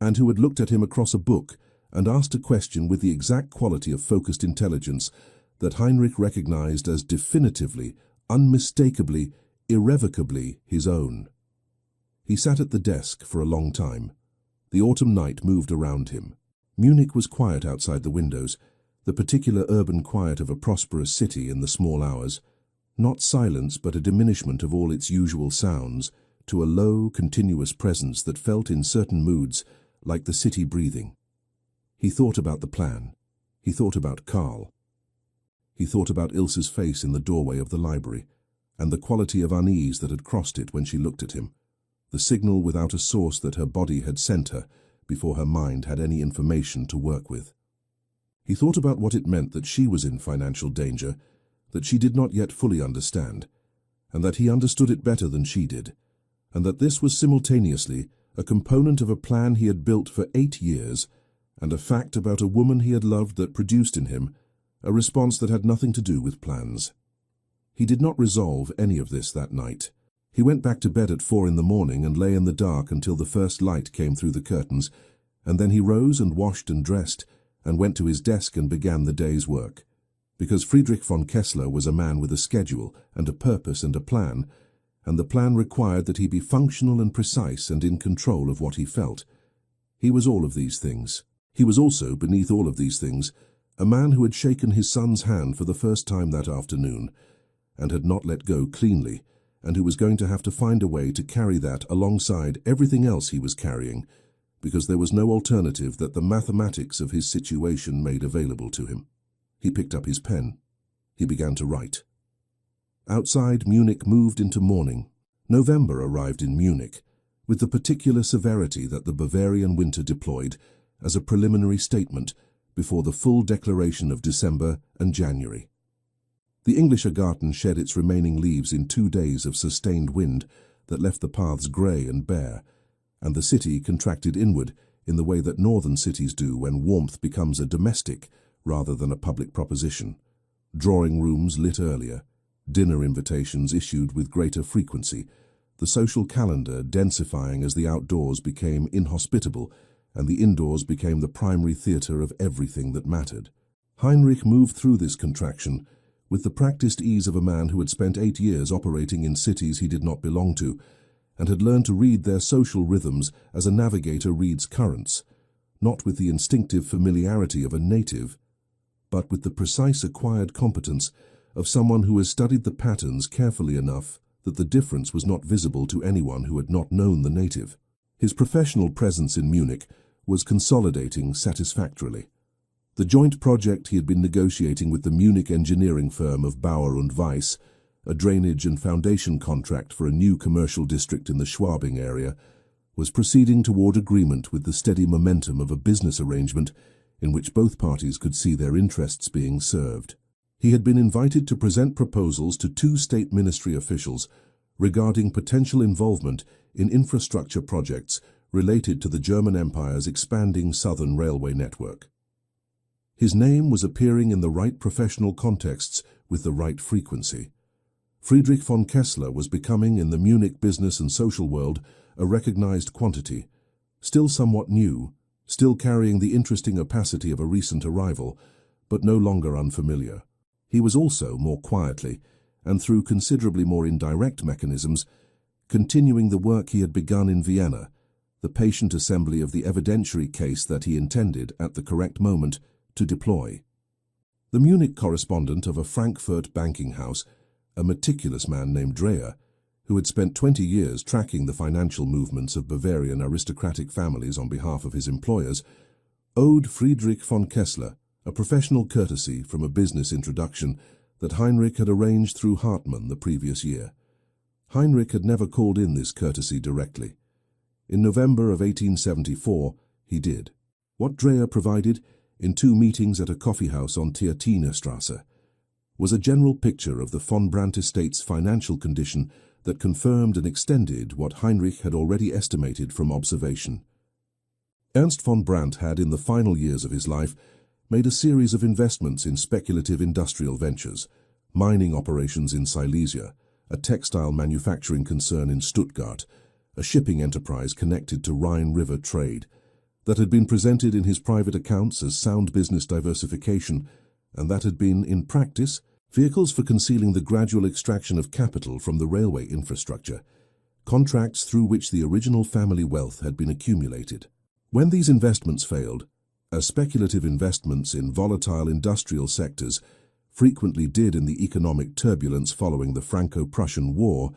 and who had looked at him across a book and asked a question with the exact quality of focused intelligence that Heinrich recognized as definitively, unmistakably, irrevocably his own. He sat at the desk for a long time. The autumn night moved around him. Munich was quiet outside the windows, the particular urban quiet of a prosperous city in the small hours. Not silence, but a diminishment of all its usual sounds, to a low, continuous presence that felt in certain moods like the city breathing. He thought about the plan. He thought about Karl. He thought about Ilse's face in the doorway of the library, and the quality of unease that had crossed it when she looked at him, the signal without a source that her body had sent her before her mind had any information to work with. He thought about what it meant that she was in financial danger, that she did not yet fully understand, and that he understood it better than she did, and that this was simultaneously a component of a plan he had built for 8 years, and a fact about a woman he had loved that produced in him a response that had nothing to do with plans. He did not resolve any of this that night. He went back to bed at 4 in the morning and lay in the dark until the first light came through the curtains, and then he rose and washed and dressed, and went to his desk and began the day's work. Because Friedrich von Kessler was a man with a schedule and a purpose and a plan, and the plan required that he be functional and precise and in control of what he felt. He was all of these things. He was also, beneath all of these things, a man who had shaken his son's hand for the first time that afternoon, and had not let go cleanly, and who was going to have to find a way to carry that alongside everything else he was carrying, because there was no alternative that the mathematics of his situation made available to him. He picked up his pen. He began to write. Outside, Munich moved into morning. November arrived in Munich, with the particular severity that the Bavarian winter deployed as a preliminary statement before the full declaration of December and January. The Englischer Garten shed its remaining leaves in 2 days of sustained wind that left the paths grey and bare, and the city contracted inward in the way that northern cities do when warmth becomes a domestic rather than a public proposition. Drawing rooms lit earlier, dinner invitations issued with greater frequency, the social calendar densifying as the outdoors became inhospitable and the indoors became the primary theatre of everything that mattered. Heinrich moved through this contraction with the practiced ease of a man who had spent 8 years operating in cities he did not belong to, and had learned to read their social rhythms as a navigator reads currents, not with the instinctive familiarity of a native, but with the precise acquired competence of someone who has studied the patterns carefully enough that the difference was not visible to anyone who had not known the native. His professional presence in Munich was consolidating satisfactorily. The joint project he had been negotiating with the Munich engineering firm of Bauer und Weiss, a drainage and foundation contract for a new commercial district in the Schwabing area, was proceeding toward agreement with the steady momentum of a business arrangement in which both parties could see their interests being served. He had been invited to present proposals to 2 state ministry officials regarding potential involvement in infrastructure projects related to the German Empire's expanding southern railway network. His name was appearing in the right professional contexts with the right frequency. Friedrich von Kessler was becoming, in the Munich business and social world, a recognized quantity, still somewhat new, still carrying the interesting opacity of a recent arrival, but no longer unfamiliar. He was also, more quietly, and through considerably more indirect mechanisms, continuing the work he had begun in Vienna, the patient assembly of the evidentiary case that he intended, at the correct moment, to deploy. The Munich correspondent of a Frankfurt banking house, a meticulous man named Dreher, who had spent 20 years tracking the financial movements of Bavarian aristocratic families on behalf of his employers, owed Friedrich von Kessler a professional courtesy from a business introduction that Heinrich had arranged through Hartmann the previous year. Heinrich had never called in this courtesy directly. In November of 1874, he did. What Dreher provided, in 2 meetings at a coffee house on Theatinerstrasse, was a general picture of the von Brandt estate's financial condition that confirmed and extended what Heinrich had already estimated from observation. Ernst von Brandt had, in the final years of his life, made a series of investments in speculative industrial ventures, mining operations in Silesia, a textile manufacturing concern in Stuttgart, a shipping enterprise connected to Rhine River trade, that had been presented in his private accounts as sound business diversification, and that had been, in practice, vehicles for concealing the gradual extraction of capital from the railway infrastructure, contracts through which the original family wealth had been accumulated. When these investments failed, as speculative investments in volatile industrial sectors frequently did in the economic turbulence following the Franco-Prussian War,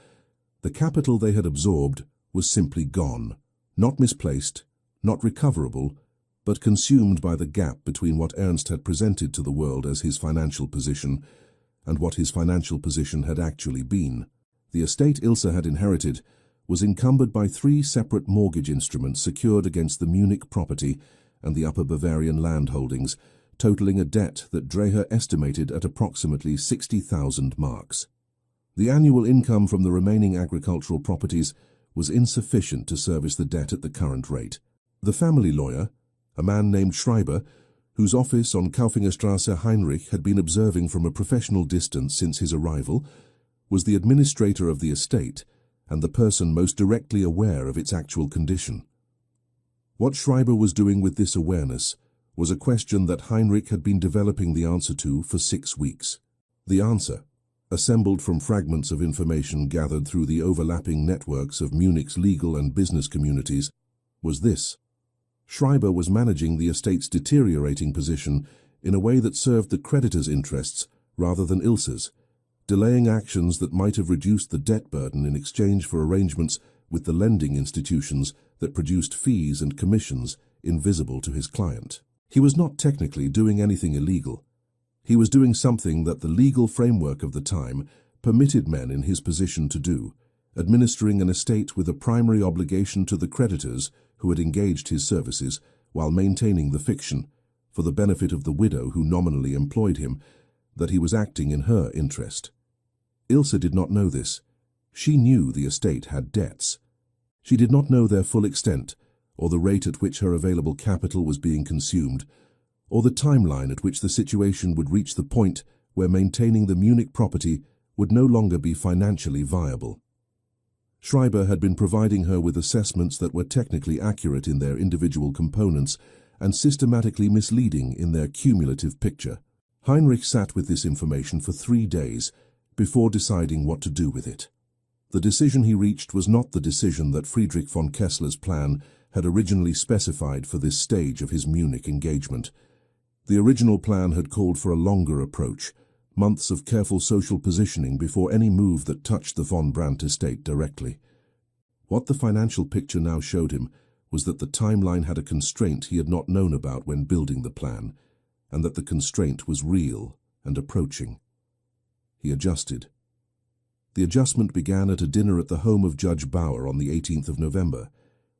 the capital they had absorbed was simply gone, not misplaced, not recoverable, but consumed by the gap between what Ernst had presented to the world as his financial position and what his financial position had actually been. The estate Ilse had inherited was encumbered by 3 separate mortgage instruments secured against the Munich property and the Upper Bavarian land holdings, totaling a debt that Dreher estimated at approximately 60,000 marks. The annual income from the remaining agricultural properties was insufficient to service the debt at the current rate. The family lawyer, a man named Schreiber, whose office on Kaufingerstrasse Heinrich had been observing from a professional distance since his arrival, was the administrator of the estate and the person most directly aware of its actual condition. What Schreiber was doing with this awareness was a question that Heinrich had been developing the answer to for 6 weeks. The answer, assembled from fragments of information gathered through the overlapping networks of Munich's legal and business communities, was this: Schreiber was managing the estate's deteriorating position in a way that served the creditor's interests rather than Ilse's, delaying actions that might have reduced the debt burden in exchange for arrangements with the lending institutions that produced fees and commissions invisible to his client. He was not technically doing anything illegal. He was doing something that the legal framework of the time permitted men in his position to do, administering an estate with a primary obligation to the creditors who had engaged his services while maintaining the fiction, for the benefit of the widow who nominally employed him, that he was acting in her interest. Ilse did not know this. She knew the estate had debts. She did not know their full extent, or the rate at which her available capital was being consumed, or the timeline at which the situation would reach the point where maintaining the Munich property would no longer be financially viable. Schreiber had been providing her with assessments that were technically accurate in their individual components and systematically misleading in their cumulative picture. Heinrich sat with this information for 3 days before deciding what to do with it. The decision he reached was not the decision that Friedrich von Kessler's plan had originally specified for this stage of his Munich engagement. The original plan had called for a longer approach, months of careful social positioning before any move that touched the von Brandt estate directly. What the financial picture now showed him was that the timeline had a constraint he had not known about when building the plan, and that the constraint was real and approaching. He adjusted. The adjustment began at a dinner at the home of Judge Bauer on the 18th of November,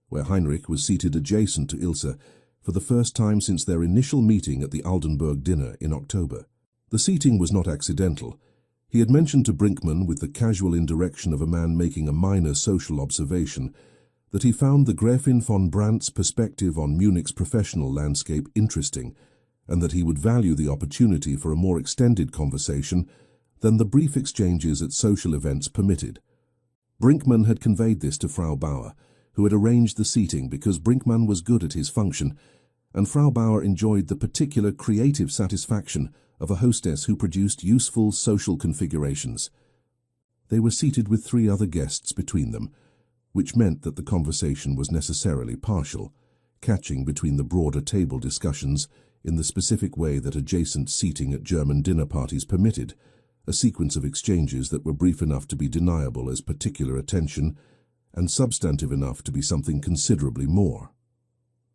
where Heinrich was seated adjacent to Ilse for the first time since their initial meeting at the Aldenburg dinner in October. The seating was not accidental. He had mentioned to Brinkmann, with the casual indirection of a man making a minor social observation, that he found the Gräfin von Brandt's perspective on Munich's professional landscape interesting, and that he would value the opportunity for a more extended conversation, than the brief exchanges at social events permitted. Brinkmann had conveyed this to Frau Bauer, who had arranged the seating because Brinkmann was good at his function, and Frau Bauer enjoyed the particular creative satisfaction of a hostess who produced useful social configurations. They were seated with 3 other guests between them, which meant that the conversation was necessarily partial, catching between the broader table discussions in the specific way that adjacent seating at German dinner parties permitted, a sequence of exchanges that were brief enough to be deniable as particular attention and substantive enough to be something considerably more.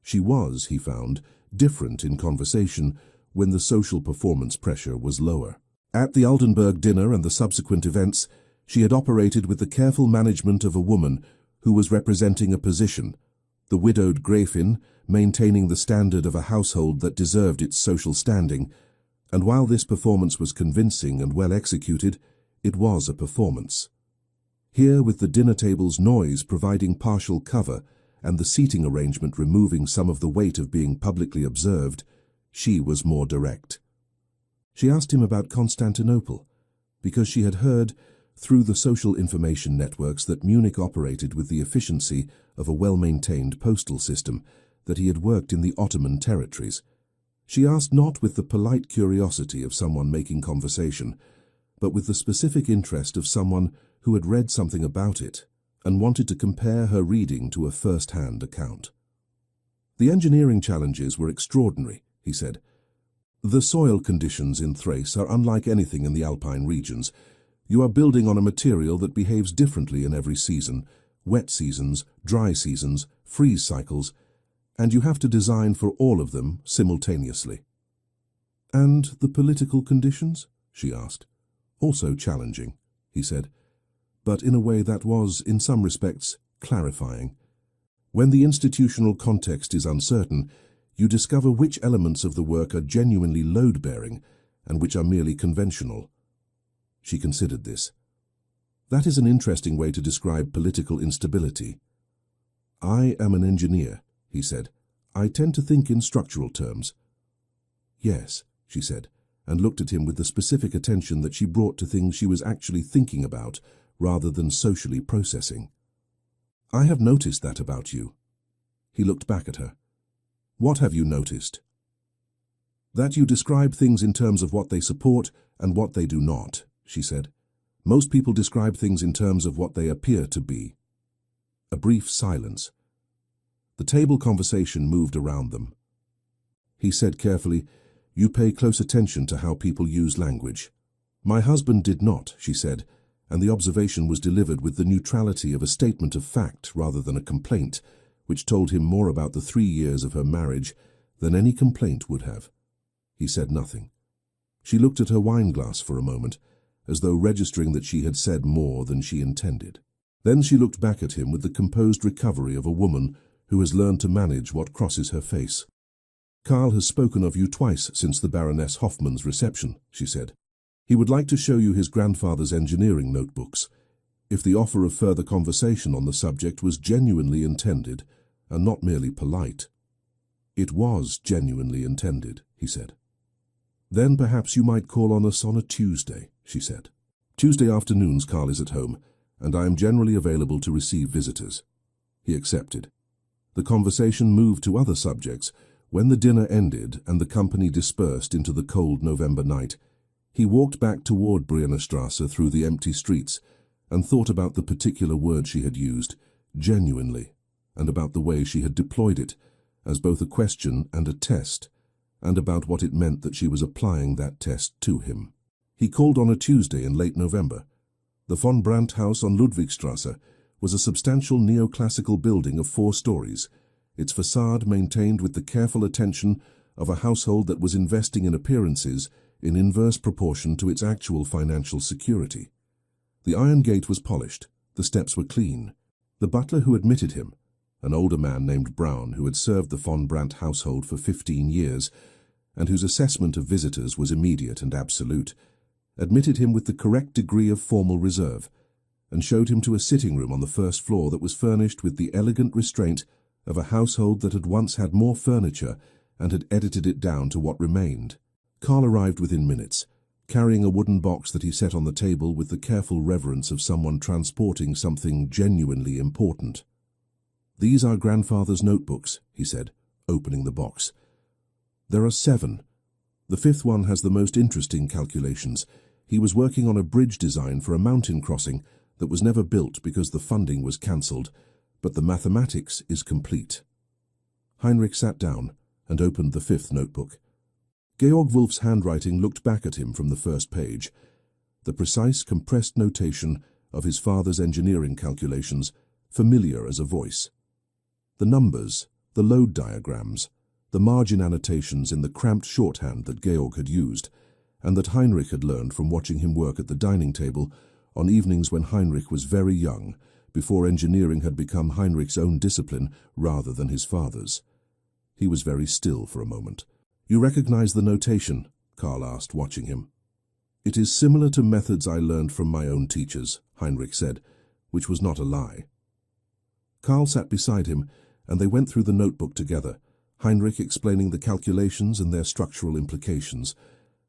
She was, he found, different in conversation when the social performance pressure was lower. At the Oldenburg dinner and the subsequent events, she had operated with the careful management of a woman who was representing a position, the widowed Gräfin maintaining the standard of a household that deserved its social standing, and while this performance was convincing and well executed, it was a performance. Here, with the dinner table's noise providing partial cover and the seating arrangement removing some of the weight of being publicly observed, she was more direct. She asked him about Constantinople, because she had heard, through the social information networks, that Munich operated with the efficiency of a well-maintained postal system, that he had worked in the Ottoman territories. She asked not with the polite curiosity of someone making conversation, but with the specific interest of someone who had read something about it and wanted to compare her reading to a first-hand account. The engineering challenges were extraordinary, he said. The soil conditions in Thrace are unlike anything in the Alpine regions. You are building on a material that behaves differently in every season, wet seasons, dry seasons, freeze cycles, and you have to design for all of them simultaneously. And the political conditions? She asked. Also challenging, he said, but in a way that was, in some respects, clarifying. When the institutional context is uncertain, you discover which elements of the work are genuinely load-bearing and which are merely conventional. She considered this. That is an interesting way to describe political instability. I am an engineer, he said. I tend to think in structural terms. Yes, she said, and looked at him with the specific attention that she brought to things she was actually thinking about rather than socially processing. I have noticed that about you. He looked back at her. What have you noticed? That you describe things in terms of what they support and what they do not, she said. Most people describe things in terms of what they appear to be. A brief silence. The table conversation moved around them. He said carefully, You pay close attention to how people use language. My husband did not, she said, and the observation was delivered with the neutrality of a statement of fact rather than a complaint, which told him more about the 3 years of her marriage than any complaint would have. He said nothing. She looked at her wine-glass for a moment, as though registering that she had said more than she intended. Then she looked back at him with the composed recovery of a woman who has learned to manage what crosses her face. Karl has spoken of you twice since the Baroness Hoffmann's reception, she said. He would like to show you his grandfather's engineering notebooks. If the offer of further conversation on the subject was genuinely intended, and not merely polite. It was genuinely intended, he said. Then perhaps you might call on us on a Tuesday, she said. Tuesday afternoons Karl is at home, and I am generally available to receive visitors. He accepted. The conversation moved to other subjects. When the dinner ended and the company dispersed into the cold November night, he walked back toward Briennerstrasse through the empty streets and thought about the particular word she had used, genuinely, and about the way she had deployed it, as both a question and a test, and about what it meant that she was applying that test to him. He called on a Tuesday in late November. The von Brandt house on Ludwigstrasse was a substantial neoclassical building of 4 stories, its facade maintained with the careful attention of a household that was investing in appearances in inverse proportion to its actual financial security. The iron gate was polished, the steps were clean. The butler who admitted him, an older man named Brown who had served the von Brandt household for 15 years, and whose assessment of visitors was immediate and absolute, admitted him with the correct degree of formal reserve, and showed him to a sitting room on the first floor that was furnished with the elegant restraint of a household that had once had more furniture and had edited it down to what remained. Karl arrived within minutes, carrying a wooden box that he set on the table with the careful reverence of someone transporting something genuinely important. "These are grandfather's notebooks," he said, opening the box. "There are 7. The 5th one has the most interesting calculations. He was working on a bridge design for a mountain crossing that was never built because the funding was cancelled, but the mathematics is complete." Heinrich sat down and opened the 5th notebook. Georg Wolf's handwriting looked back at him from the first page. The precise, compressed notation of his father's engineering calculations, familiar as a voice. The numbers, the load diagrams, the margin annotations in the cramped shorthand that Georg had used, and that Heinrich had learned from watching him work at the dining table on evenings when Heinrich was very young, before engineering had become Heinrich's own discipline rather than his father's. He was very still for a moment. "You recognize the notation?" Karl asked, watching him. "It is similar to methods I learned from my own teachers," Heinrich said, which was not a lie. Karl sat beside him, and they went through the notebook together, Heinrich explaining the calculations and their structural implications,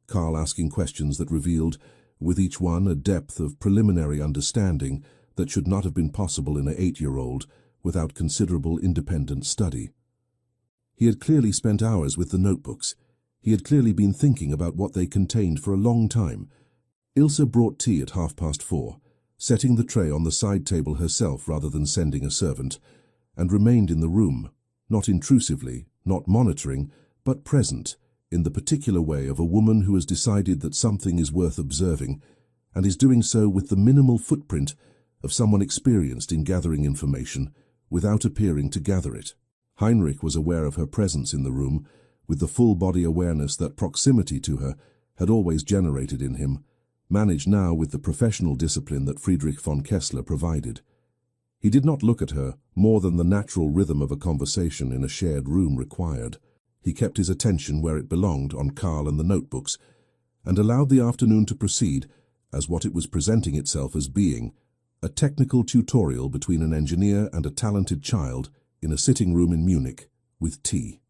Karl asking questions that revealed, with each one, a depth of preliminary understanding that should not have been possible in an 8-year-old without considerable independent study. He had clearly spent hours with the notebooks. He had clearly been thinking about what they contained for a long time. Ilse brought tea at 4:30, setting the tray on the side table herself rather than sending a servant, and remained in the room, not intrusively, not monitoring, but present, in the particular way of a woman who has decided that something is worth observing, and is doing so with the minimal footprint of someone experienced in gathering information, without appearing to gather it. Heinrich was aware of her presence in the room, with the full-body awareness that proximity to her had always generated in him, managed now with the professional discipline that Friedrich von Kessler provided. He did not look at her more than the natural rhythm of a conversation in a shared room required. He kept his attention where it belonged, on Karl and the notebooks, and allowed the afternoon to proceed as what it was presenting itself as being, a technical tutorial between an engineer and a talented child in a sitting room in Munich, with tea.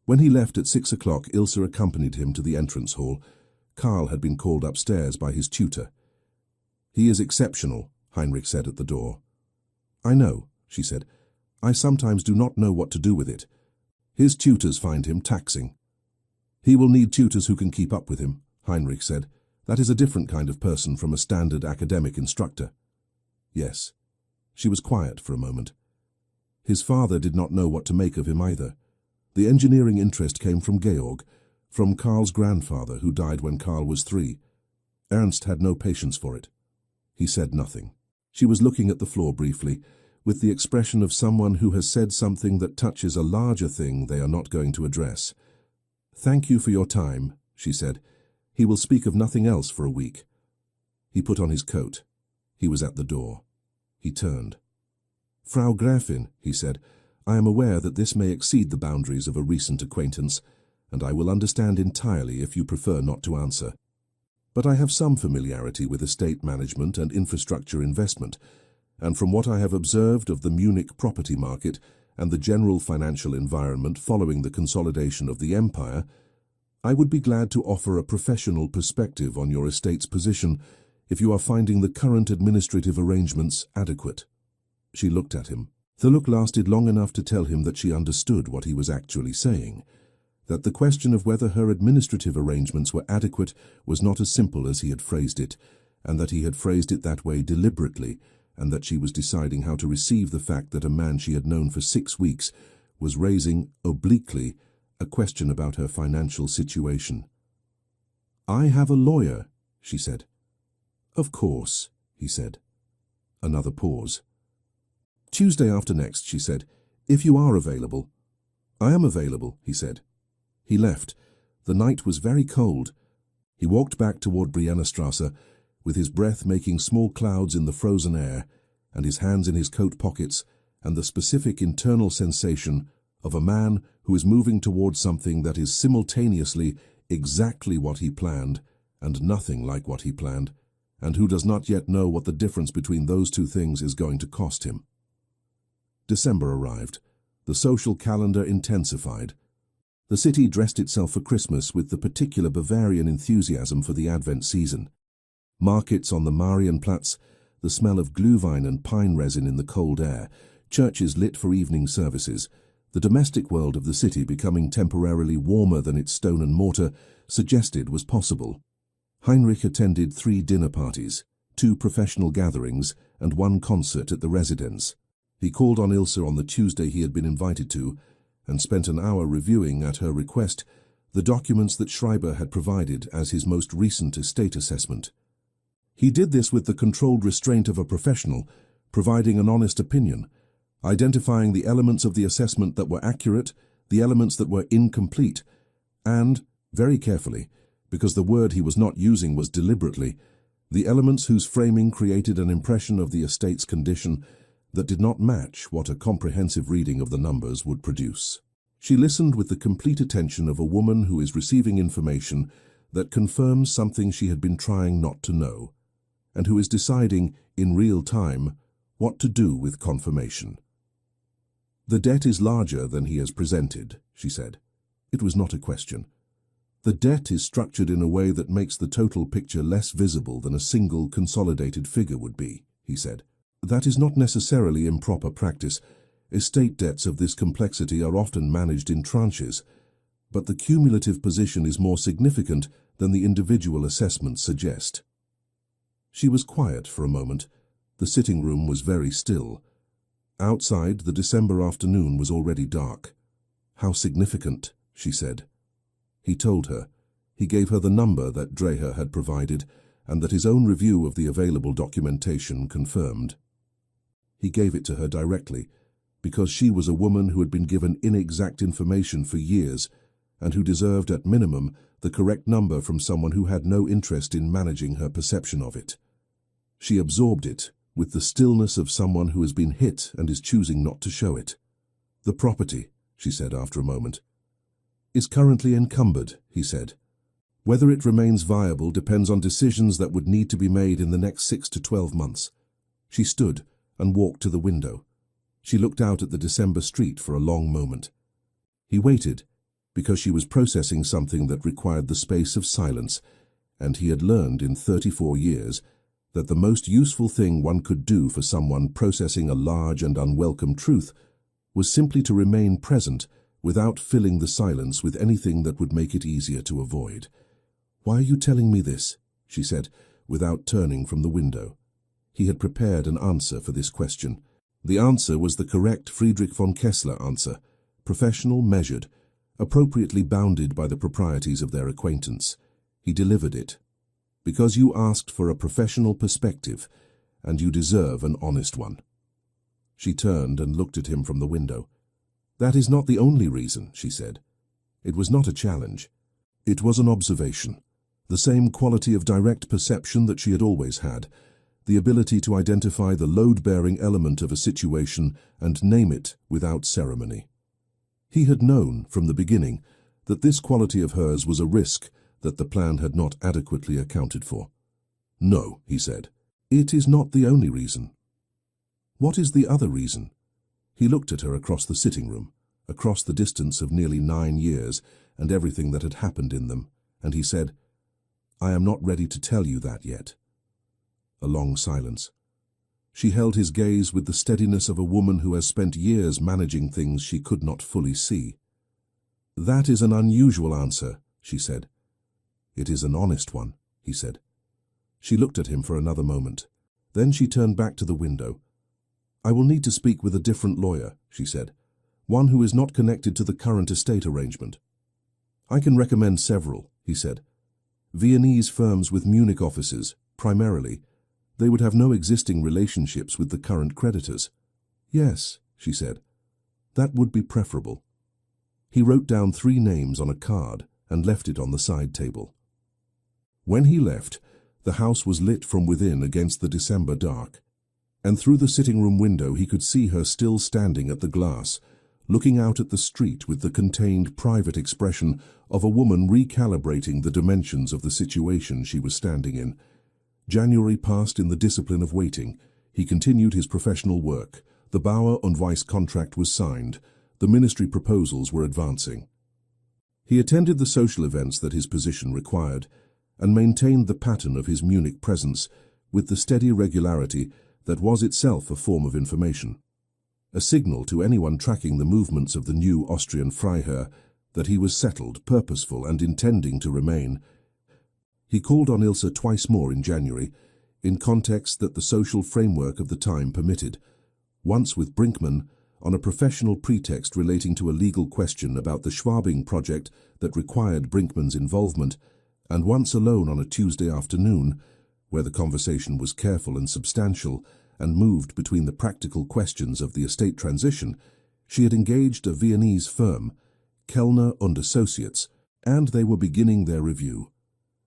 When he left at 6 o'clock, Ilse accompanied him to the entrance hall. Karl had been called upstairs by his tutor. "He is exceptional," Heinrich said at the door. "I know," she said. "I sometimes do not know what to do with it. His tutors find him taxing." "He will need tutors who can keep up with him," Heinrich said. "That is a different kind of person from a standard academic instructor." "Yes." She was quiet for a moment. His father did not know what to make of him either. The engineering interest came from Georg, from Karl's grandfather, who died when Karl was 3. Ernst had no patience for it. He said nothing. She was looking at the floor briefly, with the expression of someone who has said something that touches a larger thing they are not going to address. "Thank you for your time," she said. "He will speak of nothing else for a week." He put on his coat. He was at the door. He turned. "Frau Gräfin," he said, "I am aware that this may exceed the boundaries of a recent acquaintance, and I will understand entirely if you prefer not to answer. But I have some familiarity with estate management and infrastructure investment, and from what I have observed of the Munich property market and the general financial environment following the consolidation of the empire, I would be glad to offer a professional perspective on your estate's position if you are finding the current administrative arrangements adequate." She looked at him. The look lasted long enough to tell him that she understood what he was actually saying, that the question of whether her administrative arrangements were adequate was not as simple as he had phrased it, and that he had phrased it that way deliberately, and that she was deciding how to receive the fact that a man she had known for 6 weeks was raising, obliquely, a question about her financial situation. "I have a lawyer," she said. "Of course," he said. Another pause. "Tuesday after next," she said, "if you are available." "I am available," he said. He left. The night was very cold. He walked back toward Briennerstrasse, with his breath making small clouds in the frozen air, and his hands in his coat pockets, and the specific internal sensation of a man who is moving towards something that is simultaneously exactly what he planned and nothing like what he planned, and who does not yet know what the difference between those two things is going to cost him. December arrived. The social calendar intensified. The city dressed itself for Christmas with the particular Bavarian enthusiasm for the Advent season. Markets on the Marienplatz, the smell of glühwein and pine resin in the cold air, churches lit for evening services, the domestic world of the city becoming temporarily warmer than its stone and mortar suggested was possible. Heinrich attended 3 dinner parties, 2 professional gatherings, and 1 concert at the residence. He called on Ilse on the Tuesday he had been invited to, and spent an hour reviewing, at her request, the documents that Schreiber had provided as his most recent estate assessment. He did this with the controlled restraint of a professional, providing an honest opinion, identifying the elements of the assessment that were accurate, the elements that were incomplete, and, very carefully, because the word he was not using was deliberately, the elements whose framing created an impression of the estate's condition that did not match what a comprehensive reading of the numbers would produce. She listened with the complete attention of a woman who is receiving information that confirms something she had been trying not to know, and who is deciding, in real time, what to do with confirmation. "The debt is larger than he has presented," she said. It was not a question. "The debt is structured in a way that makes the total picture less visible than a single consolidated figure would be," he said. "That is not necessarily improper practice. Estate debts of this complexity are often managed in tranches, but the cumulative position is more significant than the individual assessments suggest." She was quiet for a moment. The sitting room was very still. Outside, the December afternoon was already dark. "How significant," she said. He told her. He gave her the number that Dreher had provided and that his own review of the available documentation confirmed. He gave it to her directly, because she was a woman who had been given inexact information for years and who deserved at minimum the correct number from someone who had no interest in managing her perception of it. She absorbed it with the stillness of someone who has been hit and is choosing not to show it. "The property," she said after a moment, "is currently encumbered," he said. "Whether it remains viable depends on decisions that would need to be made in the next 6 to 12 months. She stood and walked to the window. She looked out at the December street for a long moment. He waited, because she was processing something that required the space of silence, and he had learned in 34 years that the most useful thing one could do for someone processing a large and unwelcome truth was simply to remain present without filling the silence with anything that would make it easier to avoid. "Why are you telling me this?" she said, without turning from the window. He had prepared an answer for this question. The answer was the correct Friedrich von Kessler answer, professional, measured, appropriately bounded by the proprieties of their acquaintance. He delivered it. "Because you asked for a professional perspective, and you deserve an honest one." She turned and looked at him from the window. "That is not the only reason," she said. It was not a challenge. It was an observation, the same quality of direct perception that she had always had, the ability to identify the load-bearing element of a situation and name it without ceremony. He had known from the beginning that this quality of hers was a risk that the plan had not adequately accounted for. "No," he said, "it is not the only reason." "What is the other reason?" He looked at her across the sitting room, across the distance of nearly 9 years and everything that had happened in them, and he said, "I am not ready to tell you that yet." A long silence. She held his gaze with the steadiness of a woman who has spent years managing things she could not fully see. "That is an unusual answer," she said. "It is an honest one," he said. She looked at him for another moment. Then she turned back to the window. "I will need to speak with a different lawyer," she said, "one who is not connected to the current estate arrangement." "I can recommend several," he said. "Viennese firms with Munich offices, primarily. They would have no existing relationships with the current creditors." "Yes," she said. "That would be preferable." He wrote down 3 names on a card and left it on the side table. When he left, the house was lit from within against the December dark, and through the sitting-room window he could see her still standing at the glass, looking out at the street with the contained, private expression of a woman recalibrating the dimensions of the situation she was standing in. January passed in the discipline of waiting. He continued his professional work. The Bauer und Weiss contract was signed. The ministry proposals were advancing. He attended the social events that his position required, and maintained the pattern of his Munich presence with the steady regularity that was itself a form of information, a signal to anyone tracking the movements of the new Austrian Freiherr that he was settled, purposeful, and intending to remain. He called on Ilse twice more in January, in context that the social framework of the time permitted, once with Brinkmann on a professional pretext relating to a legal question about the Schwabing project that required Brinkmann's involvement, and once alone on a Tuesday afternoon, where the conversation was careful and substantial and moved between the practical questions of the estate transition. She had engaged a Viennese firm, Kellner und Associates, and they were beginning their review.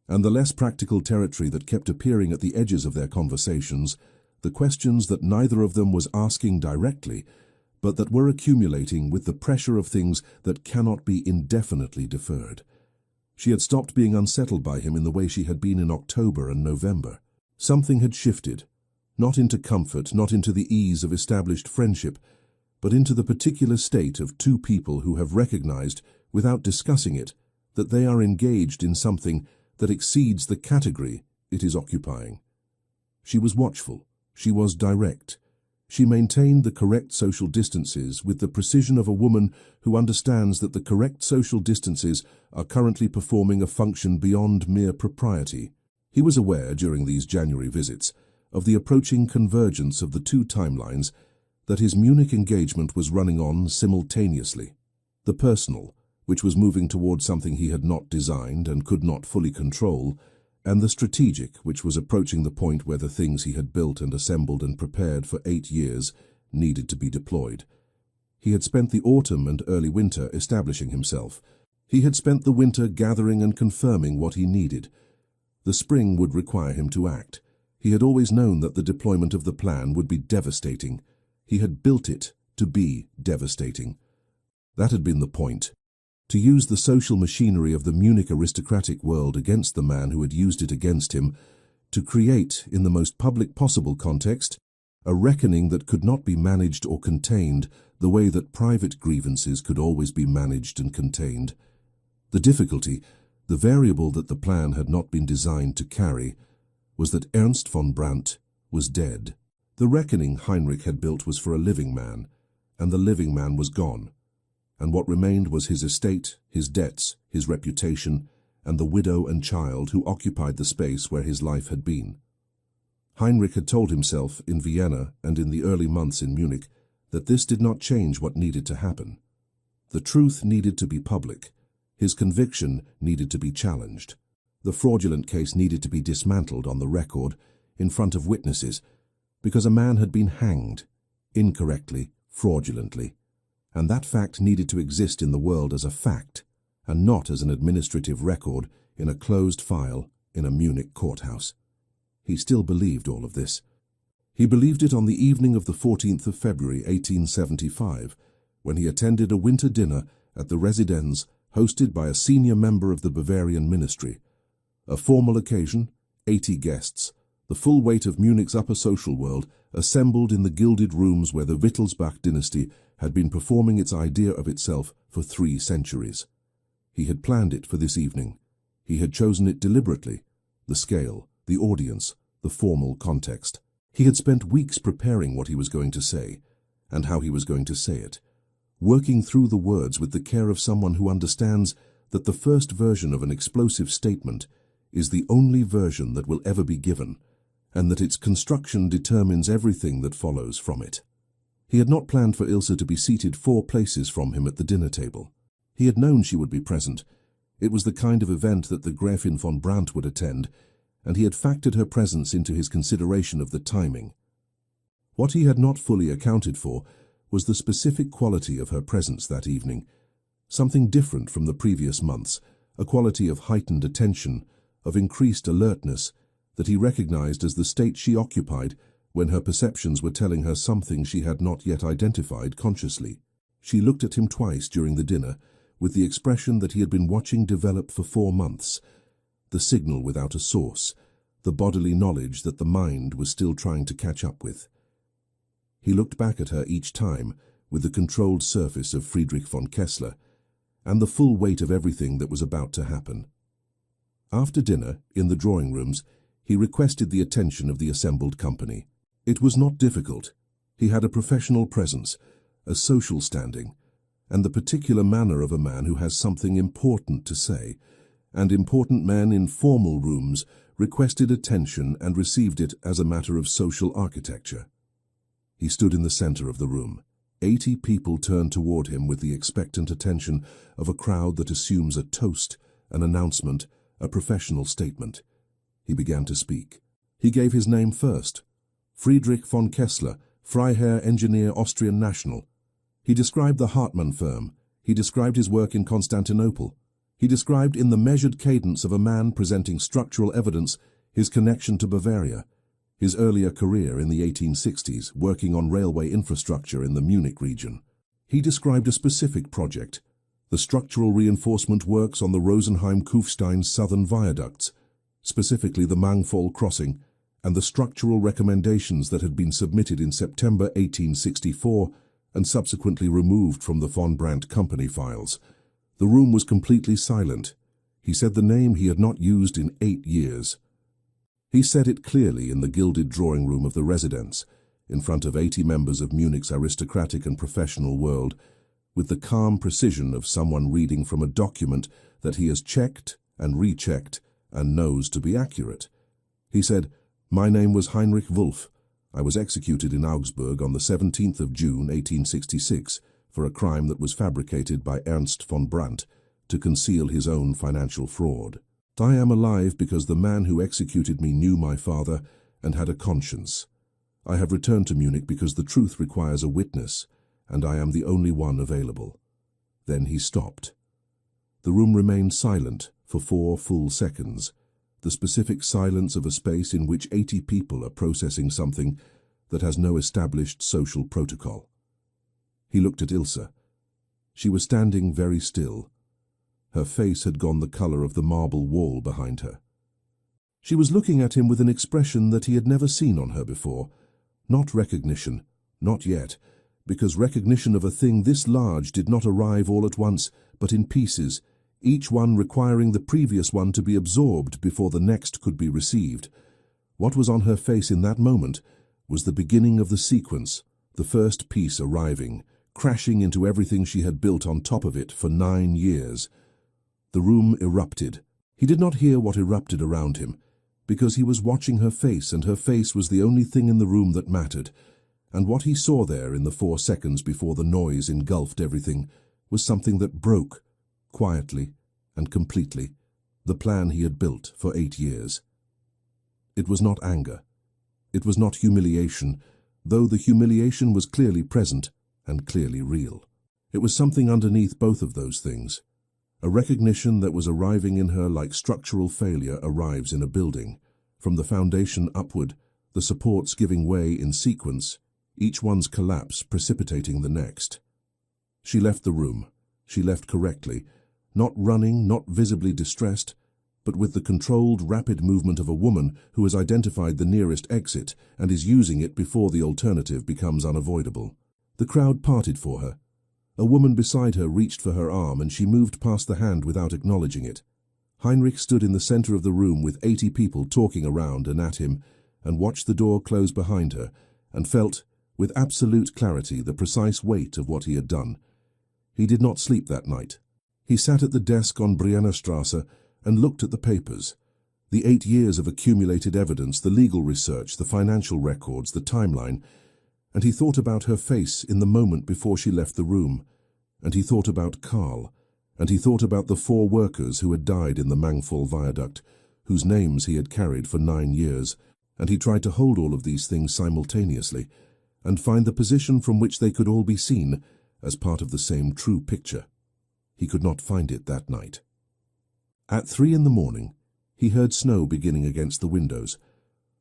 And the less practical territory that kept appearing at the edges of their conversations, the questions that neither of them was asking directly, but that were accumulating with the pressure of things that cannot be indefinitely deferred. She had stopped being unsettled by him in the way she had been in October and November. Something had shifted, not into comfort, not into the ease of established friendship, but into the particular state of two people who have recognized, without discussing it, that they are engaged in something that exceeds the category it is occupying. She was watchful. She was direct. She maintained the correct social distances with the precision of a woman who understands that the correct social distances are currently performing a function beyond mere propriety. He was aware, during these January visits, of the approaching convergence of the two timelines, that his Munich engagement was running on simultaneously. The personal, which was moving toward something he had not designed and could not fully control, and the strategic, which was approaching the point where the things he had built and assembled and prepared for 8 years needed to be deployed. He had spent the autumn and early winter establishing himself. He had spent the winter gathering and confirming what he needed. The spring would require him to act. He had always known that the deployment of the plan would be devastating. He had built it to be devastating. That had been the point. To use the social machinery of the Munich aristocratic world against the man who had used it against him, to create, in the most public possible context, a reckoning that could not be managed or contained the way that private grievances could always be managed and contained. The difficulty, the variable that the plan had not been designed to carry, was that Ernst von Brandt was dead. The reckoning Heinrich had built was for a living man, and the living man was gone. And what remained was his estate, his debts, his reputation, and the widow and child who occupied the space where his life had been. Heinrich had told himself in Vienna and in the early months in Munich that this did not change what needed to happen. The truth needed to be public. His conviction needed to be challenged. The fraudulent case needed to be dismantled on the record, in front of witnesses, because a man had been hanged, incorrectly, fraudulently. And that fact needed to exist in the world as a fact, and not as an administrative record in a closed file in a Munich courthouse. He still believed all of this. He believed it on the evening of the 14th of February 1875, when he attended a winter dinner at the Residenz hosted by a senior member of the Bavarian ministry. A formal occasion, 80 guests, the full weight of Munich's upper social world assembled in the gilded rooms where the Wittelsbach dynasty had been performing its idea of itself for 3 centuries. He had planned it for this evening. He had chosen it deliberately, the scale, the audience, the formal context. He had spent weeks preparing what he was going to say, and how he was going to say it, working through the words with the care of someone who understands that the first version of an explosive statement is the only version that will ever be given, and that its construction determines everything that follows from it. He had not planned for Ilse to be seated 4 places from him at the dinner table. He had known she would be present. It was the kind of event that the Gräfin von Brandt would attend, and he had factored her presence into his consideration of the timing. What he had not fully accounted for was the specific quality of her presence that evening, something different from the previous months, a quality of heightened attention, of increased alertness, that he recognized as the state she occupied when her perceptions were telling her something she had not yet identified consciously. She looked at him twice during the dinner, with the expression that he had been watching develop for 4 months, the signal without a source, the bodily knowledge that the mind was still trying to catch up with. He looked back at her each time with the controlled surface of Friedrich von Kessler, and the full weight of everything that was about to happen. After dinner, in the drawing rooms, he requested the attention of the assembled company. It was not difficult. He had a professional presence, a social standing, and the particular manner of a man who has something important to say, and important men in formal rooms requested attention and received it as a matter of social architecture. He stood in the center of the room. 80 people turned toward him with the expectant attention of a crowd that assumes a toast, an announcement, a professional statement. He began to speak. He gave his name first. Friedrich von Kessler, Freiherr Engineer Austrian National. He described the Hartmann firm. He described his work in Constantinople. He described in the measured cadence of a man presenting structural evidence his connection to Bavaria, his earlier career in the 1860s working on railway infrastructure in the Munich region. He described a specific project, the structural reinforcement works on the Rosenheim-Kufstein southern viaducts, specifically the Mangfall crossing, and the structural recommendations that had been submitted in September 1864 and subsequently removed from the von Brandt company files. The room was completely silent. He said the name he had not used in 8 years. He said it clearly in the gilded drawing room of the residence, in front of 80 members of Munich's aristocratic and professional world, with the calm precision of someone reading from a document that he has checked and rechecked and knows to be accurate. He said, "My name was Heinrich Wulff. I was executed in Augsburg on the 17th of June, 1866, for a crime that was fabricated by Ernst von Brandt to conceal his own financial fraud. I am alive because the man who executed me knew my father and had a conscience. I have returned to Munich because the truth requires a witness, and I am the only one available." Then he stopped. The room remained silent for 4 full seconds, the specific silence of a space in which 80 people are processing something that has no established social protocol. He looked at Ilse. She was standing very still. Her face had gone the color of the marble wall behind her. She was looking at him with an expression that he had never seen on her before. Not recognition, not yet, because recognition of a thing this large did not arrive all at once, but in pieces, each one requiring the previous one to be absorbed before the next could be received. What was on her face in that moment was the beginning of the sequence, the first piece arriving, crashing into everything she had built on top of it for 9 years. The room erupted. He did not hear what erupted around him, because he was watching her face, and her face was the only thing in the room that mattered. And what he saw there in the 4 seconds before the noise engulfed everything was something that broke, quietly and completely, the plan he had built for 8 years. It was not anger. It was not humiliation, though the humiliation was clearly present and clearly real. It was something underneath both of those things, a recognition that was arriving in her like structural failure arrives in a building. From the foundation upward, the supports giving way in sequence, each one's collapse precipitating the next. She left the room. She left correctly, not running, not visibly distressed, but with the controlled, rapid movement of a woman who has identified the nearest exit and is using it before the alternative becomes unavoidable. The crowd parted for her. A woman beside her reached for her arm and she moved past the hand without acknowledging it. Heinrich stood in the center of the room with 80 people talking around and at him and watched the door close behind her and felt, with absolute clarity, the precise weight of what he had done. He did not sleep that night. He sat at the desk on Brienner Strasse and looked at the papers. The 8 years of accumulated evidence, the legal research, the financial records, the timeline, and he thought about her face in the moment before she left the room, and he thought about Karl, and he thought about the 4 workers who had died in the Mangfall viaduct, whose names he had carried for 9 years, and he tried to hold all of these things simultaneously and find the position from which they could all be seen as part of the same true picture. He could not find it that night. At 3 in the morning, he heard snow beginning against the windows,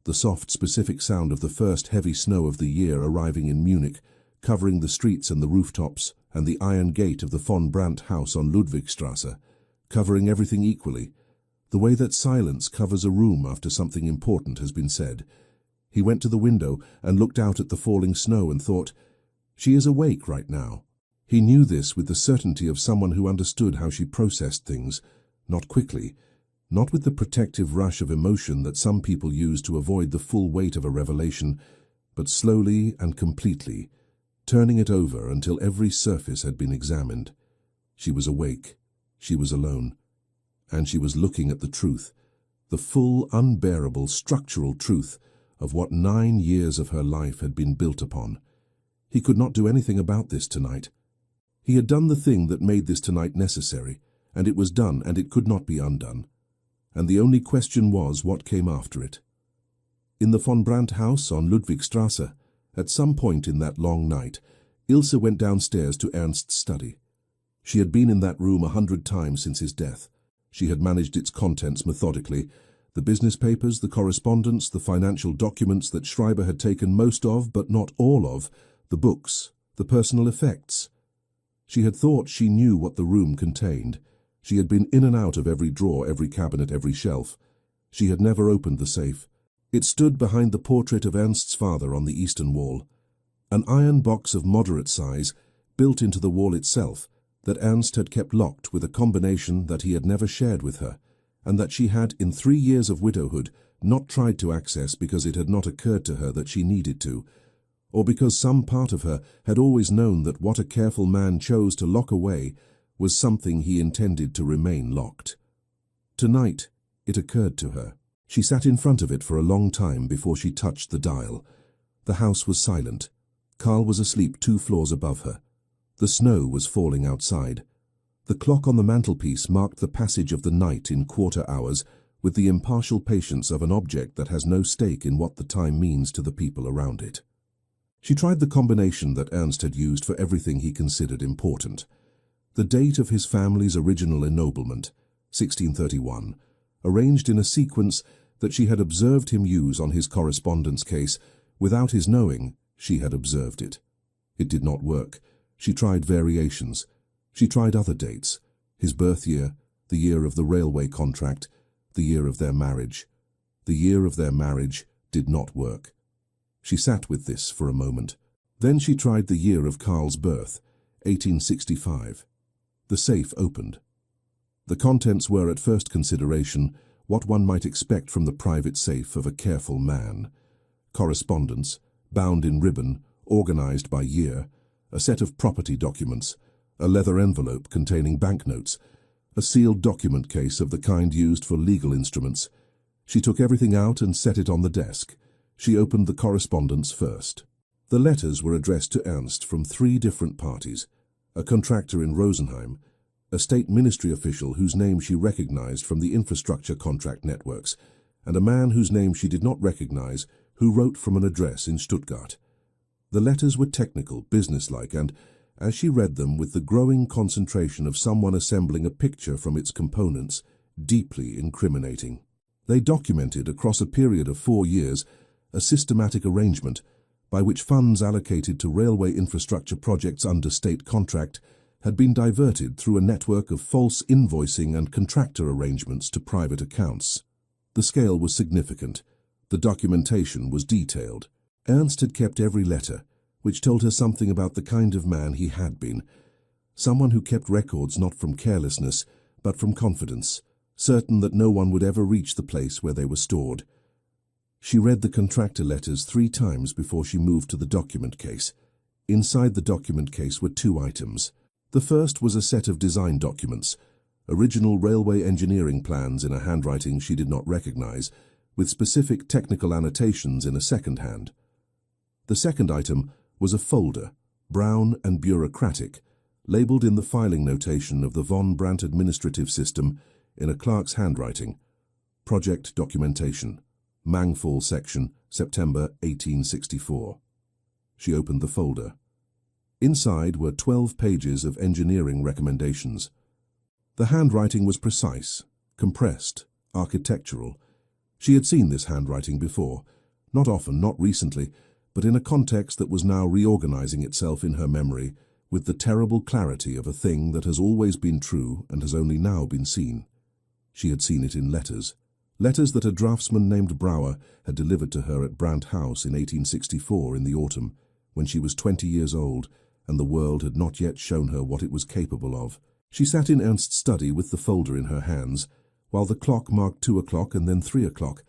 the soft, specific sound of the first heavy snow of the year arriving in Munich, covering the streets and the rooftops and the iron gate of the von Brandt house on Ludwigstrasse, covering everything equally, the way that silence covers a room after something important has been said. He went to the window and looked out at the falling snow and thought, "She is awake right now." He knew this with the certainty of someone who understood how she processed things, not quickly, not with the protective rush of emotion that some people use to avoid the full weight of a revelation, but slowly and completely, turning it over until every surface had been examined. She was awake, she was alone, and she was looking at the truth, the full, unbearable, structural truth of what 9 years of her life had been built upon. He could not do anything about this tonight. He had done the thing that made this tonight necessary, and it was done, and it could not be undone. And the only question was what came after it. In the von Brandt house on Ludwigstrasse, at some point in that long night, Ilse went downstairs to Ernst's study. She had been in that room 100 times since his death. She had managed its contents methodically, the business papers, the correspondence, the financial documents that Schreiber had taken most of, but not all of, the books, the personal effects. She had thought she knew what the room contained. She had been in and out of every drawer, every cabinet, every shelf. She had never opened the safe. It stood behind the portrait of Ernst's father on the eastern wall, an iron box of moderate size, built into the wall itself, that Ernst had kept locked with a combination that he had never shared with her, and that she had, in 3 years of widowhood, not tried to access because it had not occurred to her that she needed to, or because some part of her had always known that what a careful man chose to lock away was something he intended to remain locked. Tonight, it occurred to her. She sat in front of it for a long time before she touched the dial. The house was silent. Carl was asleep 2 floors above her. The snow was falling outside. The clock on the mantelpiece marked the passage of the night in quarter hours with the impartial patience of an object that has no stake in what the time means to the people around it. She tried the combination that Ernst had used for everything he considered important. The date of his family's original ennoblement, 1631, arranged in a sequence that she had observed him use on his correspondence case. Without his knowing, she had observed it. It did not work. She tried variations. She tried other dates, his birth year, the year of the railway contract, the year of their marriage. The year of their marriage did not work. She sat with this for a moment. Then she tried the year of Carl's birth, 1865. The safe opened. The contents were at first consideration what one might expect from the private safe of a careful man. Correspondence, bound in ribbon, organized by year, a set of property documents, a leather envelope containing banknotes, a sealed document case of the kind used for legal instruments. She took everything out and set it on the desk. She opened the correspondence first. The letters were addressed to Ernst from 3 different parties: a contractor in Rosenheim, a state ministry official whose name she recognized from the infrastructure contract networks, and a man whose name she did not recognize, who wrote from an address in Stuttgart. The letters were technical, businesslike, and, as she read them with the growing concentration of someone assembling a picture from its components, deeply incriminating. They documented, across a period of 4 years, a systematic arrangement by which funds allocated to railway infrastructure projects under state contract had been diverted through a network of false invoicing and contractor arrangements to private accounts. The scale was significant. The documentation was detailed. Ernst had kept every letter, which told her something about the kind of man he had been. Someone who kept records not from carelessness, but from confidence, certain that no one would ever reach the place where they were stored. She read the contractor letters 3 times before she moved to the document case. Inside the document case were 2 items. The first was a set of design documents, original railway engineering plans in a handwriting she did not recognize, with specific technical annotations in a second hand. The second item was a folder, brown and bureaucratic, labeled in the filing notation of the von Brandt administrative system in a clerk's handwriting. Project documentation, Mangfall section, September 1864. She opened the folder. Inside were 12 pages of engineering recommendations. The handwriting was precise, compressed, architectural. She had seen this handwriting before, not often, not recently, but in a context that was now reorganizing itself in her memory with the terrible clarity of a thing that has always been true and has only now been seen. She had seen it in letters. Letters that a draftsman named Brouwer had delivered to her at Brandt House in 1864 in the autumn, when she was 20 years old, and the world had not yet shown her what it was capable of. She sat in Ernst's study with the folder in her hands, while the clock marked 2 o'clock and then 3 o'clock,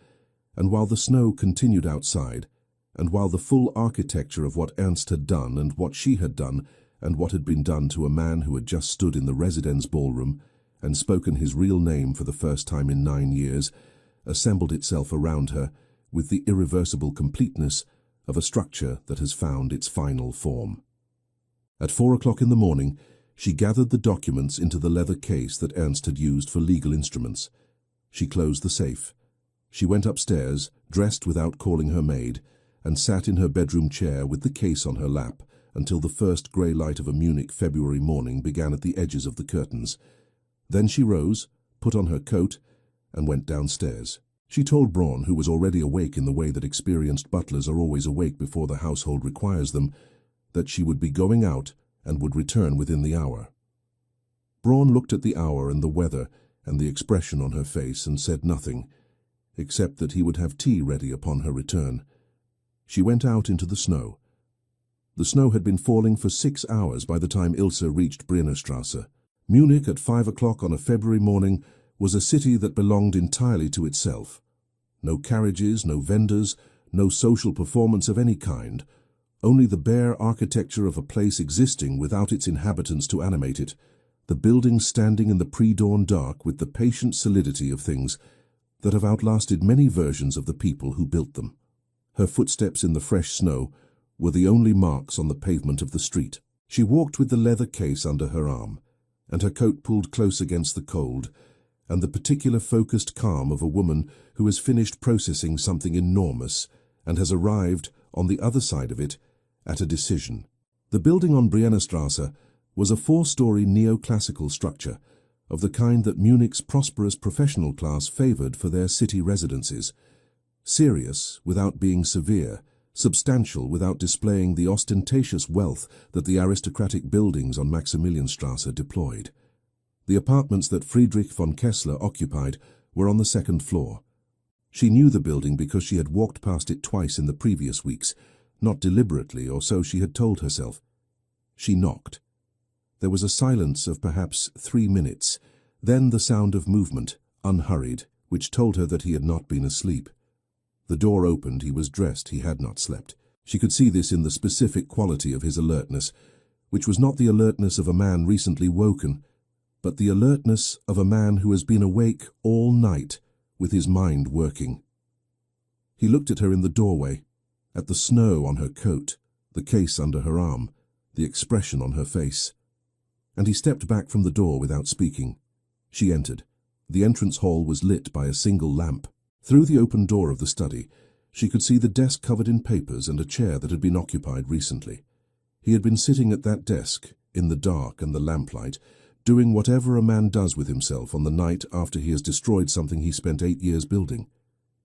and while the snow continued outside, and while the full architecture of what Ernst had done and what she had done and what had been done to a man who had just stood in the residence ballroom and spoken his real name for the first time in 9 years, assembled itself around her with the irreversible completeness of a structure that has found its final form. At 4 o'clock in the morning, she gathered the documents into the leather case that Ernst had used for legal instruments. She closed the safe. She went upstairs, dressed without calling her maid, and sat in her bedroom chair with the case on her lap until the first grey light of a Munich February morning began at the edges of the curtains. Then she rose, put on her coat, and went downstairs. She told Braun, who was already awake in the way that experienced butlers are always awake before the household requires them, that she would be going out and would return within the hour. Braun looked at the hour and the weather and the expression on her face and said nothing, except that he would have tea ready upon her return. She went out into the snow. The snow had been falling for 6 hours by the time Ilse reached Briennerstrasse. Munich at 5 o'clock on a February morning was a city that belonged entirely to itself. No carriages, no vendors, no social performance of any kind, only the bare architecture of a place existing without its inhabitants to animate it, the buildings standing in the pre-dawn dark with the patient solidity of things that have outlasted many versions of the people who built them. Her footsteps in the fresh snow were the only marks on the pavement of the street. She walked with the leather case under her arm, and her coat pulled close against the cold, and the particular focused calm of a woman who has finished processing something enormous and has arrived, on the other side of it, at a decision. The building on Briennerstrasse was a 4-story neoclassical structure of the kind that Munich's prosperous professional class favored for their city residences. Serious without being severe, substantial without displaying the ostentatious wealth that the aristocratic buildings on Maximilianstrasse deployed. The apartments that Friedrich von Kessler occupied were on the 2nd floor. She knew the building because she had walked past it twice in the previous weeks, not deliberately, or so she had told herself. She knocked. There was a silence of perhaps 3 minutes, then the sound of movement, unhurried, which told her that he had not been asleep. The door opened, he was dressed, he had not slept. She could see this in the specific quality of his alertness, which was not the alertness of a man recently woken, but the alertness of a man who has been awake all night with his mind working. He looked at her in the doorway, at the snow on her coat, the case under her arm, the expression on her face. And he stepped back from the door without speaking. She entered. The entrance hall was lit by a single lamp. Through the open door of the study, she could see the desk covered in papers and a chair that had been occupied recently. He had been sitting at that desk, in the dark and the lamplight, doing whatever a man does with himself on the night after he has destroyed something he spent 8 years building.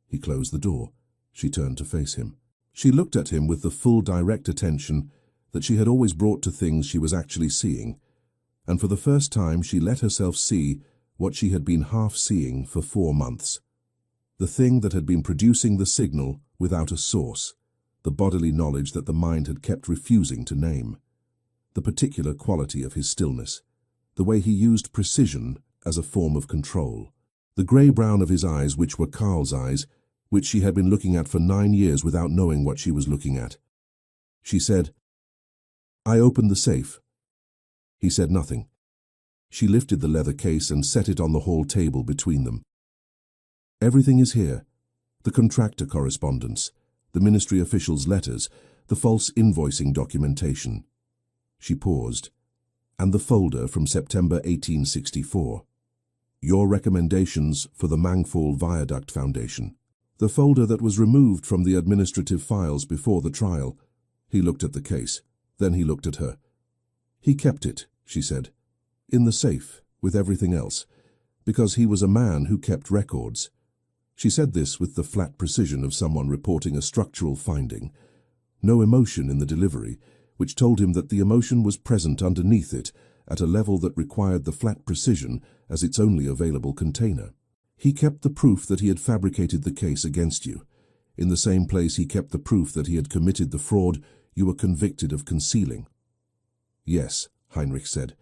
He closed the door. She turned to face him. She looked at him with the full direct attention that she had always brought to things she was actually seeing, and for the first time she let herself see what she had been half seeing for 4 months. The thing that had been producing the signal without a source, the bodily knowledge that the mind had kept refusing to name. The particular quality of his stillness, the way he used precision as a form of control. The grey-brown of his eyes, which were Karl's eyes, which she had been looking at for 9 years without knowing what she was looking at. She said, "I opened the safe." He said nothing. She lifted the leather case and set it on the hall table between them. "Everything is here. The contractor correspondence, the ministry officials' letters, the false invoicing documentation." She paused. "And the folder from September 1864. Your recommendations for the Mangfall Viaduct Foundation. The folder that was removed from the administrative files before the trial." He looked at the case. Then he looked at her. "He kept it," she said, "in the safe, with everything else, because he was a man who kept records." She said this with the flat precision of someone reporting a structural finding. No emotion in the delivery, which told him that the emotion was present underneath it at a level that required the flat precision as its only available container. "He kept the proof that he had fabricated the case against you, in the same place he kept the proof that he had committed the fraud you were convicted of concealing." Yes, Heinrich said.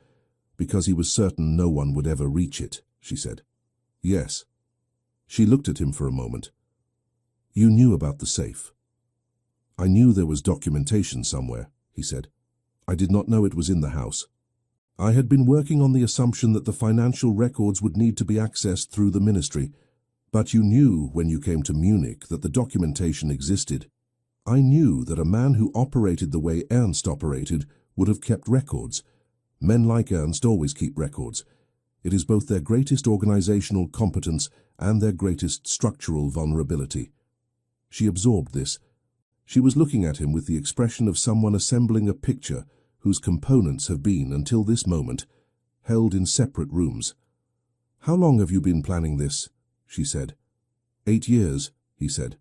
Because he was certain no one would ever reach it, she said. Yes. She looked at him for a moment. You knew about the safe. I knew there was documentation somewhere, he said. I did not know it was in the house. I had been working on the assumption that the financial records would need to be accessed through the ministry, but you knew when you came to Munich that the documentation existed. I knew that a man who operated the way Ernst operated would have kept records. Men like Ernst always keep records. It is both their greatest organizational competence and their greatest structural vulnerability. She absorbed this. She was looking at him with the expression of someone assembling a picture whose components have been, until this moment, held in separate rooms. How long have you been planning this? She said. 8 years, he said.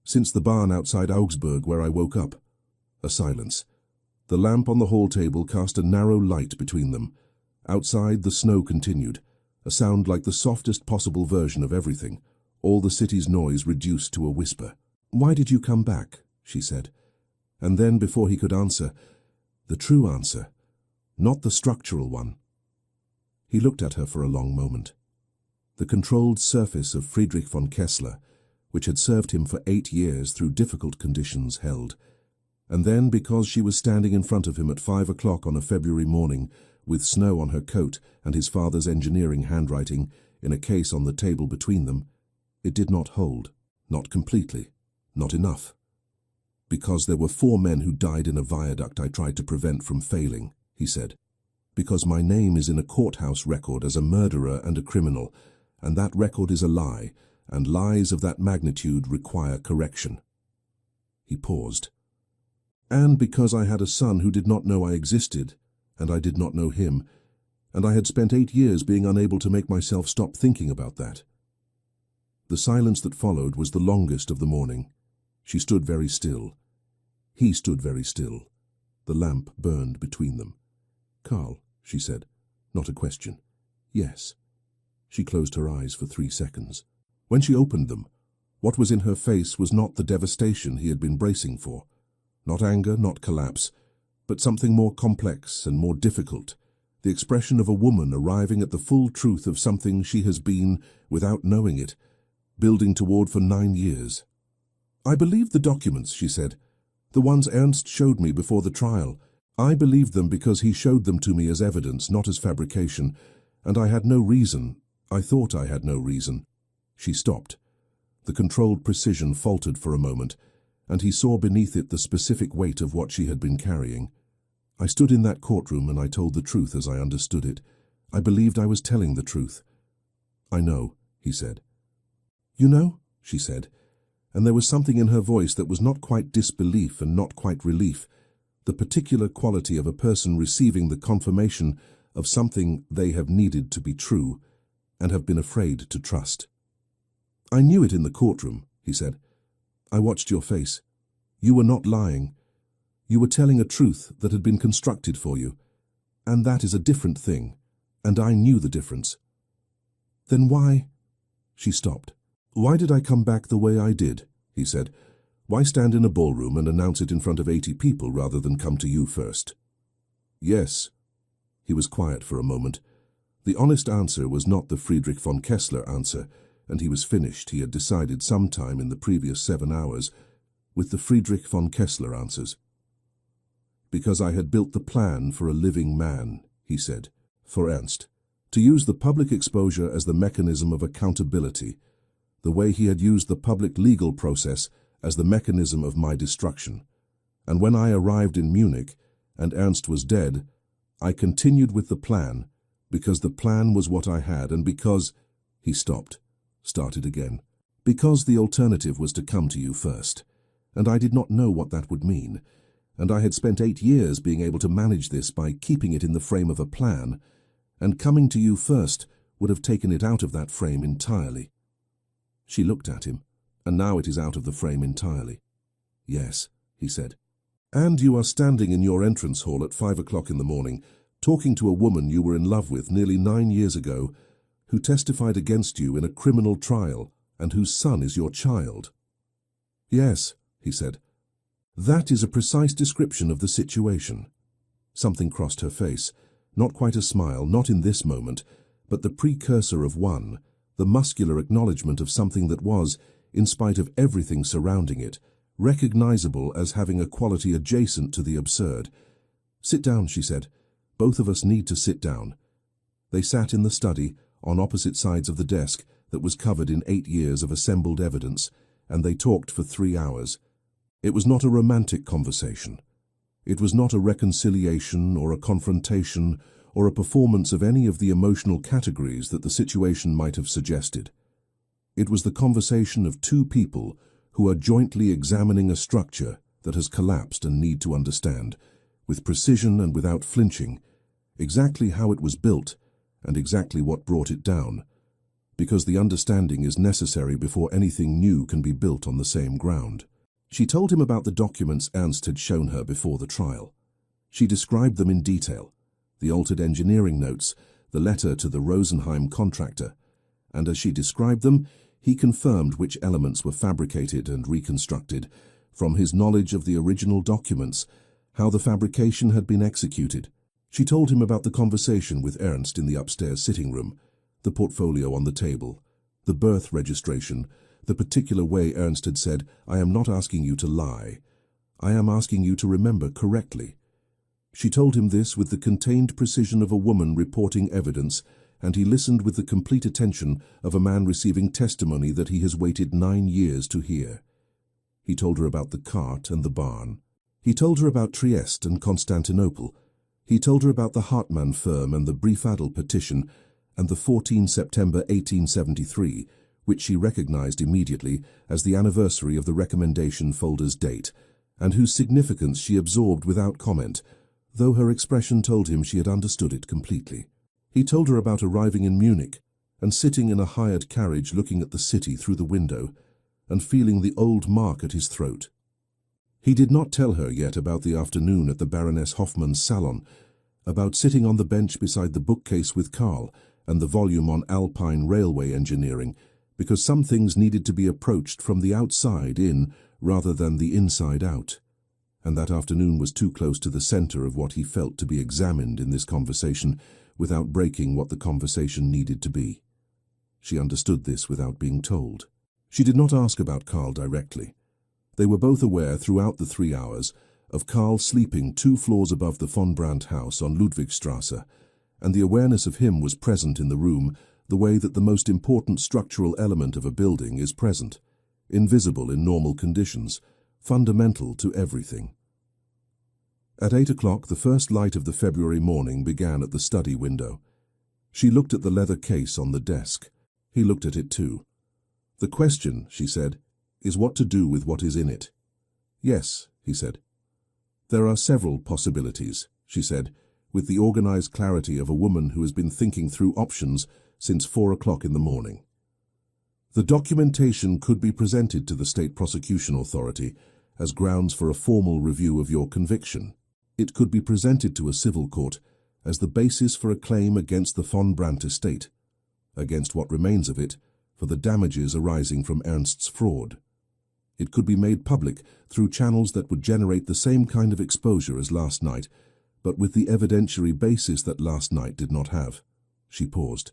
Since the barn outside Augsburg where I woke up. A silence. The lamp on the hall table cast a narrow light between them. Outside, the snow continued, a sound like the softest possible version of everything, all the city's noise reduced to a whisper. Why did you come back? She said. And then, before he could answer, the true answer, not the structural one. He looked at her for a long moment. The controlled surface of Friedrich von Kessler, which had served him for 8 years through difficult conditions, held. And then, because she was standing in front of him at 5 o'clock on a February morning, with snow on her coat and his father's engineering handwriting in a case on the table between them, it did not hold, not completely, not enough. Because there were 4 men who died in a viaduct I tried to prevent from failing, he said. Because my name is in a courthouse record as a murderer and a criminal, and that record is a lie, and lies of that magnitude require correction. He paused. And because I had a son who did not know I existed, and I did not know him, and I had spent 8 years being unable to make myself stop thinking about that. The silence that followed was the longest of the morning. She stood very still. He stood very still. The lamp burned between them. Karl, she said, not a question. Yes. She closed her eyes for 3 seconds. When she opened them, what was in her face was not the devastation he had been bracing for. Not anger, not collapse, but something more complex and more difficult, the expression of a woman arriving at the full truth of something she has been, without knowing it, building toward for 9 years. I believed the documents, she said, the ones Ernst showed me before the trial. I believed them because he showed them to me as evidence, not as fabrication, and I had no reason. I thought I had no reason. She stopped. The controlled precision faltered for a moment, and he saw beneath it the specific weight of what she had been carrying. I stood in that courtroom and I told the truth as I understood it. I believed I was telling the truth. I know, he said. You know, she said, and there was something in her voice that was not quite disbelief and not quite relief, the particular quality of a person receiving the confirmation of something they have needed to be true and have been afraid to trust. I knew it in the courtroom, he said. I watched your face. You were not lying. You were telling a truth that had been constructed for you, and that is a different thing, and I knew the difference. Then why? She stopped. Why did I come back the way I did? He said. Why stand in a ballroom and announce it in front of 80 people rather than come to you first? Yes. He was quiet for a moment. The honest answer was not the Friedrich von Kessler answer, and he was finished, he had decided sometime in the previous 7 hours, with the Friedrich von Kessler answers. Because I had built the plan for a living man, he said, for Ernst, to use the public exposure as the mechanism of accountability, the way he had used the public legal process as the mechanism of my destruction. And when I arrived in Munich, and Ernst was dead, I continued with the plan, because the plan was what I had, and because... He stopped, started again. Because the alternative was to come to you first, and I did not know what that would mean, and I had spent 8 years being able to manage this by keeping it in the frame of a plan, and coming to you first would have taken it out of that frame entirely. She looked at him, and now it is out of the frame entirely. Yes, he said. And you are standing in your entrance hall at 5 o'clock in the morning, talking to a woman you were in love with nearly 9 years ago, who testified against you in a criminal trial, and whose son is your child. Yes, he said. That is a precise description of the situation. Something crossed her face. Not quite a smile, not in this moment, but the precursor of one, the muscular acknowledgement of something that was, in spite of everything surrounding it, recognizable as having a quality adjacent to the absurd. "Sit down," she said. "Both of us need to sit down." They sat in the study, on opposite sides of the desk that was covered in 8 years of assembled evidence, and they talked for 3 hours. It was not a romantic conversation. It was not a reconciliation or a confrontation or a performance of any of the emotional categories that the situation might have suggested. It was the conversation of two people who are jointly examining a structure that has collapsed and need to understand, with precision and without flinching, exactly how it was built and exactly what brought it down, because the understanding is necessary before anything new can be built on the same ground. She told him about the documents Ernst had shown her before the trial. She described them in detail, the altered engineering notes, the letter to the Rosenheim contractor, and as she described them, he confirmed which elements were fabricated and reconstructed, from his knowledge of the original documents, how the fabrication had been executed. She told him about the conversation with Ernst in the upstairs sitting room, the portfolio on the table, the birth registration, the particular way Ernst had said, "I am not asking you to lie. I am asking you to remember correctly." She told him this with the contained precision of a woman reporting evidence, and he listened with the complete attention of a man receiving testimony that he has waited 9 years to hear. He told her about the cart and the barn. He told her about Trieste and Constantinople. He told her about the Hartmann firm and the Briefadel petition and the 14 September 1873, which she recognized immediately as the anniversary of the recommendation folder's date, and whose significance she absorbed without comment, though her expression told him she had understood it completely. He told her about arriving in Munich and sitting in a hired carriage looking at the city through the window and feeling the old mark at his throat. He did not tell her yet about the afternoon at the Baroness Hoffmann's salon, about sitting on the bench beside the bookcase with Karl and the volume on Alpine railway engineering, because some things needed to be approached from the outside in rather than the inside out. And that afternoon was too close to the center of what he felt to be examined in this conversation without breaking what the conversation needed to be. She understood this without being told. She did not ask about Karl directly. They were both aware throughout the 3 hours of Karl sleeping 2 floors above the von Brandt house on Ludwigstrasse, and the awareness of him was present in the room the way that the most important structural element of a building is present, invisible in normal conditions, fundamental to everything. At 8 o'clock, the first light of the February morning began at the study window. She looked at the leather case on the desk. He looked at it too. "The question," she said, "is what to do with what is in it." "Yes," he said. "There are several possibilities," she said, with the organized clarity of a woman who has been thinking through options since 4 o'clock in the morning. "The documentation could be presented to the State Prosecution Authority as grounds for a formal review of your conviction. It could be presented to a civil court as the basis for a claim against the von Brandt estate, against what remains of it, for the damages arising from Ernst's fraud. It could be made public through channels that would generate the same kind of exposure as last night, but with the evidentiary basis that last night did not have." She paused.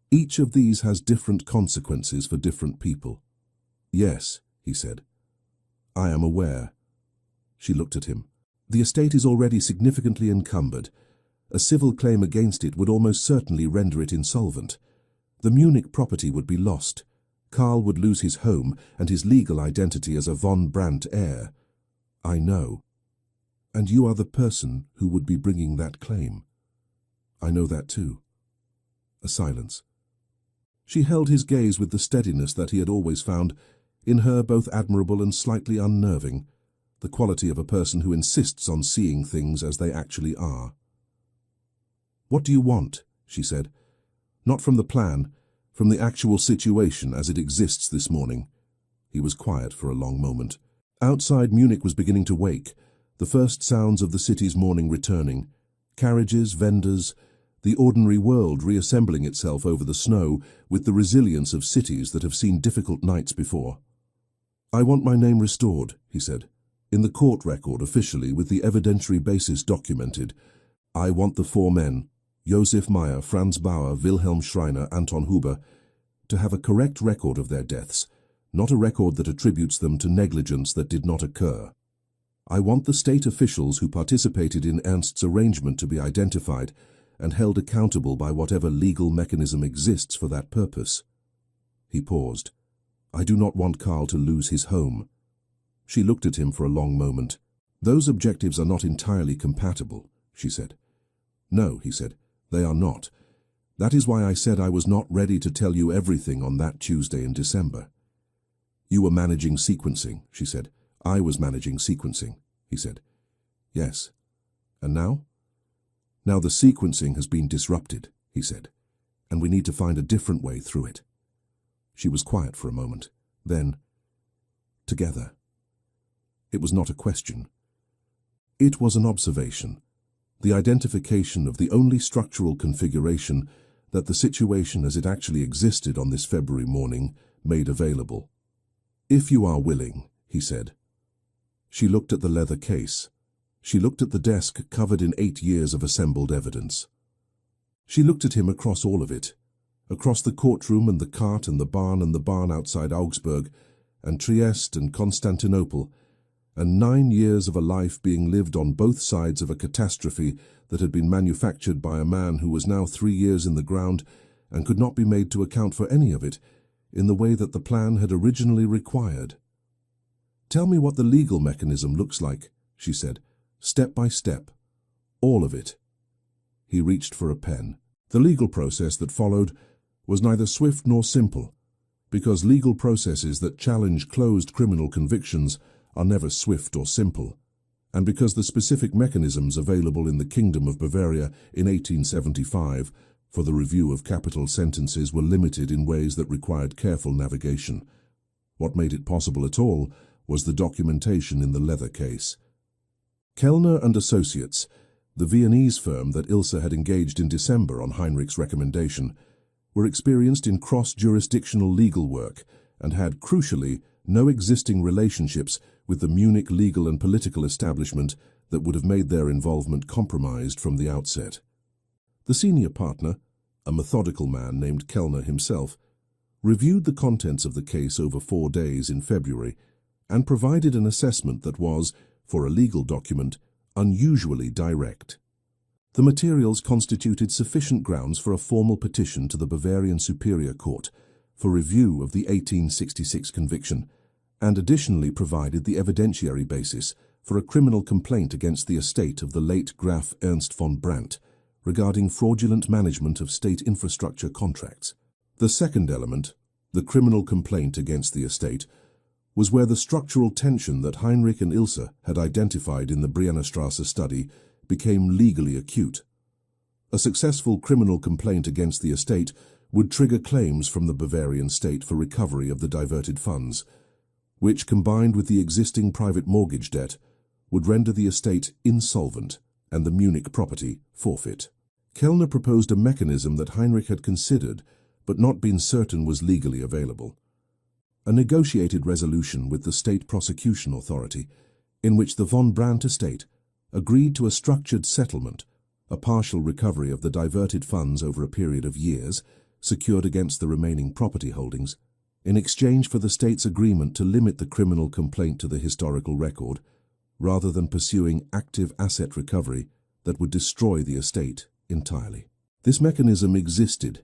"Each of these has different consequences for different people." "Yes," he said. "I am aware." She looked at him. "The estate is already significantly encumbered. A civil claim against it would almost certainly render it insolvent. The Munich property would be lost. Karl would lose his home and his legal identity as a von Brandt heir." "I know. And you are the person who would be bringing that claim." "I know that too." A silence. She held his gaze with the steadiness that he had always found, in her both admirable and slightly unnerving, the quality of a person who insists on seeing things as they actually are. "What do you want?" she said. "Not from the plan, from the actual situation as it exists this morning." He was quiet for a long moment. Outside, Munich was beginning to wake, the first sounds of the city's morning returning. Carriages, vendors, the ordinary world reassembling itself over the snow with the resilience of cities that have seen difficult nights before. "I want my name restored," he said. In the court record officially, with the evidentiary basis documented, I want the 4 men, Josef Meyer, Franz Bauer, Wilhelm Schreiner, Anton Huber, to have a correct record of their deaths, not a record that attributes them to negligence that did not occur. I want the state officials who participated in Ernst's arrangement to be identified and held accountable by whatever legal mechanism exists for that purpose. He paused. I do not want Karl to lose his home. She looked at him for a long moment. Those objectives are not entirely compatible, she said. No, he said, they are not. That is why I said I was not ready to tell you everything on that Tuesday in December. You were managing sequencing, she said. I was managing sequencing, he said. Yes. And now? Now the sequencing has been disrupted, he said, and we need to find a different way through it. She was quiet for a moment. Then, together. It was not a question. It was an observation, the identification of the only structural configuration that the situation as it actually existed on this February morning made available. If you are willing, he said. She looked at the leather case. She looked at the desk covered in 8 years of assembled evidence. She looked at him across all of it, across the courtroom and the cart and the barn outside Augsburg, and Trieste and Constantinople, and 9 years of a life being lived on both sides of a catastrophe that had been manufactured by a man who was now 3 years in the ground and could not be made to account for any of it in the way that the plan had originally required. Tell me what the legal mechanism looks like, she said, step by step. All of it. He reached for a pen. The legal process that followed was neither swift nor simple, because legal processes that challenge closed criminal convictions are never swift or simple, and because the specific mechanisms available in the Kingdom of Bavaria in 1875 for the review of capital sentences were limited in ways that required careful navigation. What made it possible at all was the documentation in the leather case. Kellner and Associates, the Viennese firm that Ilse had engaged in December on Heinrich's recommendation, were experienced in cross-jurisdictional legal work and had, crucially, no existing relationships with the Munich legal and political establishment that would have made their involvement compromised from the outset. The senior partner, a methodical man named Kellner himself, reviewed the contents of the case over 4 days in February and provided an assessment that was, for a legal document, unusually direct. The materials constituted sufficient grounds for a formal petition to the Bavarian Superior Court for review of the 1866 conviction, and additionally provided the evidentiary basis for a criminal complaint against the estate of the late Graf Ernst von Brandt regarding fraudulent management of state infrastructure contracts. The second element, the criminal complaint against the estate, was where the structural tension that Heinrich and Ilse had identified in the Briennerstrasse study became legally acute. A successful criminal complaint against the estate would trigger claims from the Bavarian state for recovery of the diverted funds, which, combined with the existing private mortgage debt, would render the estate insolvent and the Munich property forfeit. Kellner proposed a mechanism that Heinrich had considered but not been certain was legally available. A negotiated resolution with the state prosecution authority, in which the von Brandt estate agreed to a structured settlement, a partial recovery of the diverted funds over a period of years, secured against the remaining property holdings, in exchange for the state's agreement to limit the criminal complaint to the historical record, rather than pursuing active asset recovery that would destroy the estate entirely. This mechanism existed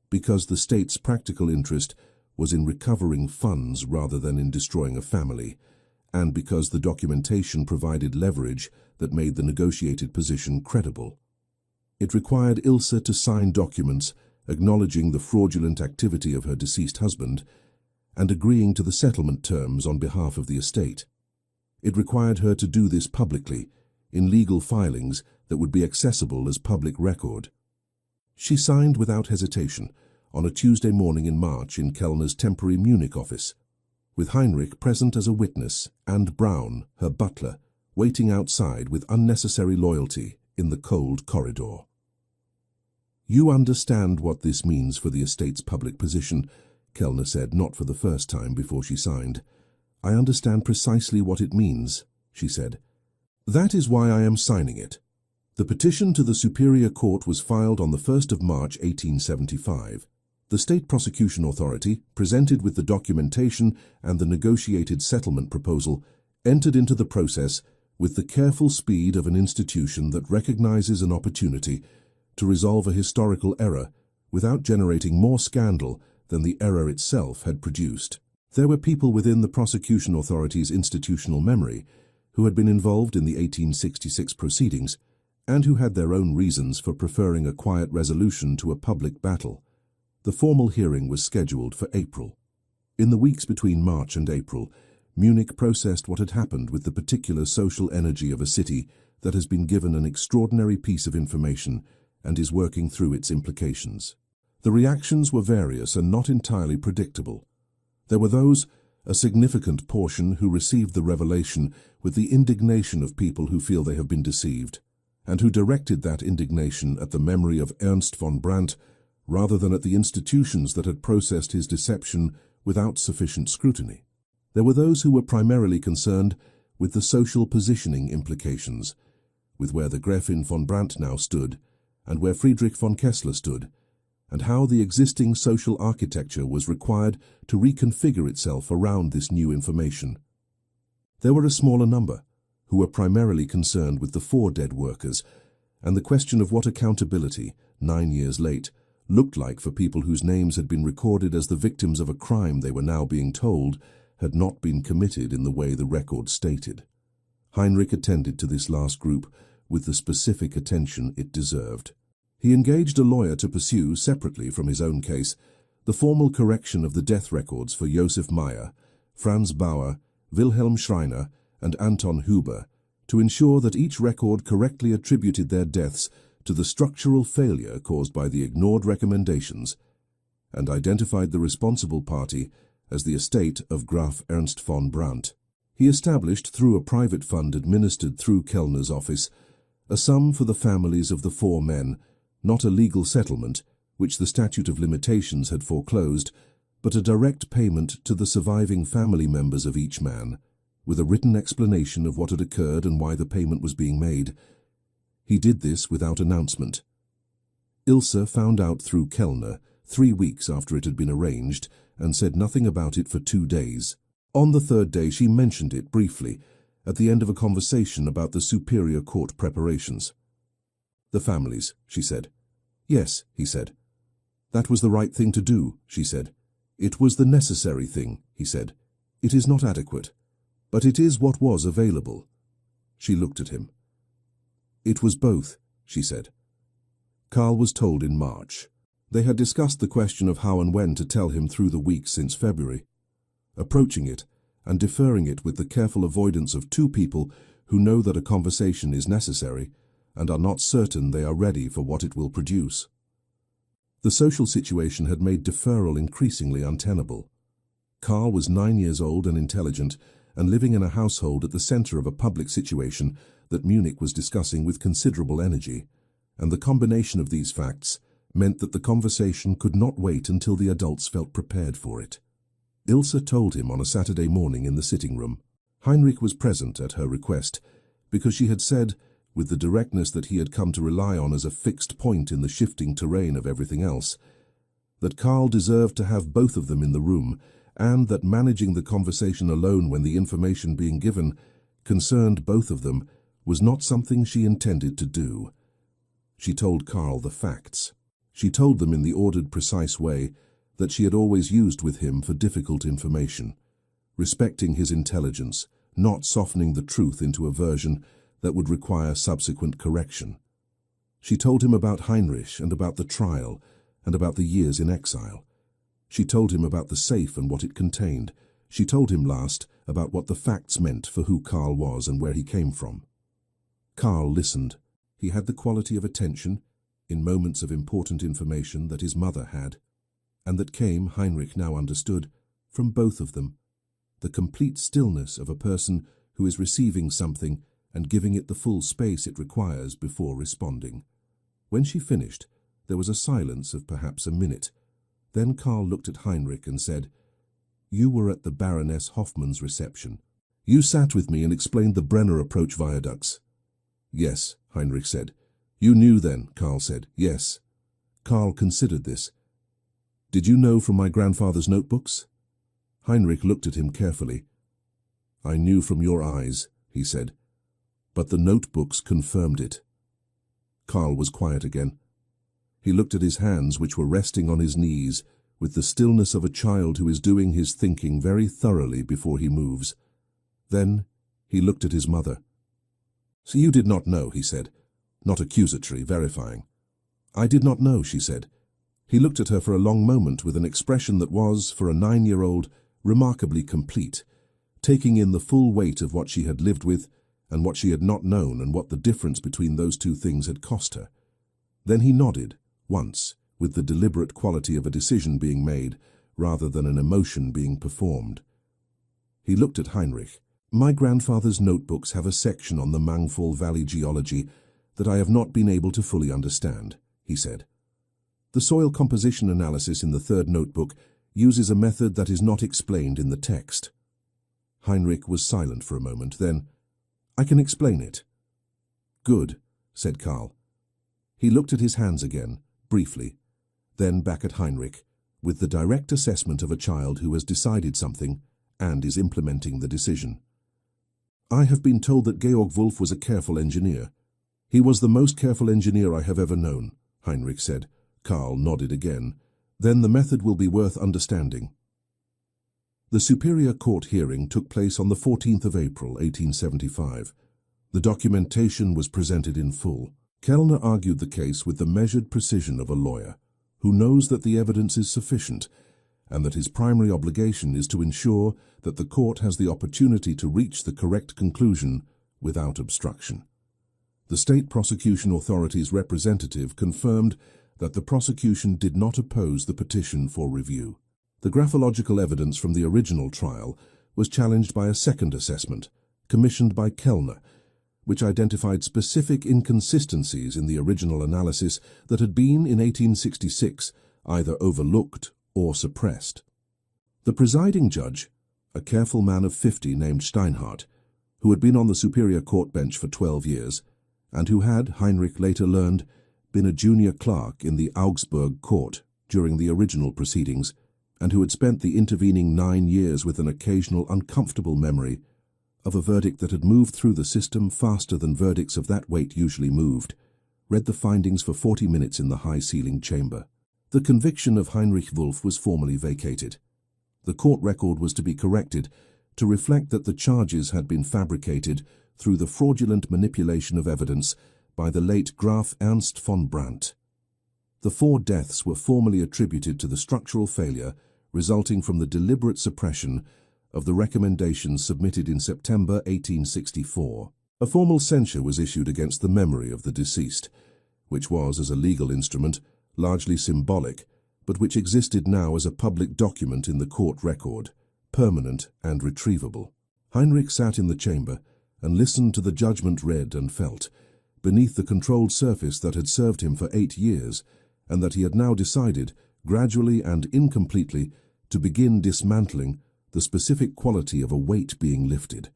because the state's practical interest was in recovering funds rather than in destroying a family, and because the documentation provided leverage that made the negotiated position credible. It required Ilse to sign documents acknowledging the fraudulent activity of her deceased husband and agreeing to the settlement terms on behalf of the estate. It required her to do this publicly, in legal filings that would be accessible as public record. She signed without hesitation on a Tuesday morning in March in Kellner's temporary Munich office, with Heinrich present as a witness and Braun, her butler, waiting outside with unnecessary loyalty in the cold corridor. "You understand what this means for the estate's public position," Kellner said, not for the first time before she signed. "I understand precisely what it means," she said. "That is why I am signing it." The petition to the Superior Court was filed on the 1st of March 1875. The State Prosecution Authority, presented with the documentation and the negotiated settlement proposal, entered into the process with the careful speed of an institution that recognizes an opportunity to resolve a historical error without generating more scandal than the error itself had produced. There were people within the prosecution authority's institutional memory who had been involved in the 1866 proceedings and who had their own reasons for preferring a quiet resolution to a public battle. The formal hearing was scheduled for April. In the weeks between March and April, Munich processed what had happened with the particular social energy of a city that has been given an extraordinary piece of information and is working through its implications. The reactions were various and not entirely predictable. There were those, a significant portion, who received the revelation with the indignation of people who feel they have been deceived, and who directed that indignation at the memory of Ernst von Brandt rather than at the institutions that had processed his deception without sufficient scrutiny. There were those who were primarily concerned with the social positioning implications, with where the Gräfin von Brandt now stood, and where Friedrich von Kessler stood, and how the existing social architecture was required to reconfigure itself around this new information. There were a smaller number, who were primarily concerned with the 4 dead workers, and the question of what accountability, 9 years late, looked like for people whose names had been recorded as the victims of a crime they were now being told had not been committed in the way the record stated. Heinrich attended to this last group with the specific attention it deserved. He engaged a lawyer to pursue, separately from his own case, the formal correction of the death records for Josef Meyer, Franz Bauer, Wilhelm Schreiner, and Anton Huber, to ensure that each record correctly attributed their deaths to the structural failure caused by the ignored recommendations, and identified the responsible party as the estate of Graf Ernst von Brandt. He established, through a private fund administered through Kellner's office, a sum for the families of the 4 men, not a legal settlement, which the statute of limitations had foreclosed, but a direct payment to the surviving family members of each man, with a written explanation of what had occurred and why the payment was being made. He did this without announcement. Ilse found out through Kellner 3 weeks after it had been arranged and said nothing about it for 2 days. On the 3rd day she mentioned it briefly at the end of a conversation about the Superior Court preparations. "The families," she said. "Yes," he said. "That was the right thing to do," she said. "It was the necessary thing," he said. "It is not adequate, but it is what was available." She looked at him. "It was both," she said. Karl was told in March. They had discussed the question of how and when to tell him through the weeks since February, approaching it and deferring it with the careful avoidance of 2 people who know that a conversation is necessary and are not certain they are ready for what it will produce. The social situation had made deferral increasingly untenable. Karl was 9 years old and intelligent, and living in a household at the center of a public situation that Munich was discussing with considerable energy, and the combination of these facts meant that the conversation could not wait until the adults felt prepared for it. Ilse told him on a Saturday morning in the sitting room. Heinrich was present at her request, because she had said, with the directness that he had come to rely on as a fixed point in the shifting terrain of everything else, that Karl deserved to have both of them in the room, and that managing the conversation alone when the information being given concerned both of them was not something she intended to do. She told Karl the facts. She told them in the ordered, precise way that she had always used with him for difficult information, respecting his intelligence, not softening the truth into a version that would require subsequent correction. She told him about Heinrich and about the trial and about the years in exile. She told him about the safe and what it contained. She told him last about what the facts meant for who Karl was and where he came from. Karl listened. He had the quality of attention, in moments of important information, that his mother had, and that came, Heinrich now understood, from both of them. The complete stillness of a person who is receiving something and giving it the full space it requires before responding. When she finished, there was a silence of perhaps a minute. Then Karl looked at Heinrich and said, "You were at the Baroness Hoffmann's reception." You sat with me and explained the Brenner approach viaducts. Yes, Heinrich said. You knew then, Karl said. Yes. Karl considered this. Did you know from my grandfather's notebooks? Heinrich looked at him carefully. I knew from your eyes, he said. But the notebooks confirmed it. Karl was quiet again. He looked at his hands, which were resting on his knees, with the stillness of a child who is doing his thinking very thoroughly before he moves. Then he looked at his mother. So you did not know, he said, not accusatory, verifying. I did not know, she said. He looked at her for a long moment with an expression that was, for a 9-year-old, remarkably complete, taking in the full weight of what she had lived with and what she had not known and what the difference between those two things had cost her. Then he nodded, once, with the deliberate quality of a decision being made rather than an emotion being performed. He looked at Heinrich. My grandfather's notebooks have a section on the Mangfall Valley geology that I have not been able to fully understand, he said. The soil composition analysis in the third notebook uses a method that is not explained in the text. Heinrich was silent for a moment, then, I can explain it. Good, said Karl. He looked at his hands again, briefly, then back at Heinrich, with the direct assessment of a child who has decided something and is implementing the decision. I have been told that Georg Wolf was a careful engineer. He was the most careful engineer I have ever known, Heinrich said. Karl nodded again. Then the method will be worth understanding. The Superior Court hearing took place on the 14th of April, 1875. The documentation was presented in full. Kellner argued the case with the measured precision of a lawyer, who knows that the evidence is sufficient, and that his primary obligation is to ensure that the court has the opportunity to reach the correct conclusion without obstruction. The state prosecution authority's representative confirmed that the prosecution did not oppose the petition for review. The graphological evidence from the original trial was challenged by a second assessment, commissioned by Kellner, which identified specific inconsistencies in the original analysis that had been, in 1866, either overlooked or suppressed. The presiding judge, a careful man of 50 named Steinhardt, who had been on the Superior Court bench for 12 years, and who had, Heinrich later learned, been a junior clerk in the Augsburg court during the original proceedings, and who had spent the intervening 9 years with an occasional uncomfortable memory of a verdict that had moved through the system faster than verdicts of that weight usually moved, read the findings for 40 minutes in the high-ceilinged chamber. The conviction of Heinrich Wolf was formally vacated. The court record was to be corrected to reflect that the charges had been fabricated through the fraudulent manipulation of evidence by the late Graf Ernst von Brandt. The 4 deaths were formally attributed to the structural failure resulting from the deliberate suppression of the recommendations submitted in September 1864. A formal censure was issued against the memory of the deceased, which was, as a legal instrument, largely symbolic, but which existed now as a public document in the court record, permanent and retrievable. Heinrich sat in the chamber and listened to the judgment read and felt, beneath the controlled surface that had served him for 8 years, and that he had now decided, gradually and incompletely, to begin dismantling the specific quality of a weight being lifted.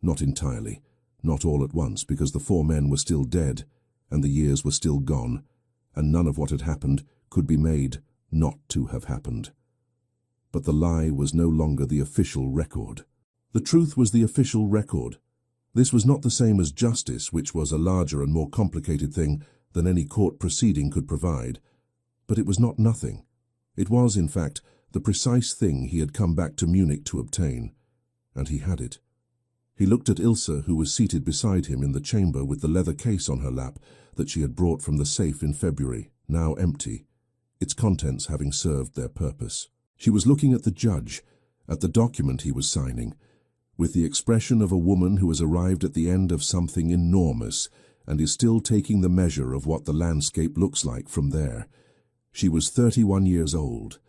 Not entirely, not all at once, because the 4 men were still dead, and the years were still gone, and none of what had happened could be made not to have happened. But the lie was no longer the official record. The truth was the official record. This was not the same as justice, which was a larger and more complicated thing than any court proceeding could provide. But it was not nothing. It was, in fact, the precise thing he had come back to Munich to obtain, and he had it. He looked at Ilse, who was seated beside him in the chamber with the leather case on her lap that she had brought from the safe in February, now empty, its contents having served their purpose. She was looking at the judge, at the document he was signing, with the expression of a woman who has arrived at the end of something enormous and is still taking the measure of what the landscape looks like from there. She was 31 years old.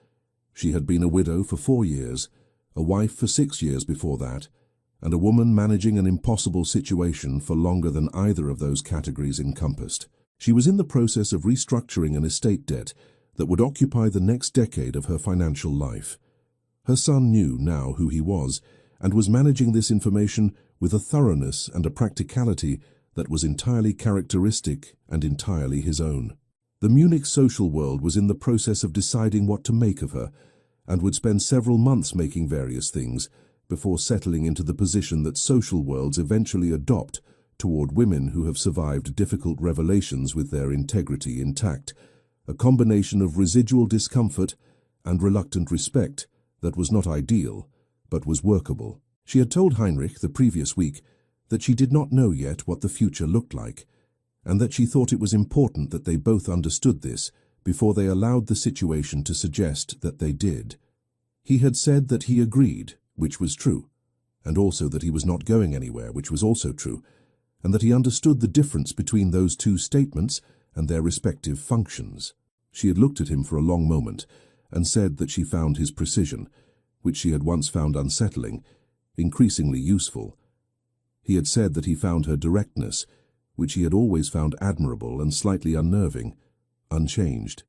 She had been a widow for 4 years, a wife for 6 years before that, and a woman managing an impossible situation for longer than either of those categories encompassed. She was in the process of restructuring an estate debt that would occupy the next decade of her financial life. Her son knew now who he was, and was managing this information with a thoroughness and a practicality that was entirely characteristic and entirely his own. The Munich social world was in the process of deciding what to make of her, and would spend several months making various things before settling into the position that social worlds eventually adopt toward women who have survived difficult revelations with their integrity intact, a combination of residual discomfort and reluctant respect that was not ideal, but was workable. She had told Heinrich the previous week that she did not know yet what the future looked like, and that she thought it was important that they both understood this before they allowed the situation to suggest that they did. He had said that he agreed, which was true, and also that he was not going anywhere, which was also true, and that he understood the difference between those two statements and their respective functions. She had looked at him for a long moment and said that she found his precision, which she had once found unsettling, increasingly useful. He had said that he found her directness, which he had always found admirable and slightly unnerving, unchanged.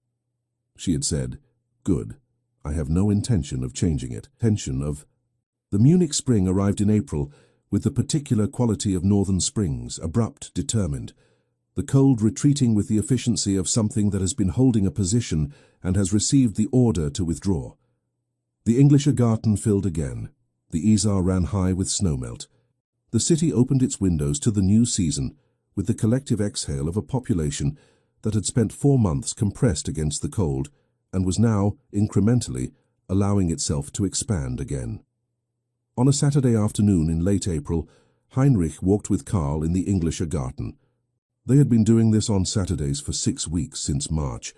She had said, "Good. I have no intention of changing it." The Munich spring arrived in April with the particular quality of northern springs, abrupt, determined. The cold retreating with the efficiency of something that has been holding a position and has received the order to withdraw. The Englischer Garten filled again. The Isar ran high with snowmelt. The city opened its windows to the new season with the collective exhale of a population that had spent 4 months compressed against the cold and was now, incrementally, allowing itself to expand again. On a Saturday afternoon in late April, Heinrich walked with Karl in the Englischer Garten. They had been doing this on Saturdays for 6 weeks since March,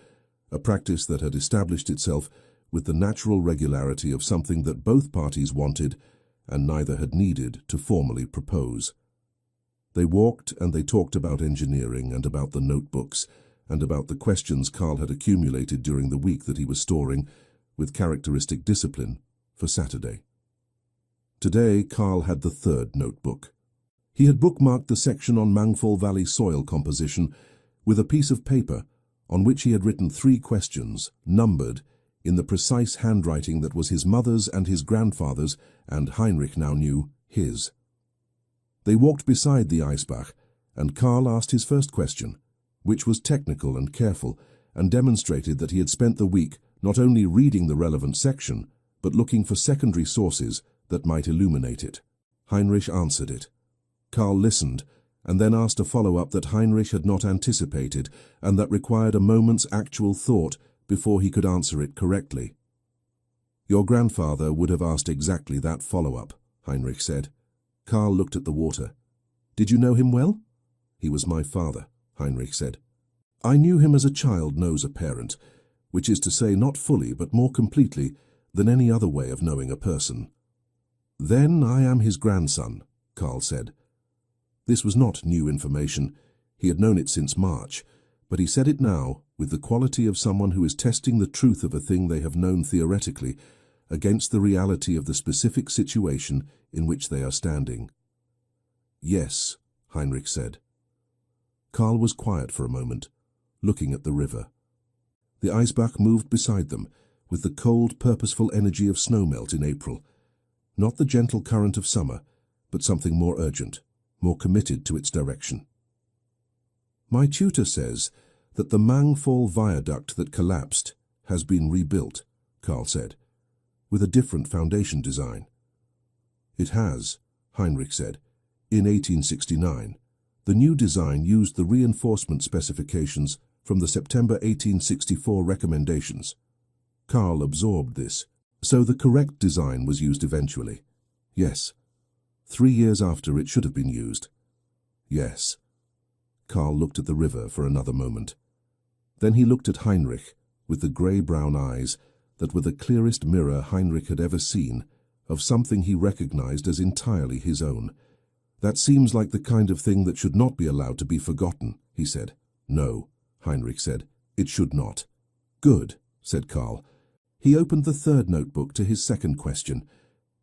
a practice that had established itself with the natural regularity of something that both parties wanted and neither had needed to formally propose. They walked and they talked about engineering and about the notebooks and about the questions Karl had accumulated during the week that he was storing, with characteristic discipline, for Saturday. Today, Karl had the 3rd notebook. He had bookmarked the section on Mangfall Valley soil composition with a piece of paper on which he had written 3 questions, numbered, in the precise handwriting that was his mother's and his grandfather's, and Heinrich now knew, his. They walked beside the Eisbach, and Karl asked his first question, which was technical and careful, and demonstrated that he had spent the week not only reading the relevant section, but looking for secondary sources that might illuminate it. Heinrich answered it. Karl listened, and then asked a follow-up that Heinrich had not anticipated, and that required a moment's actual thought before he could answer it correctly. "Your grandfather would have asked exactly that follow-up," Heinrich said. Karl looked at the water. "Did you know him well?" "He was my father," Heinrich said. "I knew him as a child knows a parent, which is to say not fully but more completely than any other way of knowing a person." "Then I am his grandson," Karl said. This was not new information. He had known it since March, but he said it now with the quality of someone who is testing the truth of a thing they have known theoretically against the reality of the specific situation in which they are standing. "Yes," Heinrich said. Karl was quiet for a moment, looking at the river. The Eisbach moved beside them with the cold, purposeful energy of snowmelt in April. Not the gentle current of summer, but something more urgent, more committed to its direction. "My tutor says that the Mangfall viaduct that collapsed has been rebuilt," Karl said, "with a different foundation design." "It has," Heinrich said, "in 1869. The new design used the reinforcement specifications from the September 1864 recommendations." Karl absorbed this. "So the correct design was used eventually?" "Yes." 3 years after it should have been used?" "Yes." Karl looked at the river for another moment. Then he looked at Heinrich with the grey-brown eyes that were the clearest mirror Heinrich had ever seen of something he recognized as entirely his own. "That seems like the kind of thing that should not be allowed to be forgotten," he said. "No," Heinrich said, "it should not." "Good," said Karl. He opened the 3rd notebook to his second question.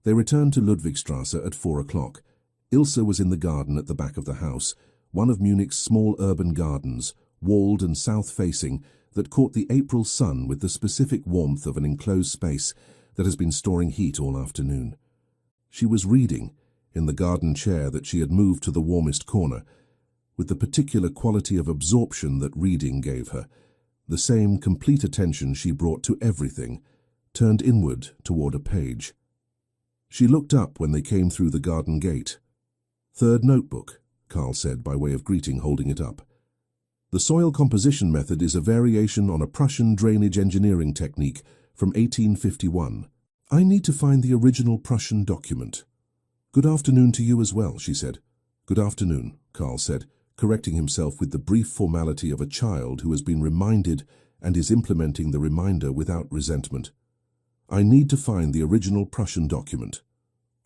They returned to Ludwigstrasse at 4 o'clock. Ilse was in the garden at the back of the house, one of Munich's small urban gardens, walled and south-facing, that caught the April sun with the specific warmth of an enclosed space that has been storing heat all afternoon. She was reading, in the garden chair that she had moved to the warmest corner, with the particular quality of absorption that reading gave her, the same complete attention she brought to everything, turned inward toward a page. She looked up when they came through the garden gate. "Third notebook," Carl said by way of greeting, holding it up. "The soil composition method is a variation on a Prussian drainage engineering technique from 1851. I need to find the original Prussian document." "Good afternoon to you as well," she said. "Good afternoon," Carl said, correcting himself with the brief formality of a child who has been reminded and is implementing the reminder without resentment. "I need to find the original Prussian document.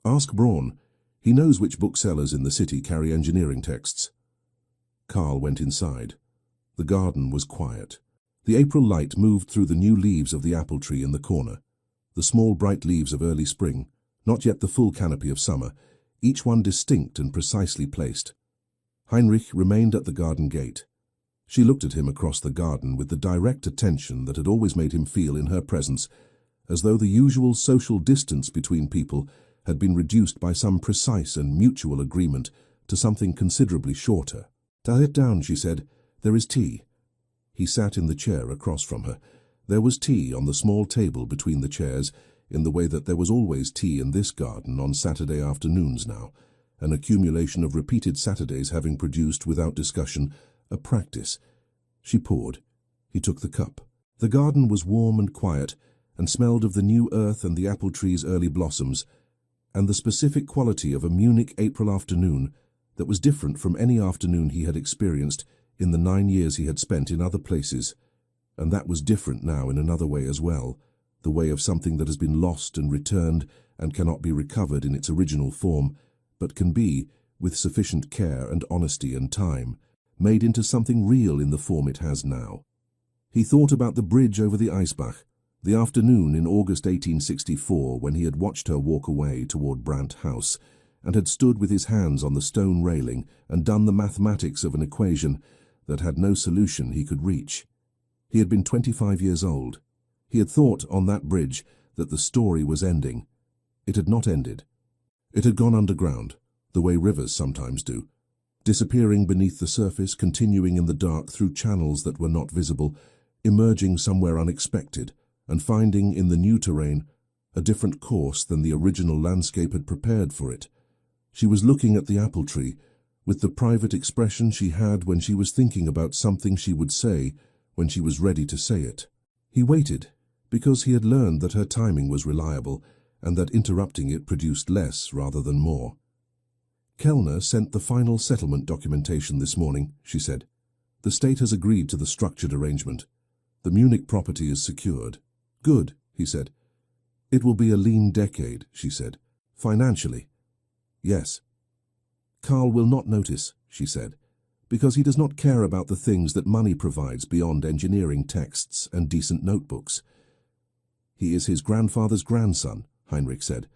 Ask Braun. He knows which booksellers in the city carry engineering texts." Carl went inside. The garden was quiet. The April light moved through the new leaves of the apple tree in the corner, the small bright leaves of early spring, not yet the full canopy of summer, each one distinct and precisely placed. Heinrich remained at the garden gate. She looked at him across the garden with the direct attention that had always made him feel in her presence, as though the usual social distance between people had been reduced by some precise and mutual agreement to something considerably shorter. "Tie it down," she said. "There is tea." He sat in the chair across from her. There was tea on the small table between the chairs, in the way that there was always tea in this garden on Saturday afternoons now, an accumulation of repeated Saturdays having produced, without discussion, a practice. She poured. He took the cup. The garden was warm and quiet, and smelled of the new earth and the apple tree's early blossoms, and the specific quality of a Munich April afternoon that was different from any afternoon he had experienced in the 9 years he had spent in other places, and that was different now in another way as well, the way of something that has been lost and returned and cannot be recovered in its original form, but can be, with sufficient care and honesty and time, made into something real in the form it has now. He thought about the bridge over the Eisbach, the afternoon in August 1864 when he had watched her walk away toward Brandt House, and had stood with his hands on the stone railing and done the mathematics of an equation that had no solution he could reach. He had been 25 years old. He had thought on that bridge that the story was ending. It had not ended. It had gone underground, the way rivers sometimes do, disappearing beneath the surface, continuing in the dark through channels that were not visible, emerging somewhere unexpected, and finding in the new terrain a different course than the original landscape had prepared for it. She was looking at the apple tree with the private expression she had when she was thinking about something she would say when she was ready to say it. He waited, because he had learned that her timing was reliable and that interrupting it produced less rather than more. "Kellner sent the final settlement documentation this morning," she said. "The state has agreed to the structured arrangement. The Munich property is secured." "Good," he said. "It will be a lean decade," she said. "Financially." "Yes." "Carl will not notice," she said, "because he does not care about the things that money provides beyond engineering texts and decent notebooks." "He is his grandfather's grandson," Heinrich said.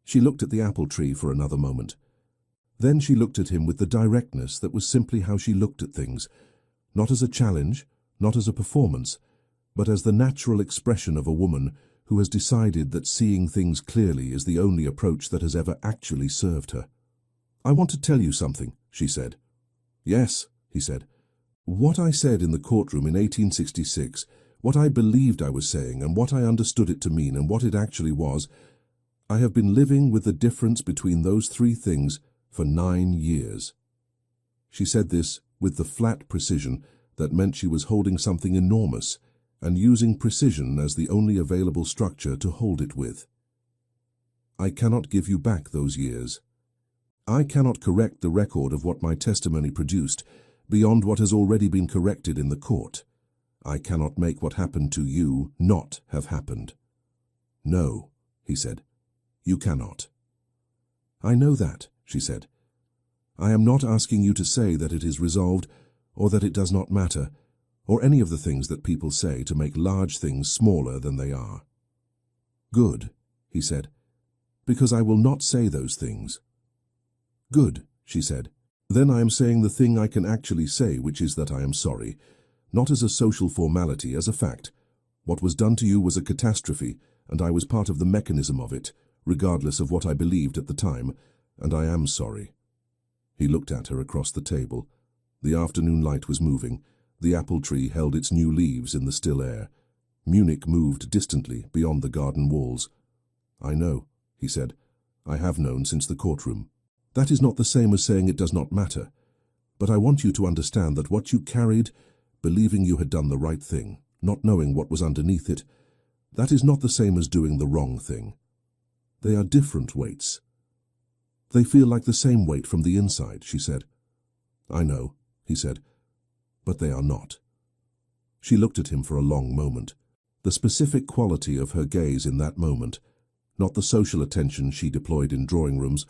She looked at the apple tree for another moment. Then she looked at him with the directness that was simply how she looked at things, not as a challenge, not as a performance, but as the natural expression of a woman who has decided that seeing things clearly is the only approach that has ever actually served her. "I want to tell you something," she said. "Yes," he said. "What I said in the courtroom in 1866, what I believed I was saying and what I understood it to mean and what it actually was, I have been living with the difference between those three things for 9 years." She said this with the flat precision that meant she was holding something enormous and using precision as the only available structure to hold it with. "I cannot give you back those years. I cannot correct the record of what my testimony produced beyond what has already been corrected in the court. I cannot make what happened to you not have happened." "No," he said, "you cannot." "I know that," she said. "I am not asking you to say that it is resolved or that it does not matter, or any of the things that people say to make large things smaller than they are." "Good," he said, "because I will not say those things." "Good," she said. "Then I am saying the thing I can actually say, which is that I am sorry, not as a social formality, as a fact. What was done to you was a catastrophe, and I was part of the mechanism of it, regardless of what I believed at the time, and I am sorry." He looked at her across the table. The afternoon light was moving. The apple tree held its new leaves in the still air. Munich moved distantly beyond the garden walls. "I know," he said. "I have known since the courtroom. That is not the same as saying it does not matter. But I want you to understand that what you carried, believing you had done the right thing, not knowing what was underneath it, that is not the same as doing the wrong thing. They are different weights." "They feel like the same weight from the inside," she said. "I know," he said, "but they are not." She looked at him for a long moment. The specific quality of her gaze in that moment, not the social attention she deployed in drawing rooms,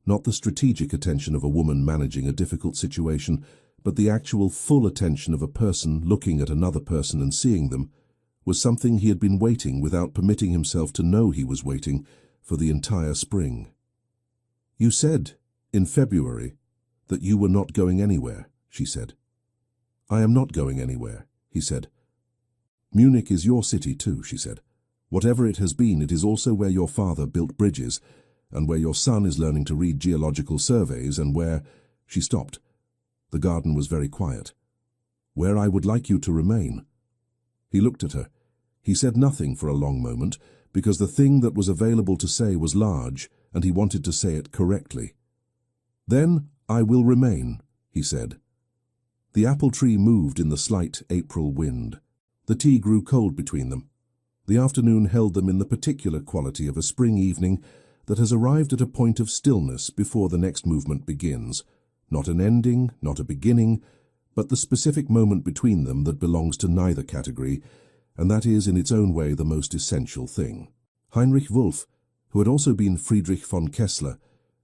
not the strategic attention of a woman managing a difficult situation, but the actual full attention of a person looking at another person and seeing them, was something he had been waiting without permitting himself to know he was waiting for the entire spring. "You said, in February, that you were not going anywhere," she said. "I am not going anywhere," he said. "Munich is your city too," she said. "Whatever it has been, it is also where your father built bridges, and where your son is learning to read geological surveys, and where—" She stopped. The garden was very quiet. "Where I would like you to remain." He looked at her. He said nothing for a long moment, because the thing that was available to say was large, and he wanted to say it correctly. "Then I will remain," he said. The apple tree moved in the slight April wind. The tea grew cold between them. The afternoon held them in the particular quality of a spring evening that has arrived at a point of stillness before the next movement begins. Not an ending, not a beginning, but the specific moment between them that belongs to neither category, and that is in its own way the most essential thing. Heinrich Wulff, who had also been Friedrich von Kessler,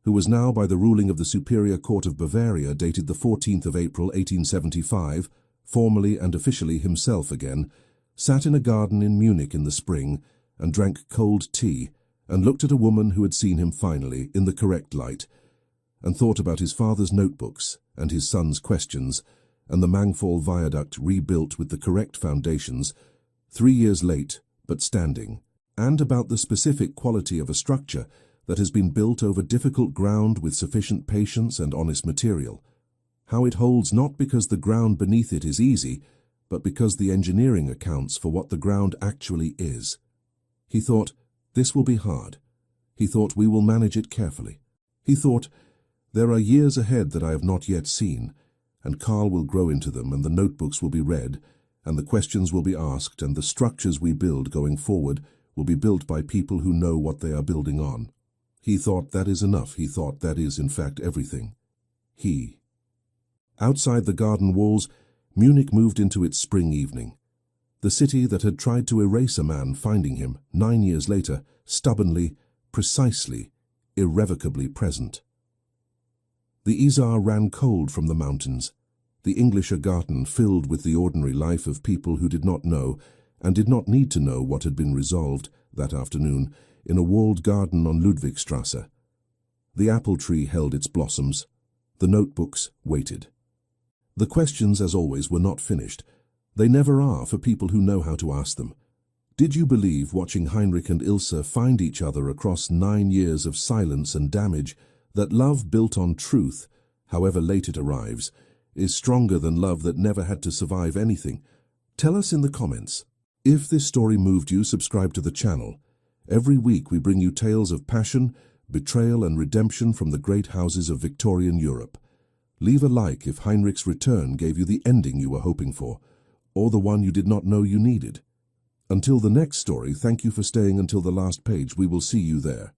who was now by the ruling of the Superior Court of Bavaria dated the 14th of April 1875, formally and officially himself again, sat in a garden in Munich in the spring and drank cold tea and looked at a woman who had seen him finally in the correct light, and thought about his father's notebooks and his son's questions and the Mangfall viaduct rebuilt with the correct foundations, 3 years late but standing, and about the specific quality of a structure that has been built over difficult ground with sufficient patience and honest material. How it holds not because the ground beneath it is easy, but because the engineering accounts for what the ground actually is. He thought, this will be hard. He thought, we will manage it carefully. He thought, there are years ahead that I have not yet seen, and Carl will grow into them, and the notebooks will be read, and the questions will be asked, and the structures we build going forward will be built by people who know what they are building on. He thought that is enough. He thought that is, in fact, everything. Outside the garden walls, Munich moved into its spring evening. The city that had tried to erase a man finding him, 9 years later, stubbornly, precisely, irrevocably present. The Isar ran cold from the mountains. The Englischer Garten filled with the ordinary life of people who did not know, and did not need to know what had been resolved, that afternoon, in a walled garden on Ludwigstrasse. The apple tree held its blossoms. The notebooks waited. The questions, as always, were not finished. They never are for people who know how to ask them. Did you believe, watching Heinrich and Ilse find each other across 9 years of silence and damage, that love built on truth, however late it arrives, is stronger than love that never had to survive anything? Tell us in the comments. If this story moved you, subscribe to the channel. Every week we bring you tales of passion, betrayal and redemption from the great houses of Victorian Europe. Leave a like if Heinrich's return gave you the ending you were hoping for, or the one you did not know you needed. Until the next story, thank you for staying until the last page. We will see you there.